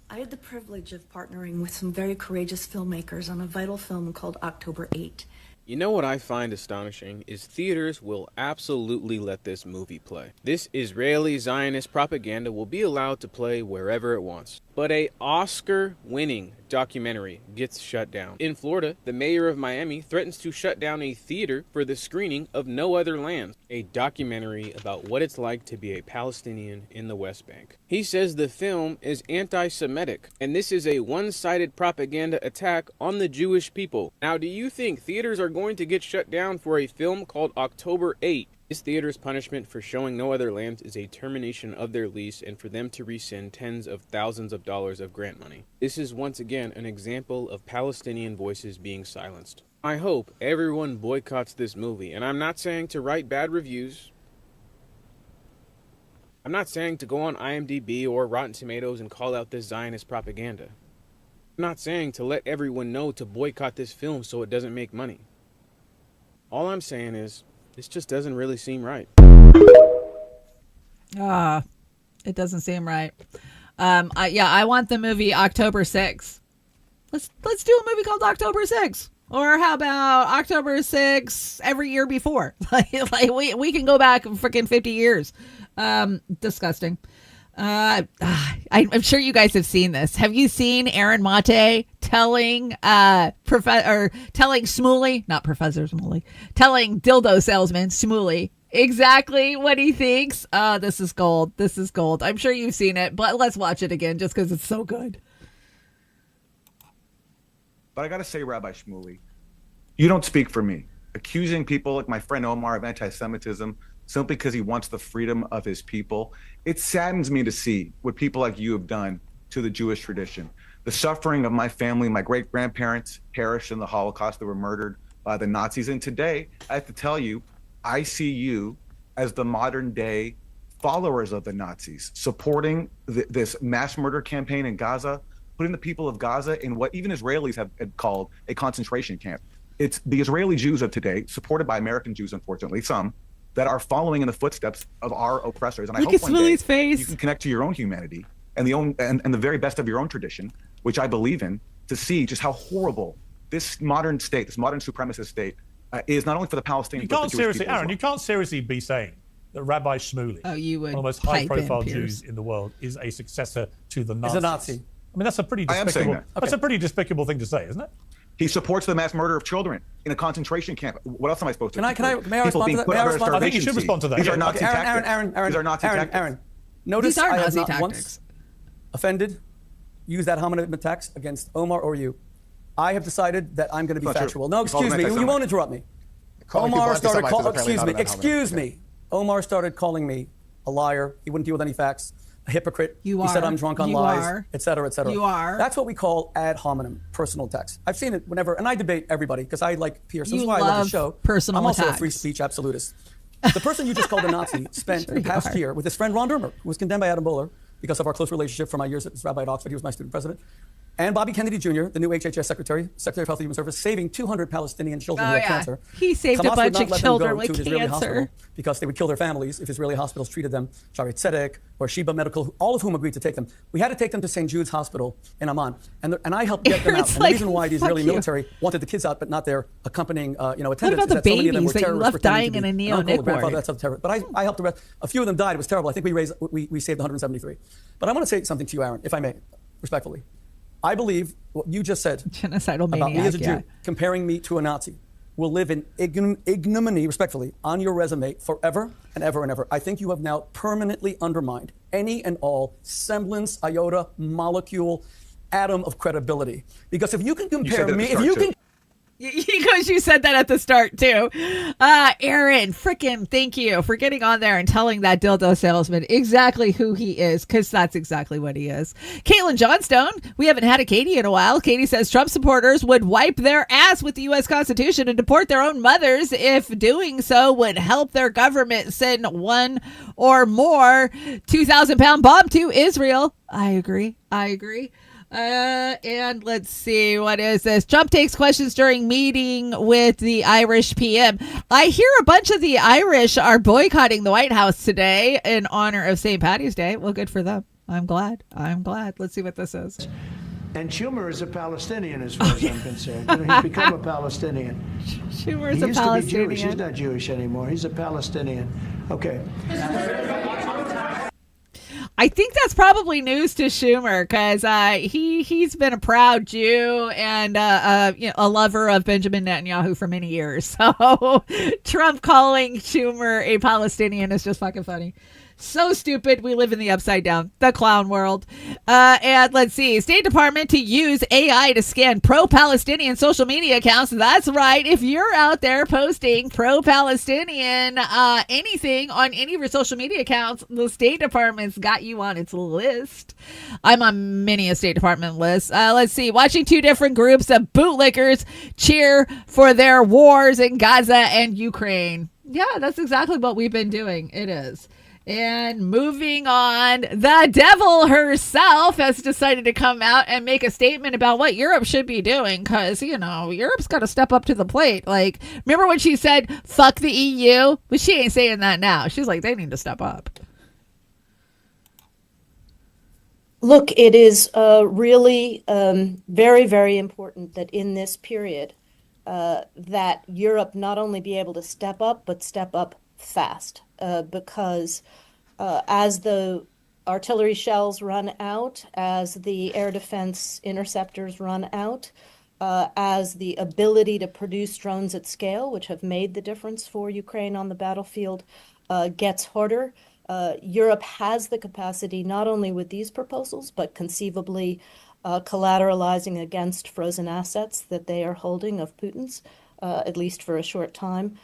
I had the privilege of partnering with some very courageous filmmakers on a vital film called October 8. You know what I find astonishing is theaters will absolutely let this movie play. This Israeli Zionist propaganda will be allowed to play wherever it wants. But a Oscar-winning documentary gets shut down. In Florida, the mayor of Miami threatens to shut down a theater for the screening of No Other Land, a documentary about what it's like to be a Palestinian in the West Bank. He says the film is anti-Semitic, and this is a one-sided propaganda attack on the Jewish people. Now, do you think theaters are going to get shut down for a film called October 8? This theater's punishment for showing No Other Land is a termination of their lease and for them to rescind tens of thousands of dollars of grant money. This is once again an example of Palestinian voices being silenced. I hope everyone boycotts this movie, and I'm not saying to write bad reviews. I'm not saying to go on IMDb or Rotten Tomatoes and call out this Zionist propaganda. I'm not saying to let everyone know to boycott this film so it doesn't make money. All I'm saying is, this just doesn't really seem right. It doesn't seem right. I want the movie October 6th. Let's do a movie called October 6th. Or how about October 6th every year before? like we can go back freaking 50 years. Disgusting. I'm sure you guys have seen this. Have you seen Aaron Mate telling telling Shmuley, not Professor Shmuley, telling dildo salesman Shmuley exactly what he thinks? This is gold. This is gold. I'm sure you've seen it, but let's watch it again just because it's so good. But I gotta say, Rabbi Shmuley, you don't speak for me. Accusing people like my friend Omar of anti-Semitism simply because he wants the freedom of his people. It saddens me to see what people like you have done to the Jewish tradition. The suffering of my family, my great-grandparents perished in the Holocaust. They were murdered by the Nazis. And today, I have to tell you, I see you as the modern day followers of the Nazis supporting this mass murder campaign in Gaza, putting the people of Gaza in what even Israelis have called a concentration camp. It's the Israeli Jews of today, supported by American Jews, unfortunately, some, that are following in the footsteps of our oppressors. And I hope one day you can connect to your own humanity and the very best of your own tradition, which I believe in, to see just how horrible this modern state, this modern supremacist state, is not only for the Palestinians, but the Jewish people as well. You can't seriously be saying that Rabbi Shmuley, one of the most high-profile Jews in the world, is a successor to the Nazis. He's a Nazi. I mean, that's a pretty despicable. That's a pretty despicable thing to say, isn't it? He supports the mass murder of children in a concentration camp. What else am I supposed to do? May I respond to that? I think you should respond to that. These are Nazi tactics. Aaron, These are Nazi tactics. Aaron, notice These are I have Nazi not tactics. once offended, used that hominem attacks against Omar or you. I have decided that I'm going to be factual. No, excuse me. You won't interrupt me. Omar started calling. Excuse me. Omar started calling me a liar. He wouldn't deal with any facts. A hypocrite. He said I'm drunk on lies, et cetera, et cetera. You are. That's what we call ad hominem, personal attacks. I've seen it whenever, and I debate everybody because I like Pierce. That's why I love the show. Personal I'm also attacks. a free speech absolutist. The person you just called a Nazi spent the past year with his friend Ron Dermer, who was condemned by Adam Bowler because of our close relationship from my years as rabbi at Oxford. He was my student president. And Bobby Kennedy Jr., the new HHS Secretary of Health and Human Service, saving 200 Palestinian children who had cancer. He saved Hamas a bunch of children with Israeli cancer. hospital because they would kill their families if Israeli hospitals treated them. Sharet Tzedek or Sheba Medical, all of whom agreed to take them. We had to take them to St. Jude's Hospital in Amman, and I helped get them out. And the reason why the Israeli military wanted the kids out, but not their accompanying, attendants, what about the is that so many of them babies were that you terrorists left dying in a neo-nick ward? That's terror. But I helped the rest. A few of them died. It was terrible. I think we saved 173. But I want to say something to you, Aaron, if I may, respectfully. I believe what you just said genocidal about me as a Jew, comparing me to a Nazi, will live in ignominy, respectfully, on your resume forever and ever and ever. I think you have now permanently undermined any and all semblance, iota, molecule, atom of credibility. Because if you can compare me, if you can. Because you said that at the start too. Aaron, frickin' thank you for getting on there and telling that dildo salesman exactly who he is, because that's exactly what he is. Caitlin Johnstone, we haven't had a Katie in a while. Katie says Trump supporters would wipe their ass with the U.S. Constitution and deport their own mothers if doing so would help their government send one or more 2,000-pound bomb to Israel. I agree. And let's see, what is this? Trump takes questions during meeting with the Irish PM. I hear a bunch of the Irish are boycotting the White House today in honor of St. Patty's Day. Well, good for them. I'm glad. Let's see what this is. And Schumer is a Palestinian as far as I'm concerned. He's become a Palestinian. Schumer is he a used Palestinian. To be Jewish. He's not Jewish anymore. He's a Palestinian. Okay. I think that's probably news to Schumer because he's been a proud Jew and a lover of Benjamin Netanyahu for many years. So Trump calling Schumer a Palestinian is just fucking funny. So stupid. We live in the upside down, the clown world. And let's see. State Department to use AI to scan pro-Palestinian social media accounts. That's right. If you're out there posting pro-Palestinian anything on any of your social media accounts, the State Department's got you on its list. I'm on many a State Department list. Let's see. Watching two different groups of bootlickers cheer for their wars in Gaza and Ukraine. Yeah, that's exactly what we've been doing. It is. And moving on, the devil herself has decided to come out and make a statement about what Europe should be doing because, Europe's got to step up to the plate. Like, remember when she said, fuck the EU? But she ain't saying that now. She's like, they need to step up. Look, it is really very, very important that in this period that Europe not only be able to step up, but step up fast. Because as the artillery shells run out, as the air defense interceptors run out, as the ability to produce drones at scale, which have made the difference for Ukraine on the battlefield, gets harder, Europe has the capacity not only with these proposals, but conceivably collateralizing against frozen assets that they are holding of Putin's, at least for a short time,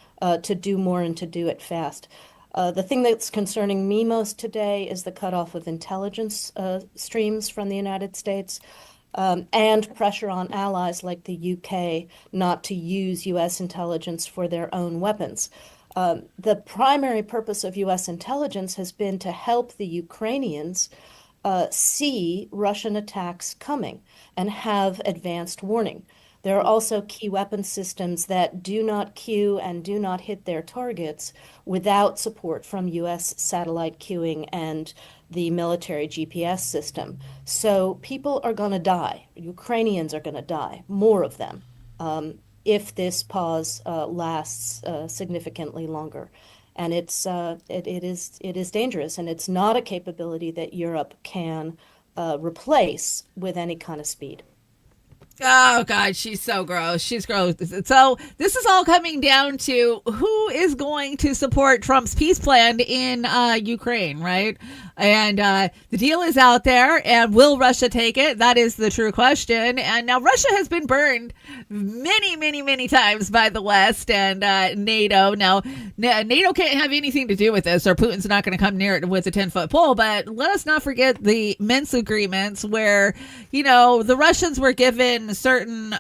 to do more and to do it fast. The thing that's concerning me most today is the cutoff of intelligence streams from the United States and pressure on allies like the UK not to use U.S. intelligence for their own weapons. The primary purpose of U.S. intelligence has been to help the Ukrainians see Russian attacks coming and have advanced warning. There are also key weapon systems that do not cue and do not hit their targets without support from U.S. satellite cueing and the military GPS system. So people are going to die. Ukrainians are going to die, more of them, if this pause lasts significantly longer. And it is dangerous, and it's not a capability that Europe can replace with any kind of speed. Oh, God, she's so gross. She's gross. So this is all coming down to who is going to support Trump's peace plan in Ukraine, right? And the deal is out there, and will Russia take it? That is the true question. And now Russia has been burned many, many, many times by the West and NATO. Now, NATO can't have anything to do with this, or Putin's not going to come near it with a 10-foot pole. But let us not forget the Minsk agreements where, the Russians were given certain,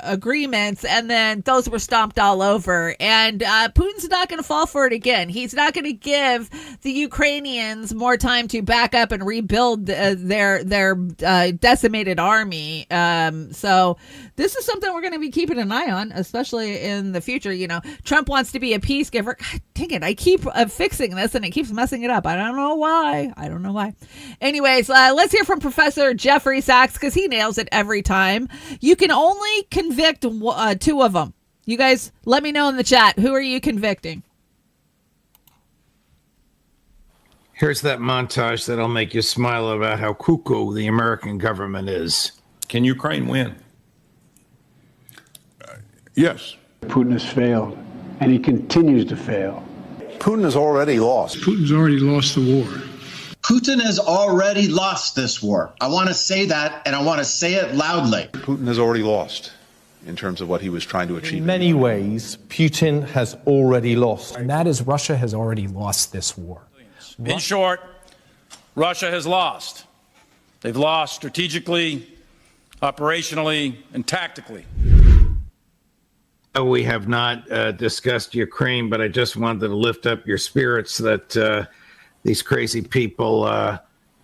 agreements, and then those were stomped all over. And Putin's not going to fall for it again. He's not going to give the Ukrainians more time to back up and rebuild their decimated army. So this is something we're going to be keeping an eye on, especially in the future. Trump wants to be a peace giver. God dang it. I keep fixing this and it keeps messing it up. I don't know why. Anyways, let's hear from Professor Jeffrey Sachs, because he nails it every time. You can only convict two of them. You guys, let me know in the chat. Who are you convicting? Here's that montage that'll make you smile about how cuckoo the American government is. Can Ukraine win? Yes. Putin has failed, and he continues to fail. Putin has already lost. Putin's already lost the war. Putin has already lost this war. I want to say that, and I want to say it loudly. Putin has already lost in terms of what he was trying to achieve. In many ways, Putin has already lost. And that is, Russia has already lost this war. In short, Russia has lost. They've lost strategically, operationally, and tactically. We have not discussed Ukraine, but I just wanted to lift up your spirits that these crazy people...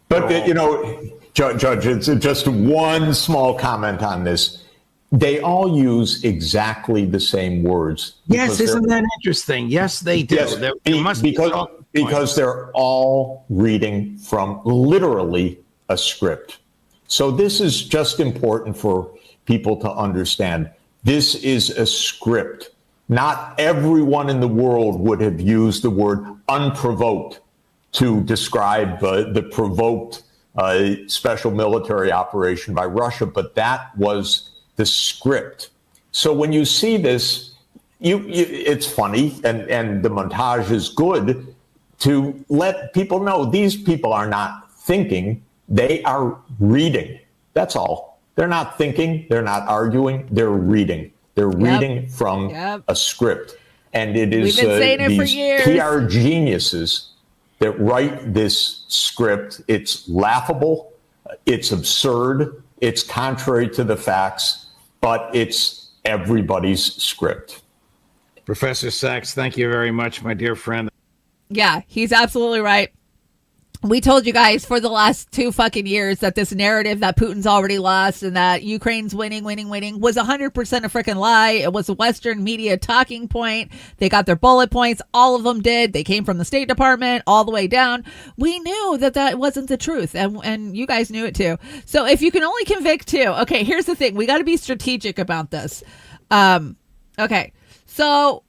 Judge, it's just one small comment on this. They all use exactly the same words. Yes, isn't that interesting? Yes, they do. Yes, because they're all reading from literally a script. So this is just important for people to understand. This is a script. Not everyone in the world would have used the word unprovoked to describe the provoked special military operation by Russia, but that was the script. So when you see this, it's funny, and the montage is good to let people know these people are not thinking, they are reading. That's all. They're not thinking, they're not arguing, they're reading. They're reading from a script. And it is these PR geniuses that write this script. It's laughable, it's absurd, it's contrary to the facts, but it's everybody's script. Professor Sachs, thank you very much, my dear friend. Yeah, he's absolutely right. We told you guys for the last 2 fucking years that this narrative that Putin's already lost and that Ukraine's winning was 100% a freaking lie. It was a Western media talking point. They got their bullet points. All of them did. They came from the State Department all the way down. We knew that wasn't the truth, and you guys knew it too. So if you can only convict 2, okay, here's the thing. We got to be strategic about this. Okay, so...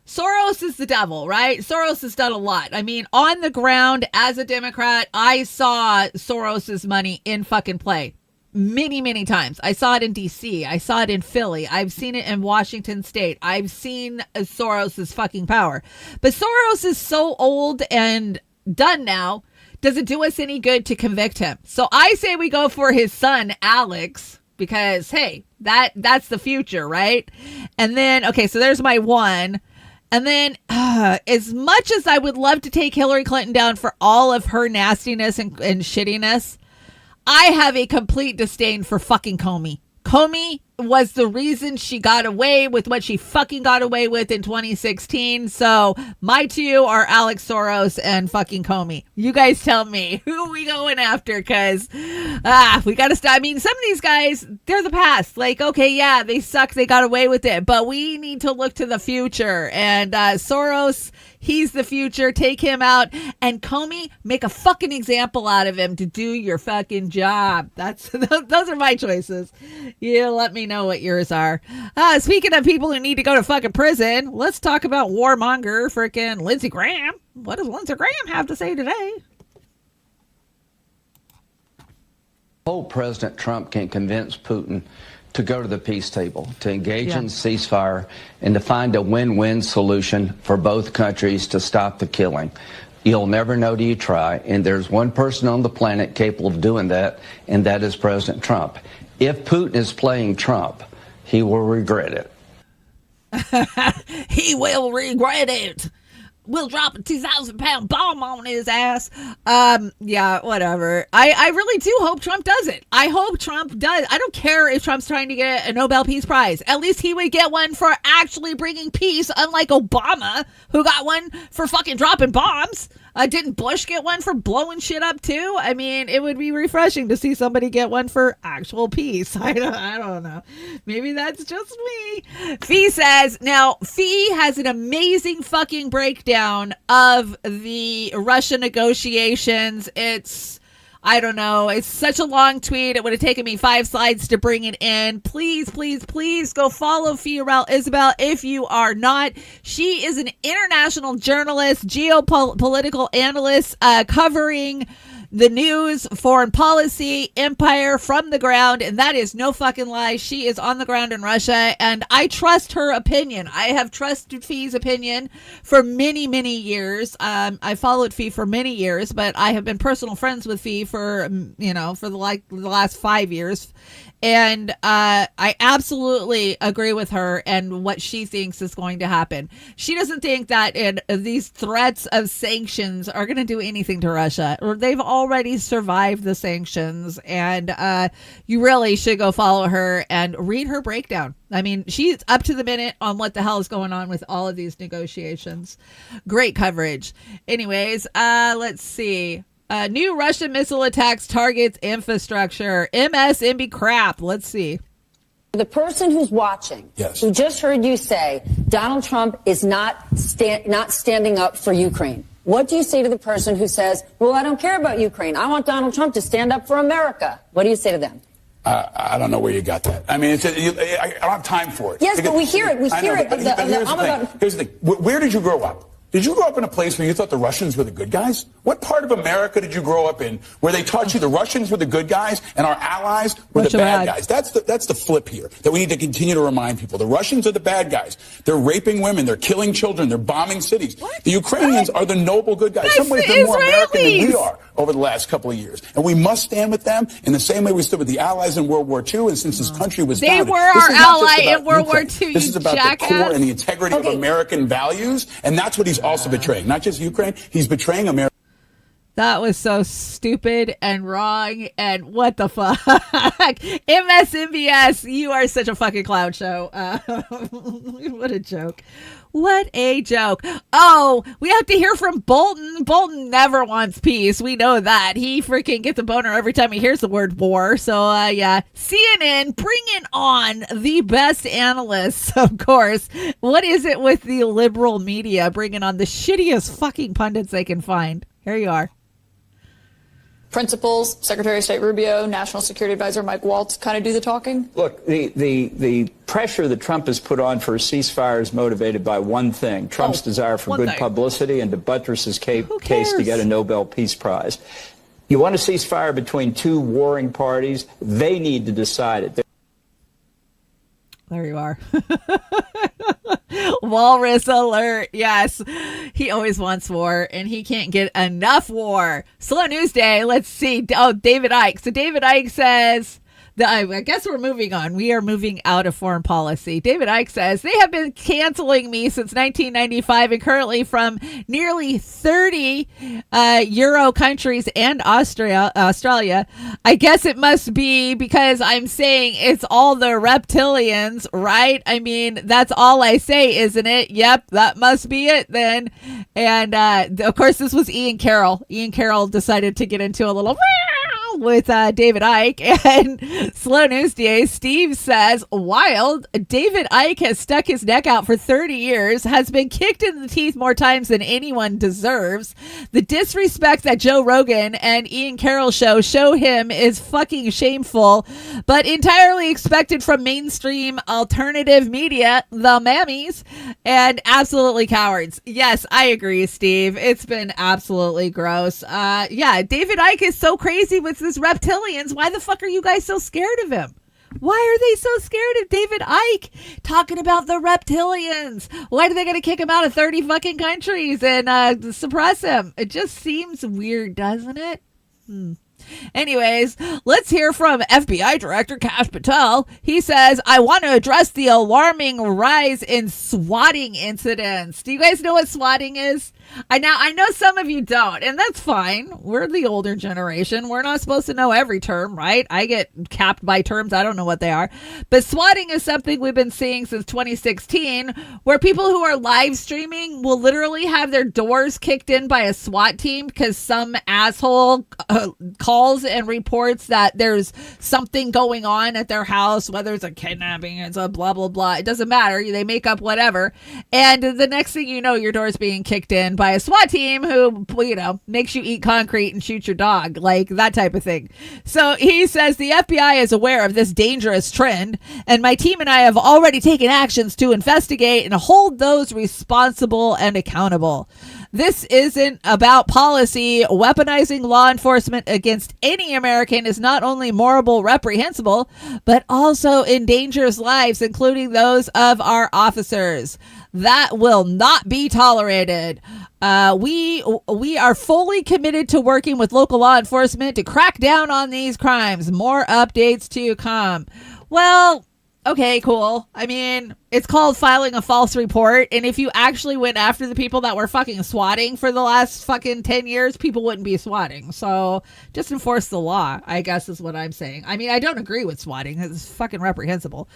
Soros is the devil, right? Soros has done a lot. I mean, on the ground, as a Democrat, I saw Soros's money in fucking play many, many times. I saw it in D.C. I saw it in Philly. I've seen it in Washington State. I've seen Soros's fucking power. But Soros is so old and done now. Does it do us any good to convict him? So I say we go for his son, Alex, because, hey, that's the future, right? And then, okay, so there's my one. And then, as much as I would love to take Hillary Clinton down for all of her nastiness and shittiness, I have a complete disdain for fucking Comey. Comey was the reason she got away with what she fucking got away with in 2016. So my two are Alex Soros and fucking Comey. You guys tell me, who are we going after? Because we got to stop. I mean, some of these guys, they're the past. Like, okay, yeah, they suck. They got away with it. But we need to look to the future. And Soros, he's the future. Take him out. And Comey, make a fucking example out of him to do your fucking job. Those are my choices. You let me know what yours are. Speaking of people who need to go to fucking prison, let's talk about warmonger freaking Lindsey Graham. What does Lindsey Graham have to say today? Hope President Trump can convince Putin to go to the peace table, to engage in ceasefire, and to find a win-win solution for both countries to stop the killing. You'll never know till you try, and there's one person on the planet capable of doing that, and that is President Trump. If Putin is playing Trump, he will regret it. He will regret it. We'll drop a 2,000-pound bomb on his ass. Yeah, whatever. I really do hope Trump does it. I hope Trump does. I don't care if Trump's trying to get a Nobel Peace Prize. At least he would get one for actually bringing peace, unlike Obama, who got one for fucking dropping bombs. Didn't Bush get one for blowing shit up too? I mean, it would be refreshing to see somebody get one for actual peace. I don't know. Maybe that's just me. Fee says, now, Fee has an amazing fucking breakdown of the Russia negotiations. I don't know. It's such a long tweet. It would have taken me 5 slides to bring it in. Please, please, please go follow Fiorel Isabel if you are not. She is an international journalist, geopolitical analyst, covering the news, foreign policy, empire from the ground, and that is no fucking lie. She is on the ground in Russia, and I trust her opinion. I have trusted Fee's opinion for many, many years. I followed Fee for many years, but I have been personal friends with Fee for the last 5 years. And I absolutely agree with her and what she thinks is going to happen. She doesn't think that these threats of sanctions are going to do anything to Russia. Or they've already survived the sanctions. And you really should go follow her and read her breakdown. I mean, she's up to the minute on what the hell is going on with all of these negotiations. Great coverage. Anyways, let's see. New Russian missile attacks targets infrastructure. MSNB crap. Let's see. The person who's watching, who just heard you say Donald Trump is not standing up for Ukraine. What do you say to the person who says, well, I don't care about Ukraine. I want Donald Trump to stand up for America. What do you say to them? I don't know where you got that. I mean, I don't have time for it. Yes, but we hear it. We hear it. Here's the thing. Where did you grow up? Did you grow up in a place where you thought the Russians were the good guys? What part of America did you grow up in where they taught you the Russians were the good guys and our allies were the bad guys? That's the flip here that we need to continue to remind people. The Russians are the bad guys. They're raping women. They're killing children. They're bombing cities. What? The Ukrainians are the noble good guys. Some ways they're more American than we are over the last couple of years. And we must stand with them in the same way we stood with the Allies in World War II. And since this country was founded, they were our ally in World War II. This is about the core and the integrity of American values. And that's what he's also betraying. Not just Ukraine. He's betraying America. That was so stupid and wrong and what the fuck. MSNBS, you are such a fucking clown show. What a joke. What a joke. Oh, we have to hear from Bolton. Bolton never wants peace. We know that. He freaking gets a boner every time he hears the word war. So, yeah. CNN, bringing on the best analysts, of course. What is it with the liberal media bringing on the shittiest fucking pundits they can find? Here you are. Principals, Secretary of State Rubio, National Security Advisor Mike Waltz kind of do the talking? Look, the pressure that Trump has put on for a ceasefire is motivated by one thing, Trump's desire for good publicity and to buttress his case to get a Nobel Peace Prize. You want a ceasefire between two warring parties, they need to decide it. There you are. Walrus alert. Yes. He always wants war and he can't get enough war. Slow news day. Let's see. Oh, David Icke. So David Icke says I guess we're moving on. We are moving out of foreign policy. David Icke says, they have been canceling me since 1995 and currently from nearly 30 Euro countries and Australia. I guess it must be because I'm saying it's all the reptilians, right? I mean, that's all I say, isn't it? Yep, that must be it then. And of course, this was Ian Carroll. Ian Carroll decided to get into a little with David Icke. And Slow News DA Steve says, wild, David Icke has stuck his neck out for 30 years, has been kicked in the teeth more times than anyone deserves. The disrespect that Joe Rogan and Ian Carroll show him is fucking shameful, but entirely expected from mainstream alternative media, the mammies, and absolutely cowards. Yes, I agree, Steve. It's been absolutely gross. Yeah, David Icke is so crazy with this reptilians. Why the fuck are you guys so scared of him? Why are they so scared of David Icke talking about the reptilians? Why are they going to kick him out of 30 fucking countries and suppress him? It just seems weird, doesn't it? Anyways, let's hear from FBI Director Kash Patel. He says, I want to address the alarming rise in swatting incidents. Do you guys know what swatting is? I know some of you don't, and that's fine. We're the older generation. We're not supposed to know every term, right? I get capped by terms. I don't know what they are. But swatting is something we've been seeing since 2016, where people who are live streaming will literally have their doors kicked in by a SWAT team because some asshole calls and reports that there's something going on at their house, whether it's a kidnapping, it's a blah, blah, blah. It doesn't matter. They make up whatever. And the next thing you know, your door's being kicked in by a SWAT team who, you know, makes you eat concrete and shoot your dog, like that type of thing. So he says the FBI is aware of this dangerous trend, and my team and I have already taken actions to investigate and hold those responsible and accountable. This isn't about policy. Weaponizing law enforcement against any American is not only morally reprehensible, but also endangers lives, including those of our officers. That will not be tolerated. We are fully committed to working with local law enforcement to crack down on these crimes. More updates to come. Well, okay, cool. I mean, it's called filing a false report. And if you actually went after the people that were fucking swatting for the last fucking 10 years, people wouldn't be swatting. So just enforce the law, I guess is what I'm saying. I mean, I don't agree with swatting. It's fucking reprehensible.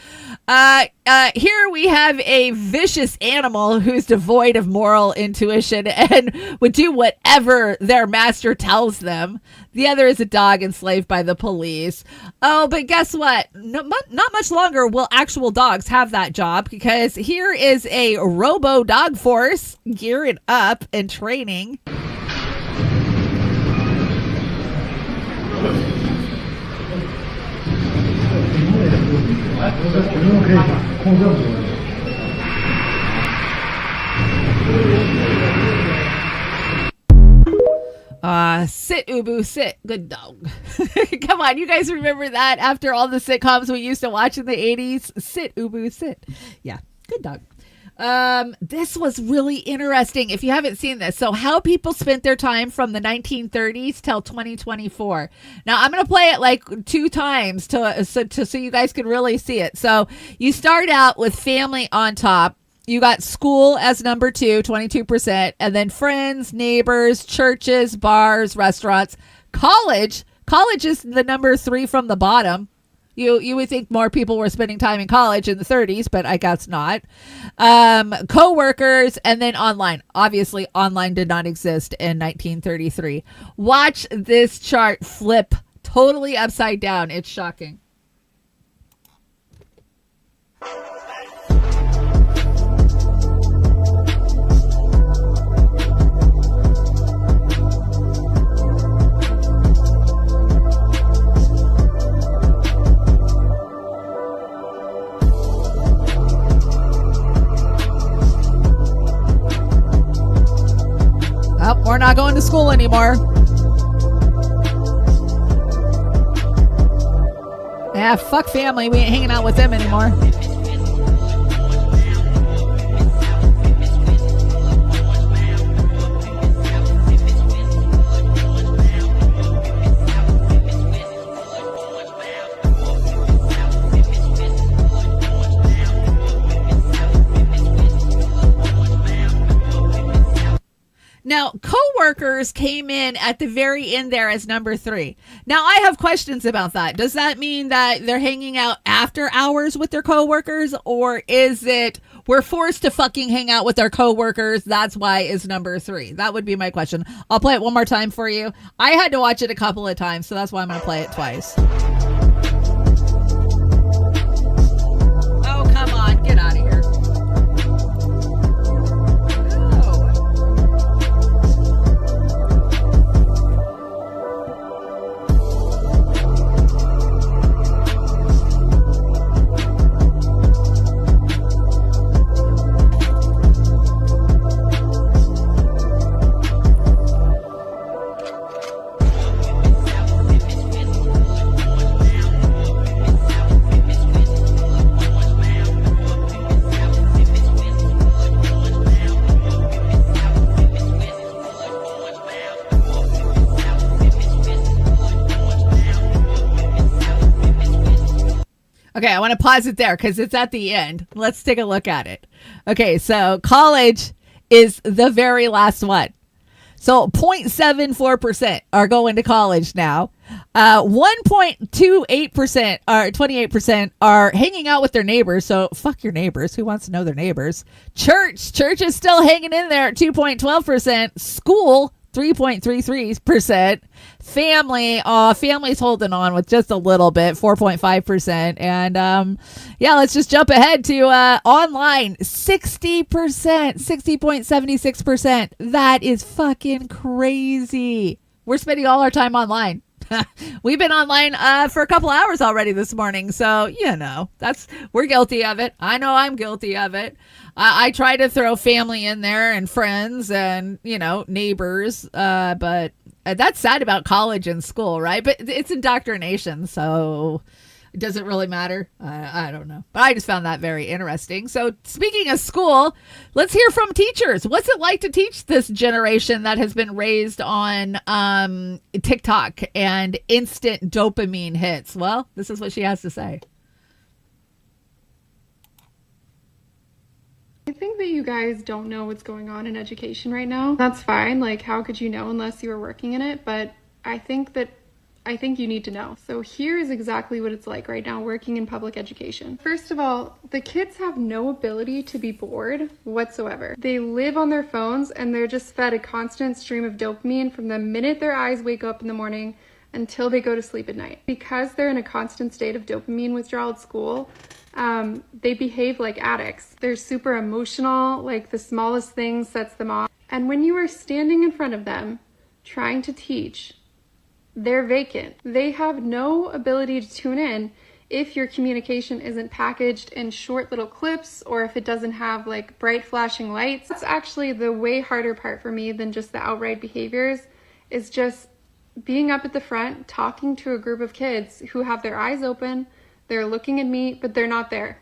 Here we have a vicious animal who's devoid of moral intuition and would do whatever their master tells them. The other is a dog enslaved by the police. Oh, but guess what? Not much longer will actual dogs have that job, because here is a robo dog force gearing up and training. Sit, Ubu, sit. Good dog. Come on, you guys remember that after all the sitcoms we used to watch in the 80s? Sit, Ubu, sit. Yeah, good dog. This was really interesting if you haven't seen this. So how people spent their time from the 1930s till 2024. Now I'm going to play it like 2 times so you guys can really see it. So you start out with family on top. You got school as number 2, 22%, and then friends, neighbors, churches, bars, restaurants. College is the number 3 from the bottom. You would think more people were spending time in college in the 30s, but I guess not. Co-workers, and then online. Obviously, online did not exist in 1933. Watch this chart flip totally upside down. It's shocking. Oh, we're not going to school anymore. Yeah, fuck family. We ain't hanging out with them anymore. Now, coworkers came in at the very end there as number 3. Now, I have questions about that. Does that mean that they're hanging out after hours with their coworkers, or is it we're forced to fucking hang out with our coworkers? That's why it's number 3. That would be my question. I'll play it one more time for you. I had to watch it a couple of times, so that's why I'm going to play it twice. Oh, come on. Get out of here. Okay, I want to pause it there because it's at the end. Let's take a look at it. Okay, so college is the very last one. So 0.74% are going to college now. 1.28% or 28% are hanging out with their neighbors. So fuck your neighbors. Who wants to know their neighbors? Church is still hanging in there at 2.12%. School, 3.33%. Family's holding on with just a little bit, 4.5%. And let's just jump ahead to online, 60%, 60.76%. That is fucking crazy. We're spending all our time online. We've been online for a couple hours already this morning, so we're guilty of it. I know I'm guilty of it. I try to throw family in there and friends and neighbors, but that's sad about college and school, right? But it's indoctrination, so it doesn't really matter. I don't know, but I just found that very interesting. So speaking of school, let's hear from teachers. What's it like to teach this generation that has been raised on TikTok and instant dopamine hits? Well, this is what she has to say. I think that you guys don't know what's going on in education right now. That's fine. Like, how could you know unless you were working in it? But I think you need to know. So here's exactly what it's like right now working in public education. First of all, the kids have no ability to be bored whatsoever. They live on their phones and they're just fed a constant stream of dopamine from the minute their eyes wake up in the morning until they go to sleep at night. Because they're in a constant state of dopamine withdrawal at school, they behave like addicts. They're super emotional, like the smallest thing sets them off. And when you are standing in front of them trying to teach, they're vacant. They have no ability to tune in if your communication isn't packaged in short little clips or if it doesn't have like bright flashing lights. That's actually the way harder part for me than just the outright behaviors, is just being up at the front, talking to a group of kids who have their eyes open, they're looking at me, but they're not there.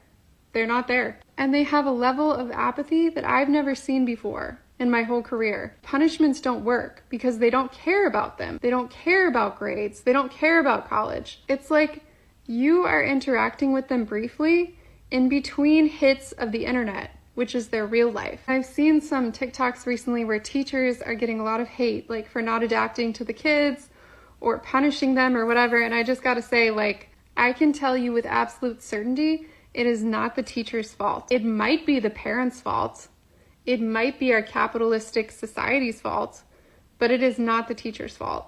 They're not there. And they have a level of apathy that I've never seen before in my whole career. Punishments don't work because they don't care about them. They don't care about grades. They don't care about college. It's like you are interacting with them briefly in between hits of the internet, which is their real life. I've seen some TikToks recently where teachers are getting a lot of hate, like for not adapting to the kids or punishing them or whatever. And I just gotta say, like, I can tell you with absolute certainty, it is not the teacher's fault. It might be the parents' fault. It might be our capitalistic society's fault, but it is not the teacher's fault.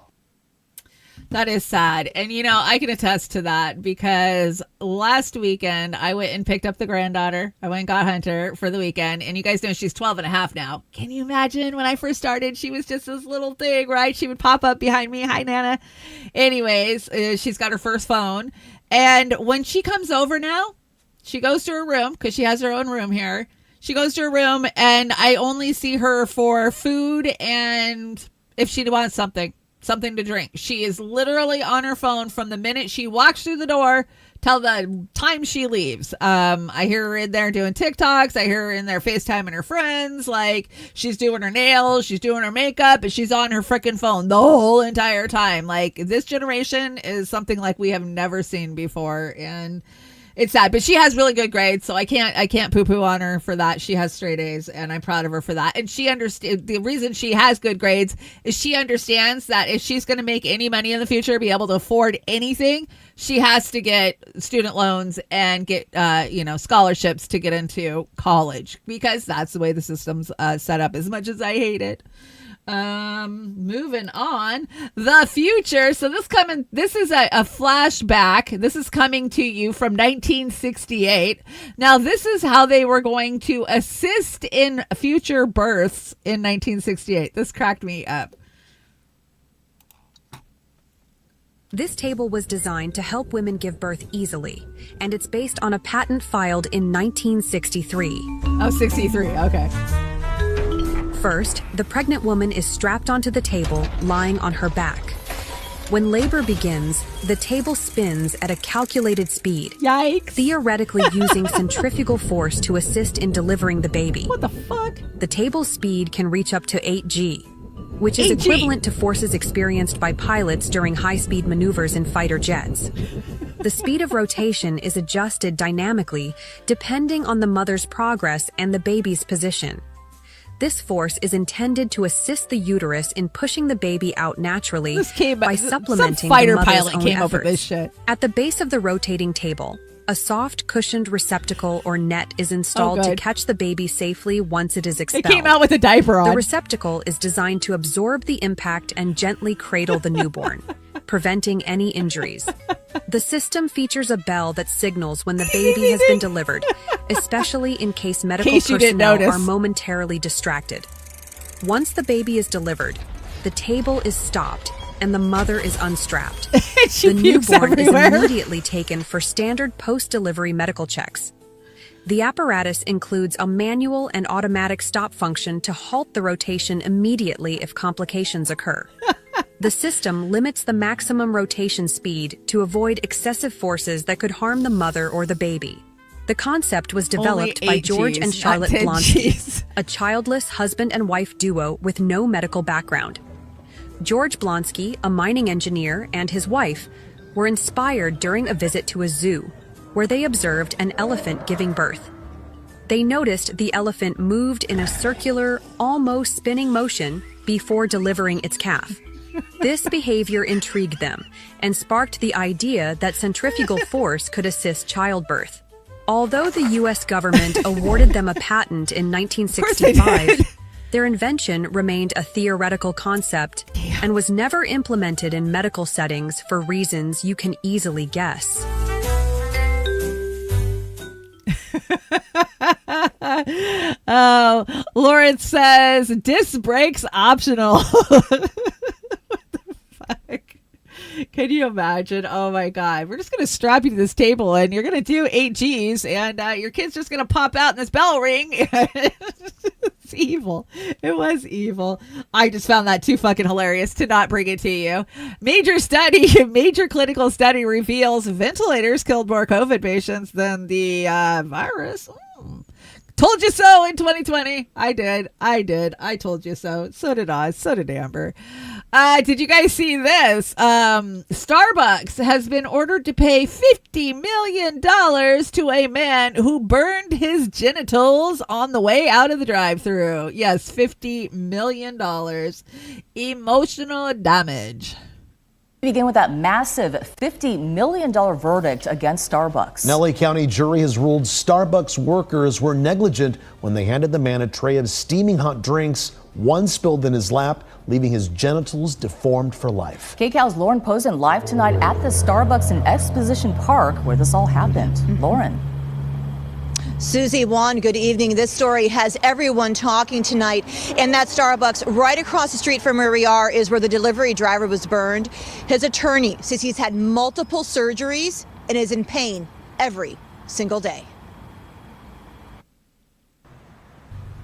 That is sad. And, I can attest to that because last weekend I went and picked up the granddaughter. I went and got Hunter for the weekend. And you guys know she's 12 and a half now. Can you imagine when I first started, she was just this little thing, right? She would pop up behind me. Hi, Nana. Anyways, she's got her first phone. And when she comes over now, she goes to her room because she has her own room here. She goes to her room and I only see her for food and if she wants something to drink. She is literally on her phone from the minute she walks through the door till the time she leaves. I hear her in there doing TikToks. I hear her in there FaceTiming her friends. Like, she's doing her nails, she's doing her makeup, and she's on her freaking phone the whole entire time. Like, this generation is something like we have never seen before. And It's sad, but she has really good grades, so I can't poo-poo on her for that. She has straight A's, and I'm proud of her for that. And she understands the reason she has good grades is she understands that if she's going to make any money in the future, be able to afford anything, she has to get student loans and get scholarships to get into college, because that's the way the system's set up. As much as I hate it. Moving on, the future. So this is a flashback. This is coming to you from 1968. Now, this is how they were going to assist in future births in 1968. This cracked me up. This table was designed to help women give birth easily, and it's based on a patent filed in 1963. Oh, 63. Okay. First, the pregnant woman is strapped onto the table, lying on her back. When labor begins, the table spins at a calculated speed. Yikes. Theoretically using centrifugal force to assist in delivering the baby. What the fuck? The table's speed can reach up to 8G, which is equivalent to forces experienced by pilots during high-speed maneuvers in fighter jets. The speed of rotation is adjusted dynamically depending on the mother's progress and the baby's position. This force is intended to assist the uterus in pushing the baby out naturally by supplementing the mother's own efforts. At the base of the rotating table, a soft cushioned receptacle or net is installed to catch the baby safely once it is expelled. It came out with a diaper on. The receptacle is designed to absorb the impact and gently cradle the newborn, preventing any injuries. The system features a bell that signals when the baby has been delivered, especially in case medical personnel are momentarily distracted. Once the baby is delivered, the table is stopped and the mother is unstrapped. The newborn is immediately taken for standard post-delivery medical checks. The apparatus includes a manual and automatic stop function to halt the rotation immediately if complications occur. The system limits the maximum rotation speed to avoid excessive forces that could harm the mother or the baby. The concept was developed by George and Charlotte Blonsky, a childless husband and wife duo with no medical background. George Blonsky, a mining engineer, and his wife were inspired during a visit to a zoo, where they observed an elephant giving birth. They noticed the elephant moved in a circular, almost spinning motion before delivering its calf. This behavior intrigued them and sparked the idea that centrifugal force could assist childbirth. Although the U.S. government awarded them a patent in 1965, their invention remained a theoretical concept and was never implemented in medical settings for reasons you can easily guess. Oh, Lawrence says disc brakes optional. Can you imagine? Oh my God. We're just going to strap you to this table and you're going to do 8 Gs and your kid's just going to pop out and this bell ring. It's evil. It was evil. I just found that too fucking hilarious to not bring it to you. Major clinical study reveals ventilators killed more COVID patients than the virus. Told you so in 2020. I did. I told you so. So did Oz. So did Amber. Did you guys see this? Starbucks has been ordered to pay $50 million to a man who burned his genitals on the way out of the drive-thru. Yes, $50 million. Emotional damage. Begin with that massive $50 million verdict against Starbucks. An LA County jury has ruled Starbucks workers were negligent when they handed the man a tray of steaming hot drinks. One spilled in his lap, leaving his genitals deformed for life. KCAL's Lauren Posen live tonight at the Starbucks in Exposition Park where this all happened. Lauren. Susie Wan, good evening. This story has everyone talking tonight. And that Starbucks right across the street from where we are is where the delivery driver was burned. His attorney says he's had multiple surgeries and is in pain every single day.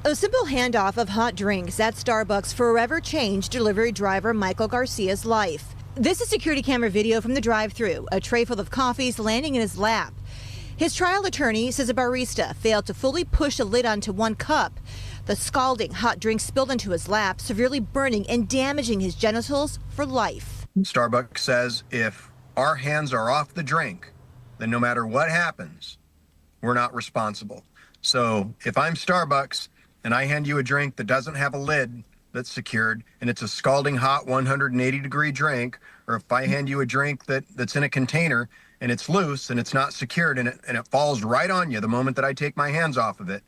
A simple handoff of hot drinks at Starbucks forever changed delivery driver Michael Garcia's life. This is security camera video from the drive-thru, a tray full of coffees landing in his lap. His trial attorney says a barista failed to fully push a lid onto one cup. The scalding hot drink spilled into his lap, severely burning and damaging his genitals for life. Starbucks says if our hands are off the drink then no matter what happens, we're not responsible. So if I'm Starbucks and I hand you a drink that doesn't have a lid that's secured and it's a scalding hot 180-degree drink, or if I hand you a drink that's in a container and it's loose and it's not secured and it falls right on you the moment that I take my hands off of it,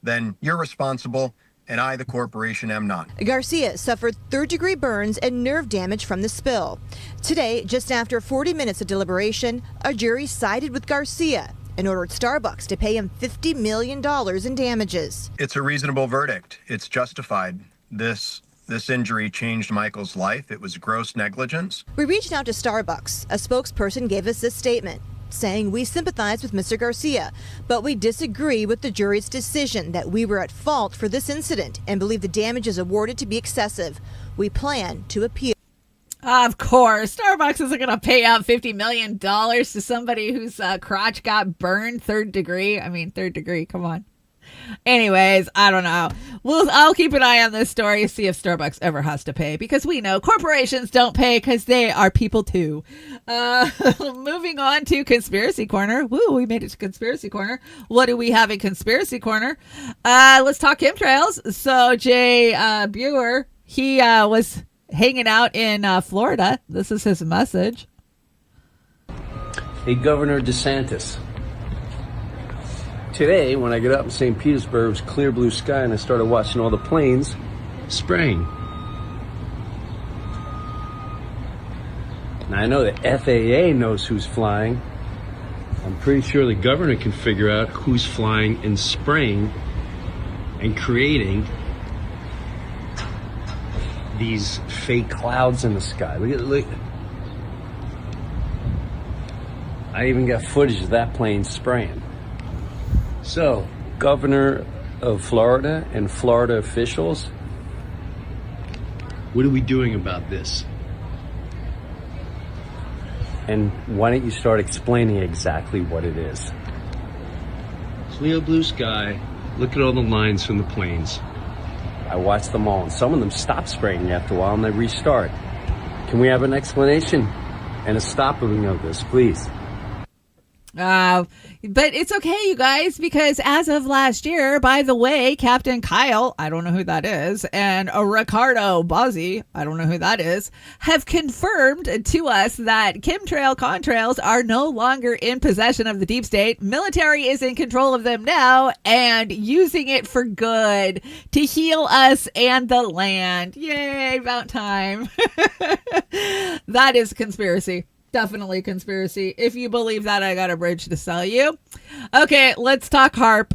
then you're responsible and I, the corporation, am not. Garcia suffered third-degree burns and nerve damage from the spill. Today, just after 40 minutes of deliberation, a jury sided with Garcia and ordered Starbucks to pay him $50 million in damages. It's a reasonable verdict. It's justified. This injury changed Michael's life. It was gross negligence. We reached out to Starbucks. A spokesperson gave us this statement, saying we sympathize with Mr. Garcia, but we disagree with the jury's decision that we were at fault for this incident and believe the damages awarded to be excessive. We plan to appeal. Of course, Starbucks isn't going to pay out $50 million to somebody whose crotch got burned third degree. I mean, third degree, come on. Anyways, I don't know. I'll keep an eye on this story, see if Starbucks ever has to pay, because we know corporations don't pay because they are people too. Moving on to Conspiracy Corner. Woo, we made it to Conspiracy Corner. What do we have in Conspiracy Corner? Let's talk chemtrails. So Jay Buer, he was hanging out in Florida. This is his message. Hey, Governor DeSantis. Today, when I got up in St. Petersburg, it was clear blue sky, and I started watching all the planes spraying. Now, I know the FAA knows who's flying. I'm pretty sure the governor can figure out who's flying and spraying and creating these fake clouds in the sky. Look. I even got footage of that plane spraying. So, Governor of Florida and Florida officials, what are we doing about this? And why don't you start explaining exactly what it is? Clear blue sky. Look at all the lines from the planes. I watched them all, and some of them stop spraying after a while and they restart. Can we have an explanation and a stopping of this, please? But it's okay, you guys, because as of last year, by the way, Captain Kyle, I don't know who that is, and Ricardo Bozzi, I don't know who that is, have confirmed to us that chemtrail contrails are no longer in possession of the deep state. Military is in control of them now and using it for good to heal us and the land. Yay, about time. That is a conspiracy. Definitely conspiracy. If you believe that, I got a bridge to sell you. Okay, let's talk HAARP.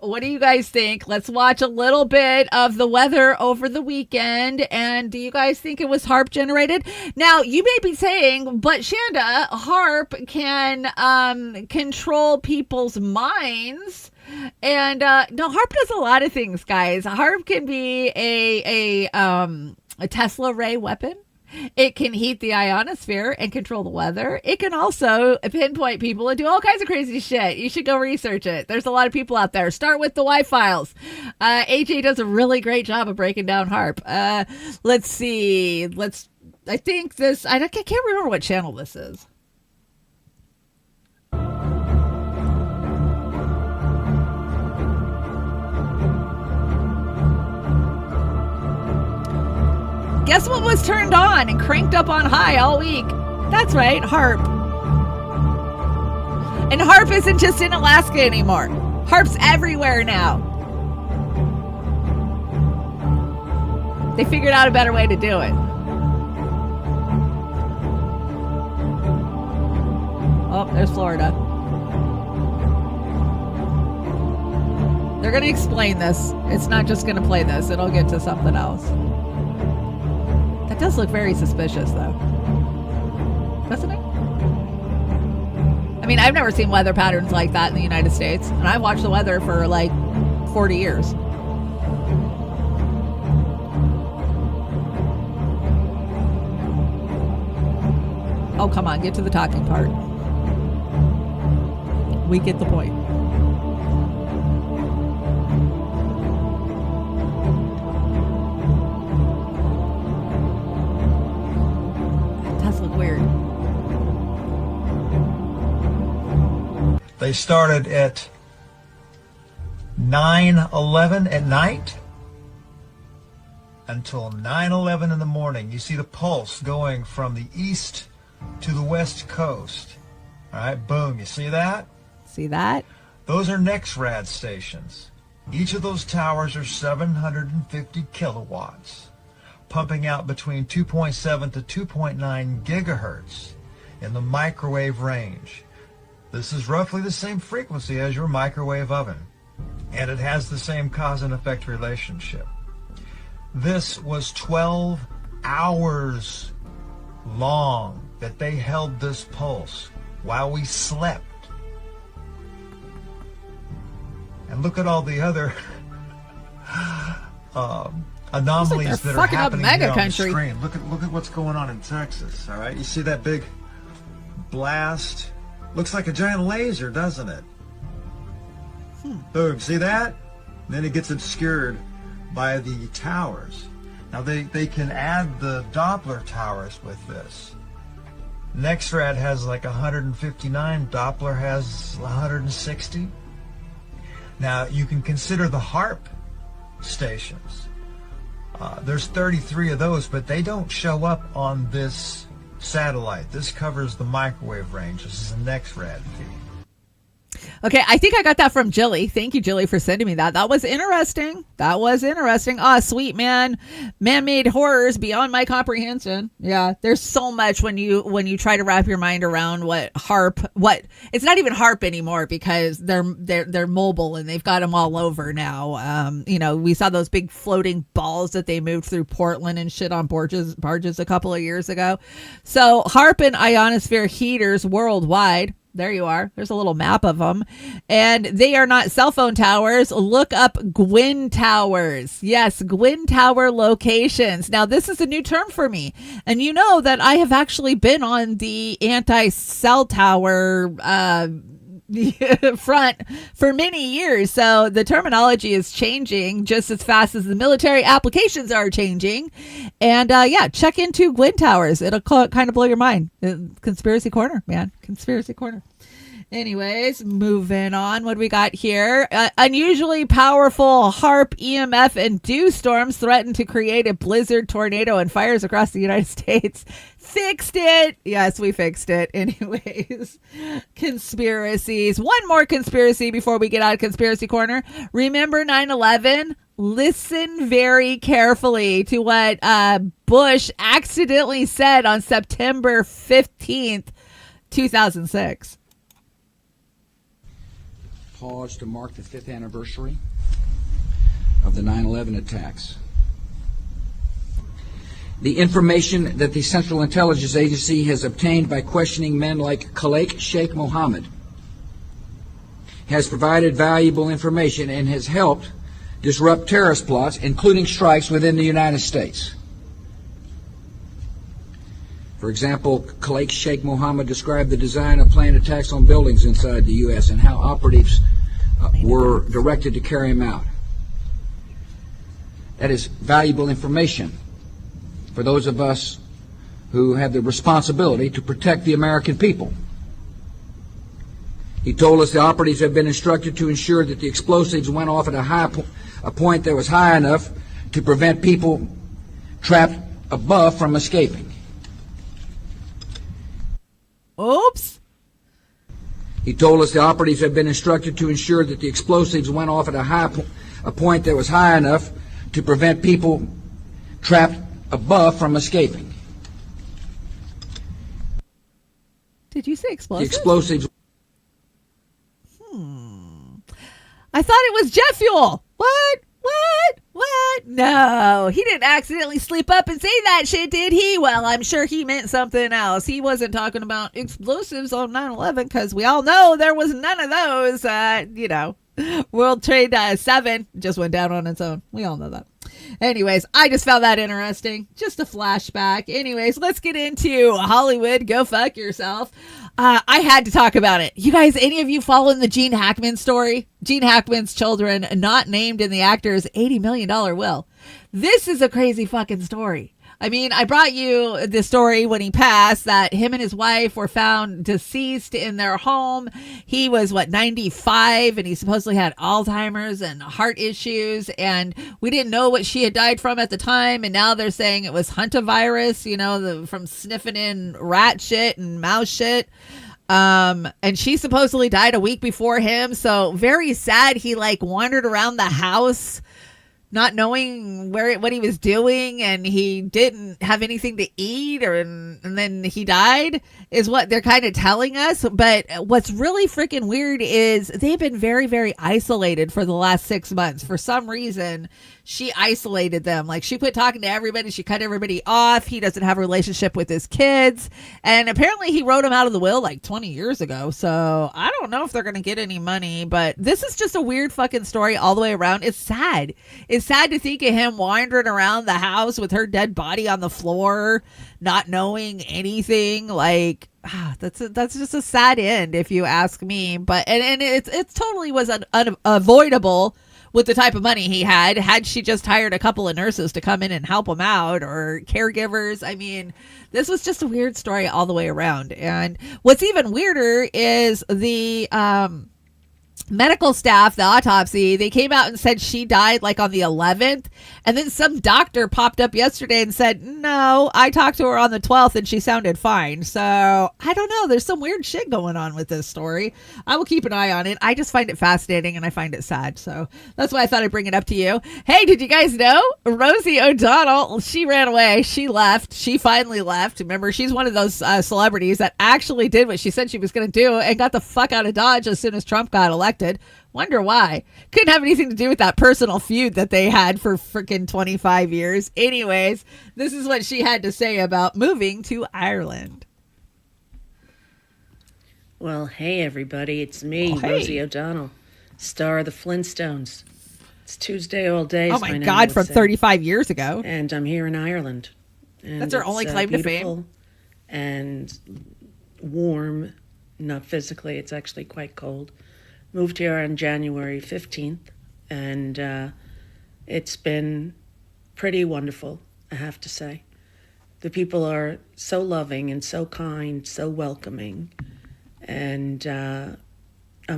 What do you guys think? Let's watch a little bit of the weather over the weekend. And do you guys think it was HAARP generated? Now, you may be saying, but Shanda, HAARP can control people's minds. And no, HAARP does a lot of things, guys. HAARP can be a Tesla ray weapon. It can heat the ionosphere and control the weather. It can also pinpoint people and do all kinds of crazy shit. You should go research it. There's a lot of people out there. Start with the Y-Files. AJ does a really great job of breaking down HAARP. Let's see. I can't remember what channel this is. Guess what was turned on and cranked up on high all week? That's right, HAARP. And HAARP isn't just in Alaska anymore. HAARP's everywhere now. They figured out a better way to do it. Oh, there's Florida. They're going to explain this. It's not just going to play this. It'll get to something else. That does look very suspicious, though. Doesn't it? I mean, I've never seen weather patterns like that in the United States. And I've watched the weather for like 40 years. Oh, come on. Get to the talking part. We get the point. Look weird. They started at 9:11 at night until 9:11 in the morning. You see the pulse going from the east to the west coast. All right, boom. You see that? See that? Those are NEXRAD stations. Each of those towers are 750 kilowatts, pumping out between 2.7 to 2.9 gigahertz in the microwave range. This is roughly the same frequency as your microwave oven, and it has the same cause and effect relationship. This was 12 hours long that they held this pulse while we slept. And look at all the other anomalies that are happening here on the screen. Look at what's going on in Texas. All right, you see that big blast? Looks like a giant laser, doesn't it? Boom, see that? And then it gets obscured by the towers. Now they can add the Doppler towers with this. NEXRAD has like 159, Doppler has 160. Now you can consider the HARP stations. There's 33 of those, but they don't show up on this satellite. This covers the microwave range. This is a NEXRAD feed. Okay, I think I got that from Jilly. Thank you, Jilly, for sending me that. That was interesting. Ah, sweet, man. Man-made horrors beyond my comprehension. Yeah, there's so much when you try to wrap your mind around what it's not even HARP anymore because they're mobile and they've got them all over now. We saw those big floating balls that they moved through Portland and shit on barges a couple of years ago. So HARP and ionosphere heaters worldwide. There you are. There's a little map of them. And they are not cell phone towers. Look up Gwyn towers. Yes, Gwyn tower locations. Now, this is a new term for me. And you know that I have actually been on the anti-cell tower front for many years. So the terminology is changing just as fast as the military applications are changing. And check into Gwyn towers. It'll kind of blow your mind. Conspiracy corner, man. Conspiracy corner. Anyways, moving on. What do we got here? Unusually powerful HARP, EMF, and dew storms threaten to create a blizzard, tornado, and fires across the United States. Fixed it. Yes, we fixed it. Anyways, conspiracies. One more conspiracy before we get out of Conspiracy Corner. Remember 9/11? Listen very carefully to what Bush accidentally said on September 15th, 2006. Pause to mark the 5th anniversary of the 9/11 attacks. The information that the Central Intelligence Agency has obtained by questioning men like Khalid Sheikh Mohammed has provided valuable information and has helped disrupt terrorist plots, including strikes within the United States. For example, Khalid Sheikh Mohammed described the design of planned attacks on buildings inside the U.S. and how operatives were directed to carry them out. That is valuable information for those of us who have the responsibility to protect the American people. He told us the operatives have been instructed to ensure that the explosives went off at a point that was high enough to prevent people trapped above from escaping. Oops. He told us the operatives have been instructed to ensure that the explosives went off at a point that was high enough to prevent people trapped above from escaping. Did you say explosives? The explosives. I thought it was jet fuel. What? No, he didn't accidentally sleep up and say that shit, did he? Well, I'm sure he meant something else. He wasn't talking about explosives on 9/11 because we all know there was none of those. World Trade 7 just went down on its own. We all know that. Anyways, I just found that interesting. Just a flashback. Anyways, let's get into Hollywood. Go fuck yourself. I had to talk about it. You guys, any of you following the Gene Hackman story? Gene Hackman's children not named in the actor's $80 million will. This is a crazy fucking story. I mean, I brought you the story when he passed that him and his wife were found deceased in their home. He was, 95, and he supposedly had Alzheimer's and heart issues, and we didn't know what she had died from at the time, and now they're saying it was hantavirus, from sniffing in rat shit and mouse shit. And she supposedly died a week before him, so very sad. He, wandered around the house not knowing what he was doing, and he didn't have anything to eat, and then he died, is what they're kind of telling us. But what's really freaking weird is they've been very, very isolated for the last 6 months. For some reason, she isolated them. She quit talking to everybody. She cut everybody off. He doesn't have a relationship with his kids. And apparently he wrote him out of the will 20 years ago. So I don't know if they're going to get any money, but this is just a weird fucking story all the way around. It's sad. It's sad to think of him wandering around the house with her dead body on the floor, not knowing anything. That's just a sad end, if you ask me. But and it's totally was unavoidable with the type of money he had she just hired a couple of nurses to come in and help him out, or caregivers. I mean, this was just a weird story all the way around. And what's even weirder is the medical staff, the autopsy, they came out and said she died on the 11th, and then some doctor popped up yesterday and said, no, I talked to her on the 12th and she sounded fine. So I don't know, there's some weird shit going on with this story. I will keep an eye on it. I just find it fascinating and I find it sad, so that's why I thought I'd bring it up to you. Hey, did you guys know Rosie O'Donnell, she ran away, she left, she finally left. Remember, she's one of those celebrities that actually did what she said she was going to do and got the fuck out of Dodge as soon as Trump got elected. Wonder why. Couldn't have anything to do with that personal feud that they had for freaking 25 years. Anyways, this is what she had to say about moving to Ireland. Well, hey everybody, it's me, Rosie O'Donnell, star of the Flintstones. It's Tuesday all day. Oh my God, from 35 years ago. And I'm here in Ireland. And that's her only claim to fame. And warm, not physically, it's actually quite cold. Moved here on January 15th, and it's been pretty wonderful, I have to say. The people are so loving and so kind, so welcoming, and I'm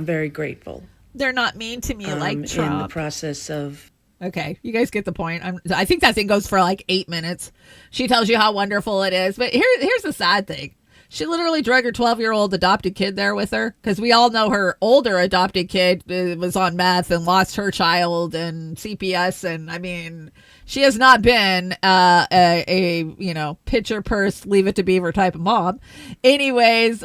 very grateful. They're not mean to me like Trump. In the process of... Okay, you guys get the point. I think that thing goes for 8 minutes. She tells you how wonderful it is, but here's the sad thing. She literally drug her 12-year-old adopted kid there with her, because we all know her older adopted kid was on meth and lost her child and CPS. And I mean, she has not been a pitcher purse, leave it to Beaver type of mom. Anyways,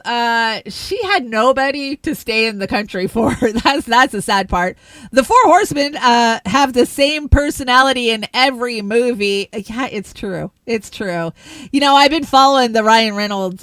she had nobody to stay in the country for. That's the sad part. The Four Horsemen have the same personality in every movie. Yeah, it's true. It's true. I've been following the Ryan Reynolds,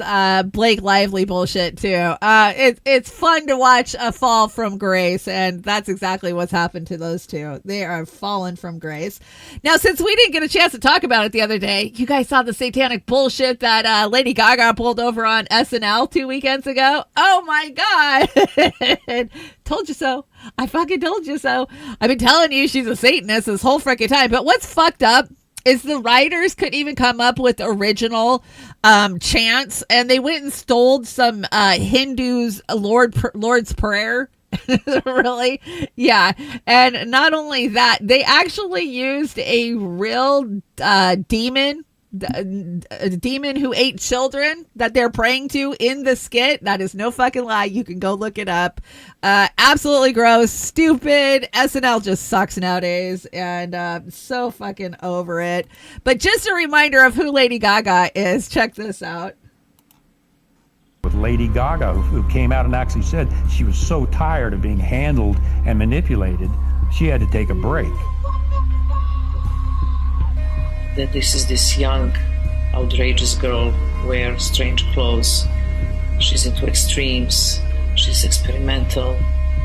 Blake Lively bullshit too. It's fun to watch a fall from grace, and that's exactly what's happened to those two. They are fallen from grace. Now, since we didn't get a chance to talk about it the other day, you guys saw the satanic bullshit that Lady Gaga pulled over on SNL 2 weekends ago. Oh my God. Told you so. I fucking told you so. I've been telling you she's a Satanist this whole freaking time. But what's fucked up is the writers couldn't even come up with original chants, and they went and stole some Hindus' Lord's Prayer. Really? Yeah. And not only that, they actually used a real demon, a demon who ate children that they're praying to in the skit. That is no fucking lie. You can go look it up. Absolutely gross, stupid. SNL just sucks nowadays, and so fucking over it. But just a reminder of who Lady Gaga is. Check this out. With Lady Gaga, who came out and actually said she was so tired of being handled and manipulated, she had to take a break. That this is this young, outrageous girl, wears strange clothes. She's into extremes. She's experimental.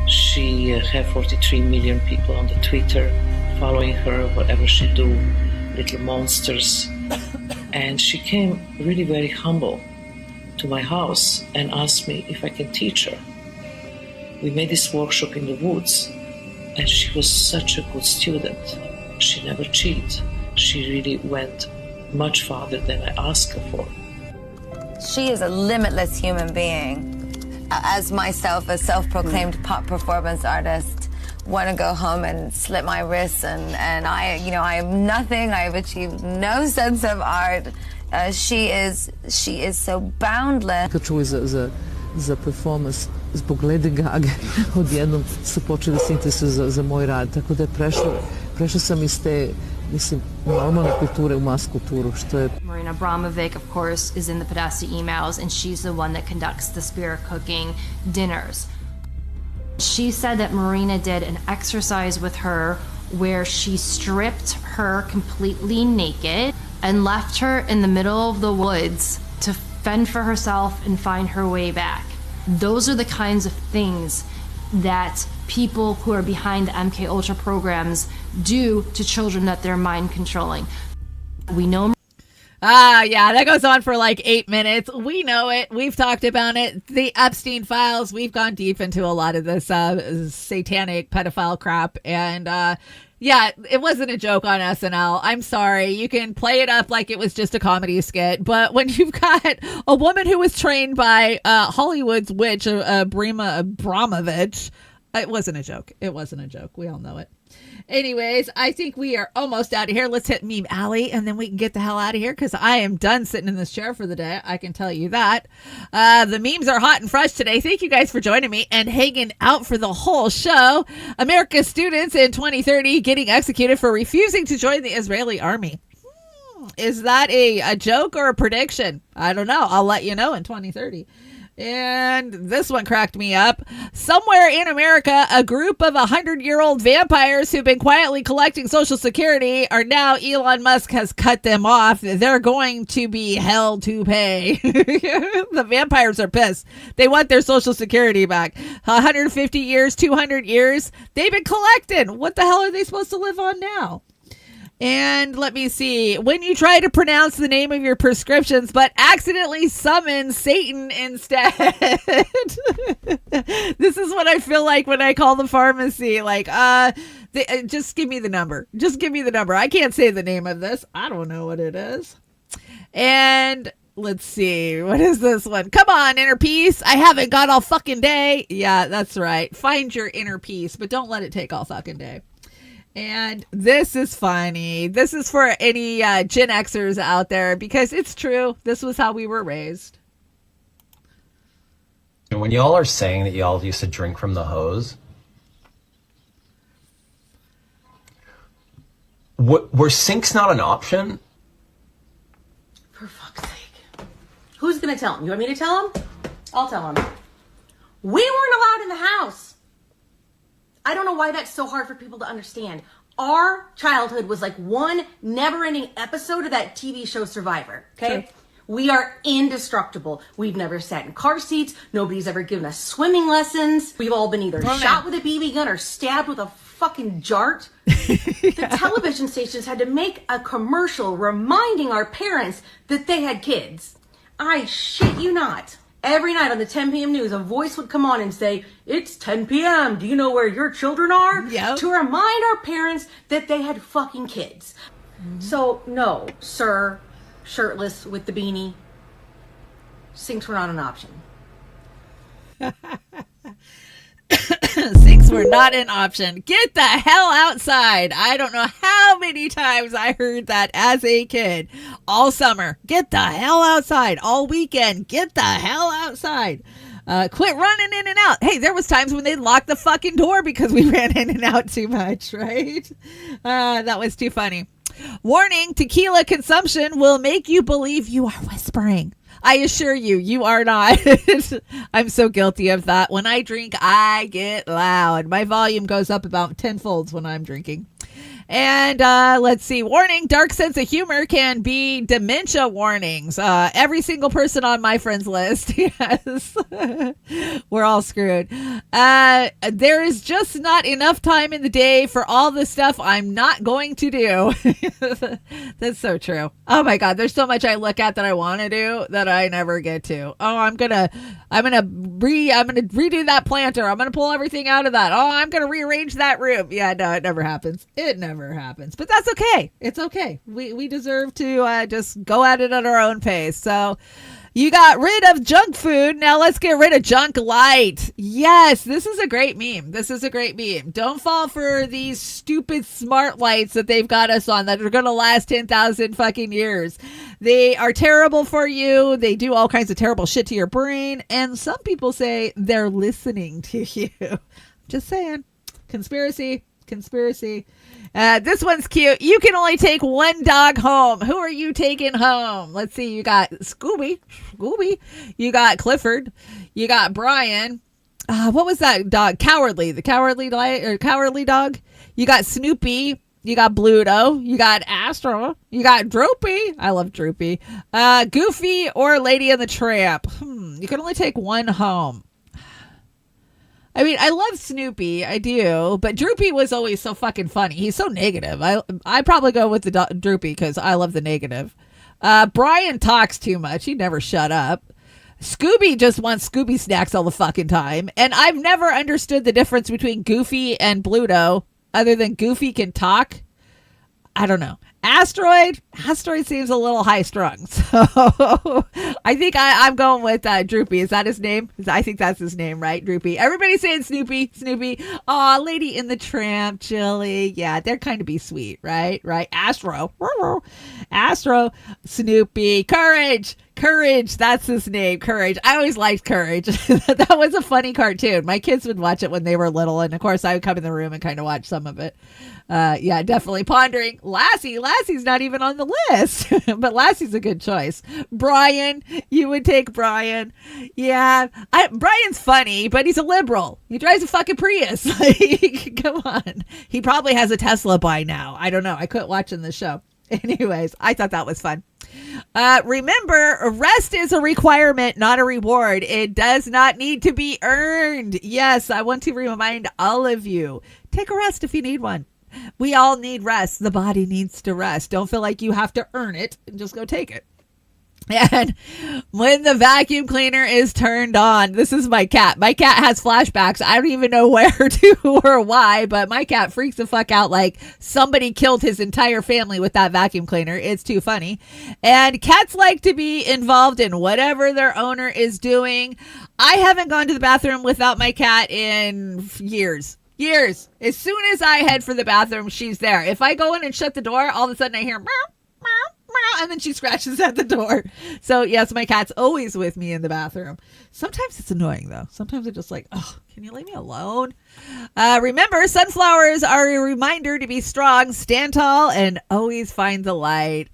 She have 43 million people on the Twitter following her, whatever she do, little monsters. And she came really very humble to my house and asked me if I can teach her. We made this workshop in the woods, and she was such a good student. She never cheated. she really went much farther than I asked her for. She is a limitless human being. As myself, a self-proclaimed pop performance artist, want to go home and slit my wrists, and I am nothing. I have achieved no sense of art. She is so boundless. Čuli za performance zbog Lady Gaga, odjednom su počeli da se interesuju za moj rad, tako da je prešao sam iz te, mislim, normalne kulture u mas kulturu, što je... Marina Abramovic, of course, is in the Podesta emails, and she's the one that conducts the spirit cooking dinners. She said that Marina did an exercise with her where she stripped her completely naked and left her in the middle of the woods to fend for herself and find her way back. Those are the kinds of things that people who are behind the MK Ultra programs do to children that they're mind controlling. We know. Yeah, that goes on for like 8 minutes. We know it. We've talked about it. The Epstein files. We've gone deep into a lot of this satanic pedophile crap. And yeah, it wasn't a joke on SNL. I'm sorry. You can play it up like it was just a comedy skit. But when you've got a woman who was trained by Hollywood's witch, Brima Abramovich, it wasn't a joke. It wasn't a joke. We all know it. Anyways, I think we are almost out of here. Let's hit Meme Alley, and then we can get the hell out of here, because I am done sitting in this chair for the day. I can tell you that. The memes are hot and fresh today. Thank you guys for joining me and hanging out for the whole show. America's students in 2030 getting executed for refusing to join the Israeli army. Is that a joke or a prediction? I don't know. I'll let you know in 2030. And this one cracked me up. Somewhere in America, a group of 100-year-old vampires who've been quietly collecting Social Security are now, Elon Musk has cut them off. They're going to be held to pay. The vampires are pissed. They want their Social Security back. 150 years, 200 years. They've been collecting. What the hell are they supposed to live on now? And let me see. When you try to pronounce the name of your prescriptions, but accidentally summon Satan instead. This is what I feel like when I call the pharmacy. Like, just give me the number. Just give me the number. I can't say the name of this. I don't know what it is. And let's see. What is this one? Come on, inner peace. I haven't got all fucking day. Yeah, that's right. Find your inner peace, but don't let it take all fucking day. And this is funny. This is for any Gen Xers out there, because it's true. This was how we were raised. And when y'all are saying that y'all used to drink from the hose, were sinks not an option? For fuck's sake. Who's going to tell him? You want me to tell him? I'll tell him. We weren't allowed in the house. I don't know why that's so hard for people to understand. Our childhood was like one never-ending episode of that TV show Survivor, okay? Sure. We are indestructible. We've never sat in car seats. Nobody's ever given us swimming lessons. We've all been either shot with a BB gun or stabbed with a fucking jart. The television stations had to make a commercial reminding our parents that they had kids. I shit you not. Every night on the 10 p.m. news, a voice would come on and say, "It's 10 p.m. Do you know where your children are?" Yep. To remind our parents that they had fucking kids. Mm-hmm. So, no, sir, shirtless with the beanie, sinks were not an option. Sinks were not an option. Get the hell outside. I don't know how many times I heard that as a kid. All summer. Get the hell outside. All weekend. Get the hell outside. Quit running in and out. Hey, there was times when they locked the fucking door because we ran in and out too much, right? That was too funny. Warning, tequila consumption will make you believe you are whispering. I assure you, you are not. I'm so guilty of that. When I drink, I get loud. My volume goes up about 10-folds when I'm drinking. And let's see. Warning, dark sense of humor can be dementia warnings. Every single person on my friends list. Yes. We're all screwed. There is just not enough time in the day for all the stuff I'm not going to do. That's so true. Oh my God. There's so much I look at that I want to do that I never get to. Oh, I'm gonna redo that planter. I'm gonna pull everything out of that. Oh, I'm gonna rearrange that room. Yeah, no, it never happens. It never whatever happens. But that's okay. It's okay. We deserve to just go at it at our own pace. So you got rid of junk food. Now let's get rid of junk light. Yes, this is a great meme. Don't fall for these stupid smart lights that they've got us on that are going to last 10,000 fucking years. They are terrible for you. They do all kinds of terrible shit to your brain. And some people say they're listening to you. Just saying. Conspiracy. This one's cute. You can only take one dog home. Who are you taking home? Let's see. You got Scooby. You got Clifford. You got Brian. What was that dog? Cowardly. The cowardly dog. You got Snoopy. You got Bluto. You got Astro. You got Droopy. I love Droopy. Goofy or Lady and the Tramp. You can only take one home. I mean, I love Snoopy, I do, but Droopy was always so fucking funny. He's so negative. I probably go with the Droopy because I love the negative. Brian talks too much. He never shut up. Scooby just wants Scooby snacks all the fucking time. And I've never understood the difference between Goofy and Bluto, other than Goofy can talk. I don't know. Asteroid seems a little high strung. So I think I'm going with Droopy. Is that his name? I think that's his name, right? Droopy. Everybody's saying Snoopy. Aw, Lady in the Tramp, Chili. Yeah, they're kind of be sweet, right? Astro, Snoopy, Courage, that's his name, Courage. I always liked Courage. That was a funny cartoon. My kids would watch it when they were little, and of course I would come in the room and kind of watch some of it. Yeah, definitely. Pondering. Lassie's not even on the list, but Lassie's a good choice. Brian, you would take Brian. Yeah, Brian's funny, but he's a liberal. He drives a fucking Prius. Like, come on. He probably has a Tesla by now. I don't know. I quit watching the show. Anyways, I thought that was fun. Remember, rest is a requirement, not a reward. It does not need to be earned. Yes, I want to remind all of you, take a rest if you need one. We all need rest. The body needs to rest. Don't feel like you have to earn it and just go take it. And when the vacuum cleaner is turned on, this is my cat. My cat has flashbacks. I don't even know where to or why, but my cat freaks the fuck out like somebody killed his entire family with that vacuum cleaner. It's too funny. And cats like to be involved in whatever their owner is doing. I haven't gone to the bathroom without my cat in years. As soon as I head for the bathroom, she's there. If I go in and shut the door, all of a sudden I hear meow, meow, meow, and then she scratches at the door. So yes, my cat's always with me in the bathroom. Sometimes it's annoying though. Sometimes I'm just like, oh, can you leave me alone? Remember, sunflowers are a reminder to be strong, stand tall, and always find the light.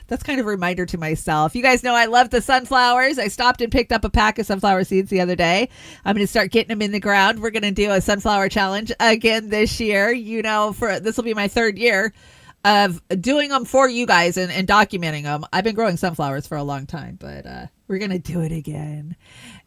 That's kind of a reminder to myself. You guys know I love the sunflowers. I stopped and picked up a pack of sunflower seeds the other day. I'm going to start getting them in the ground. We're going to do a sunflower challenge again this year. You know, this will be my third year of doing them for you guys and documenting them. I've been growing sunflowers for a long time, but we're going to do it again.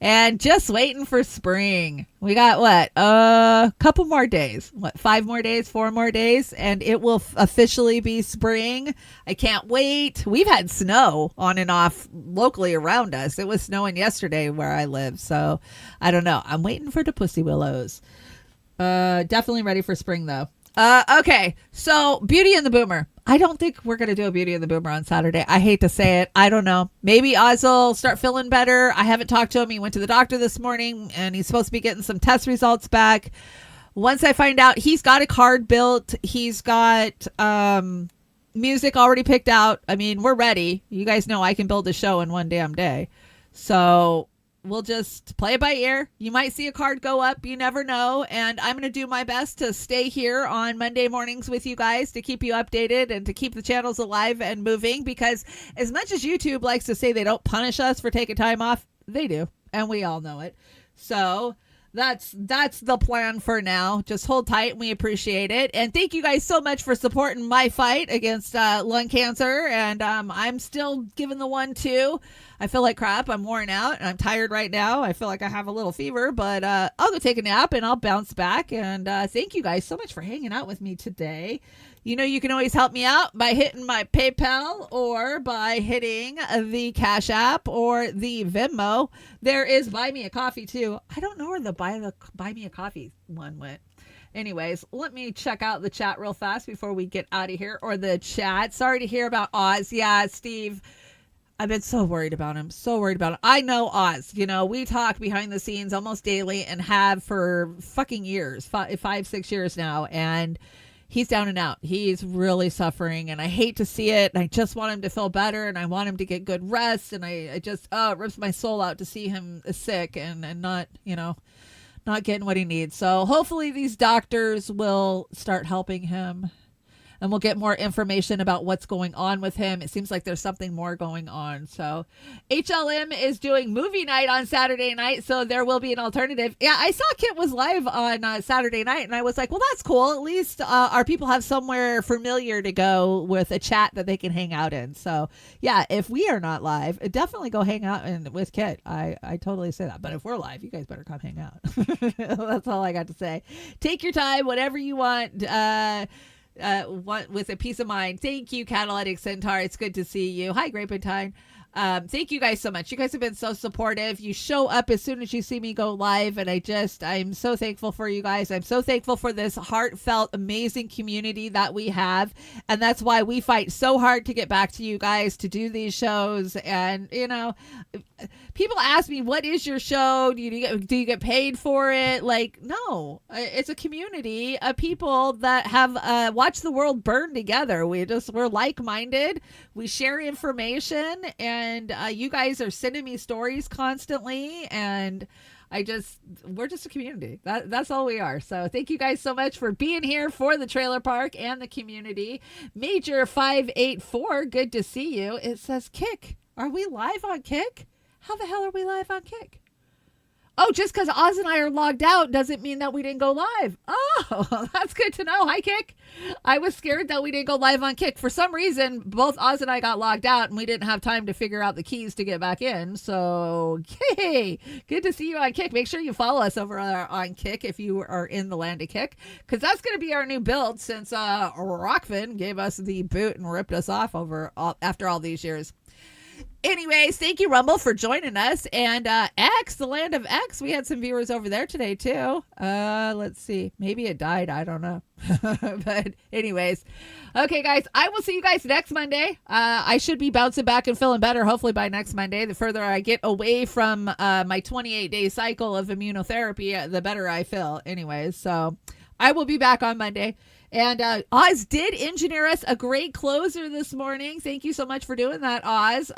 And just waiting for spring. We got what? A couple more days. 5 more days, 4 more days, and it will officially be spring. I can't wait. We've had snow on and off locally around us. It was snowing yesterday where I live, so I don't know. I'm waiting for the pussy willows. Definitely ready for spring though. Okay, so Beauty and the Boomer. I don't think we're going to do a Beauty and the Boomer on Saturday. I hate to say it. I don't know. Maybe Oz will start feeling better. I haven't talked to him. He went to the doctor this morning, and he's supposed to be getting some test results back. Once I find out, he's got a card built. He's got music already picked out. I mean, we're ready. You guys know I can build a show in one damn day. So we'll just play it by ear. You might see a card go up. You never know. And I'm going to do my best to stay here on Monday mornings with you guys to keep you updated and to keep the channels alive and moving, because as much as YouTube likes to say they don't punish us for taking time off, they do. And we all know it. So that's the plan for now. Just hold tight and we appreciate it. And thank you guys so much for supporting my fight against lung cancer. And I'm still giving the one too. I feel like crap. I'm worn out and I'm tired right now. I feel like I have a little fever, but I'll go take a nap and I'll bounce back. And thank you guys so much for hanging out with me today. You know, you can always help me out by hitting my PayPal or by hitting the Cash App or the Venmo. There is Buy Me a Coffee too. I don't know where the Buy Me a Coffee one went. Anyways, let me check out the chat real fast before we get out of here. Or the chat. Sorry to hear about Oz. Yeah, Steve, I've been so worried about him. So worried about him. I know Oz. You know, we talk behind the scenes almost daily and have for fucking years, 5-6 years now. And he's down and out. He's really suffering, and I hate to see it. And I just want him to feel better, and I want him to get good rest. And I just, it rips my soul out to see him sick and not, you know, not getting what he needs. So hopefully these doctors will start helping him, and we'll get more information about what's going on with him. It seems like there's something more going on. So HLM is doing movie night on Saturday night, so there will be an alternative. Yeah, I saw Kit was live on Saturday night, and I was like, well, that's cool. At least our people have somewhere familiar to go with a chat that they can hang out in. So yeah, if we are not live, definitely go hang out with Kit. I totally say that. But if we're live, you guys better come hang out. That's all I got to say. Take your time, whatever you want. With a peace of mind. Thank you, Catalytic Centaur. It's good to see you. Hi, Grapevine. Thank you guys so much. You guys have been so supportive. You show up as soon as you see me go live, and I'm so thankful for you guys. I'm so thankful for this heartfelt, amazing community that we have, and that's why we fight so hard to get back to you guys to do these shows. And you know, people ask me, what is your show? Do you get paid for it? Like, no, it's a community of people that have watched the world burn together. We're like-minded. We share information, and you guys are sending me stories constantly, and we're just a community. That's all we are. So thank you guys so much for being here for the trailer park and the community. Major 584, good to see you. It says Kick. Are we live on Kick? How the hell are we live on Kick? Oh, just because Oz and I are logged out doesn't mean that we didn't go live. Oh, that's good to know. Hi, Kick. I was scared that we didn't go live on Kick. For some reason, both Oz and I got logged out, and we didn't have time to figure out the keys to get back in. So, hey, good to see you on Kick. Make sure you follow us over on Kick if you are in the land of Kick, because that's going to be our new build since Rockfin gave us the boot and ripped us off after all these years. Anyways, thank you, Rumble, for joining us. And X, the land of X, we had some viewers over there today, too. Let's see. Maybe it died. I don't know. But anyways. Okay, guys, I will see you guys next Monday. I should be bouncing back and feeling better, hopefully, by next Monday. The further I get away from my 28-day cycle of immunotherapy, the better I feel. Anyways, so I will be back on Monday. And Oz did engineer us a great closer this morning. Thank you so much for doing that, Oz.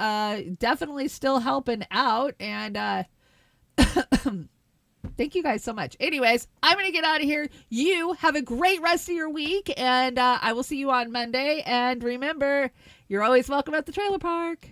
Definitely still helping out. And thank you guys so much. Anyways, I'm going to get out of here. You have a great rest of your week. And I will see you on Monday. And remember, you're always welcome at the trailer park.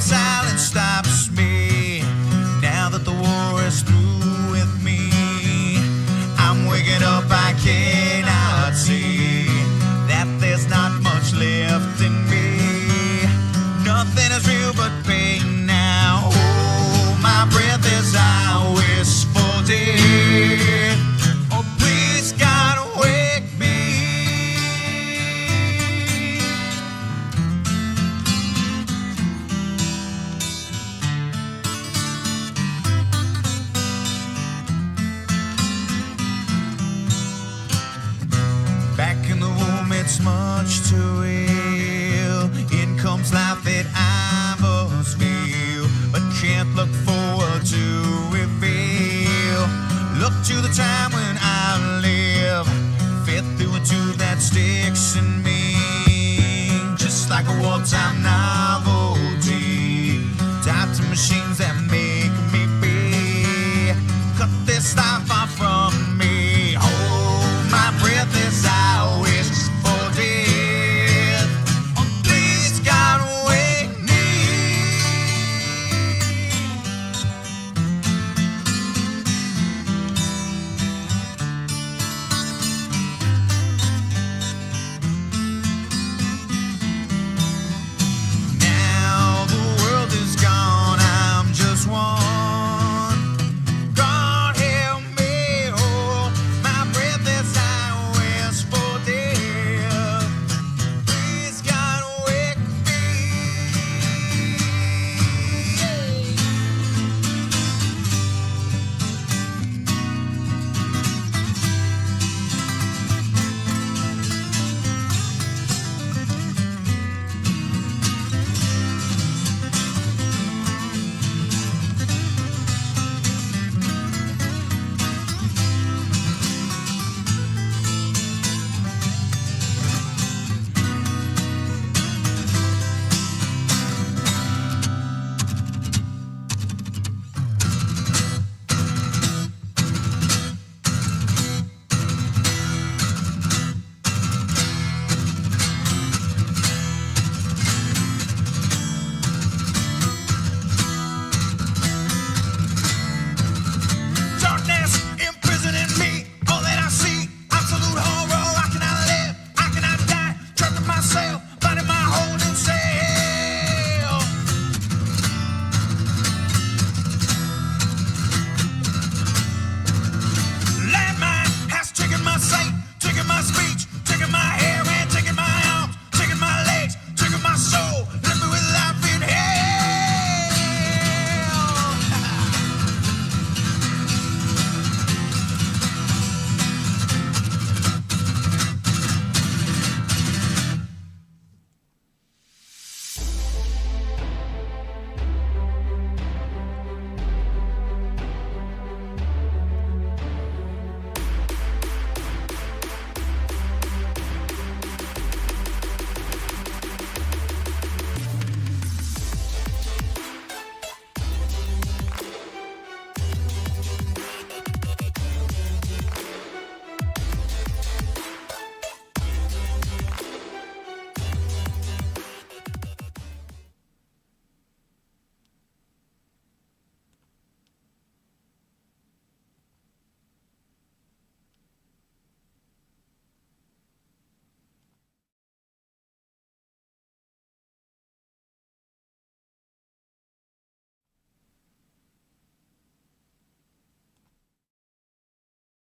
Silence stops me now that the war is through with me. wartime now.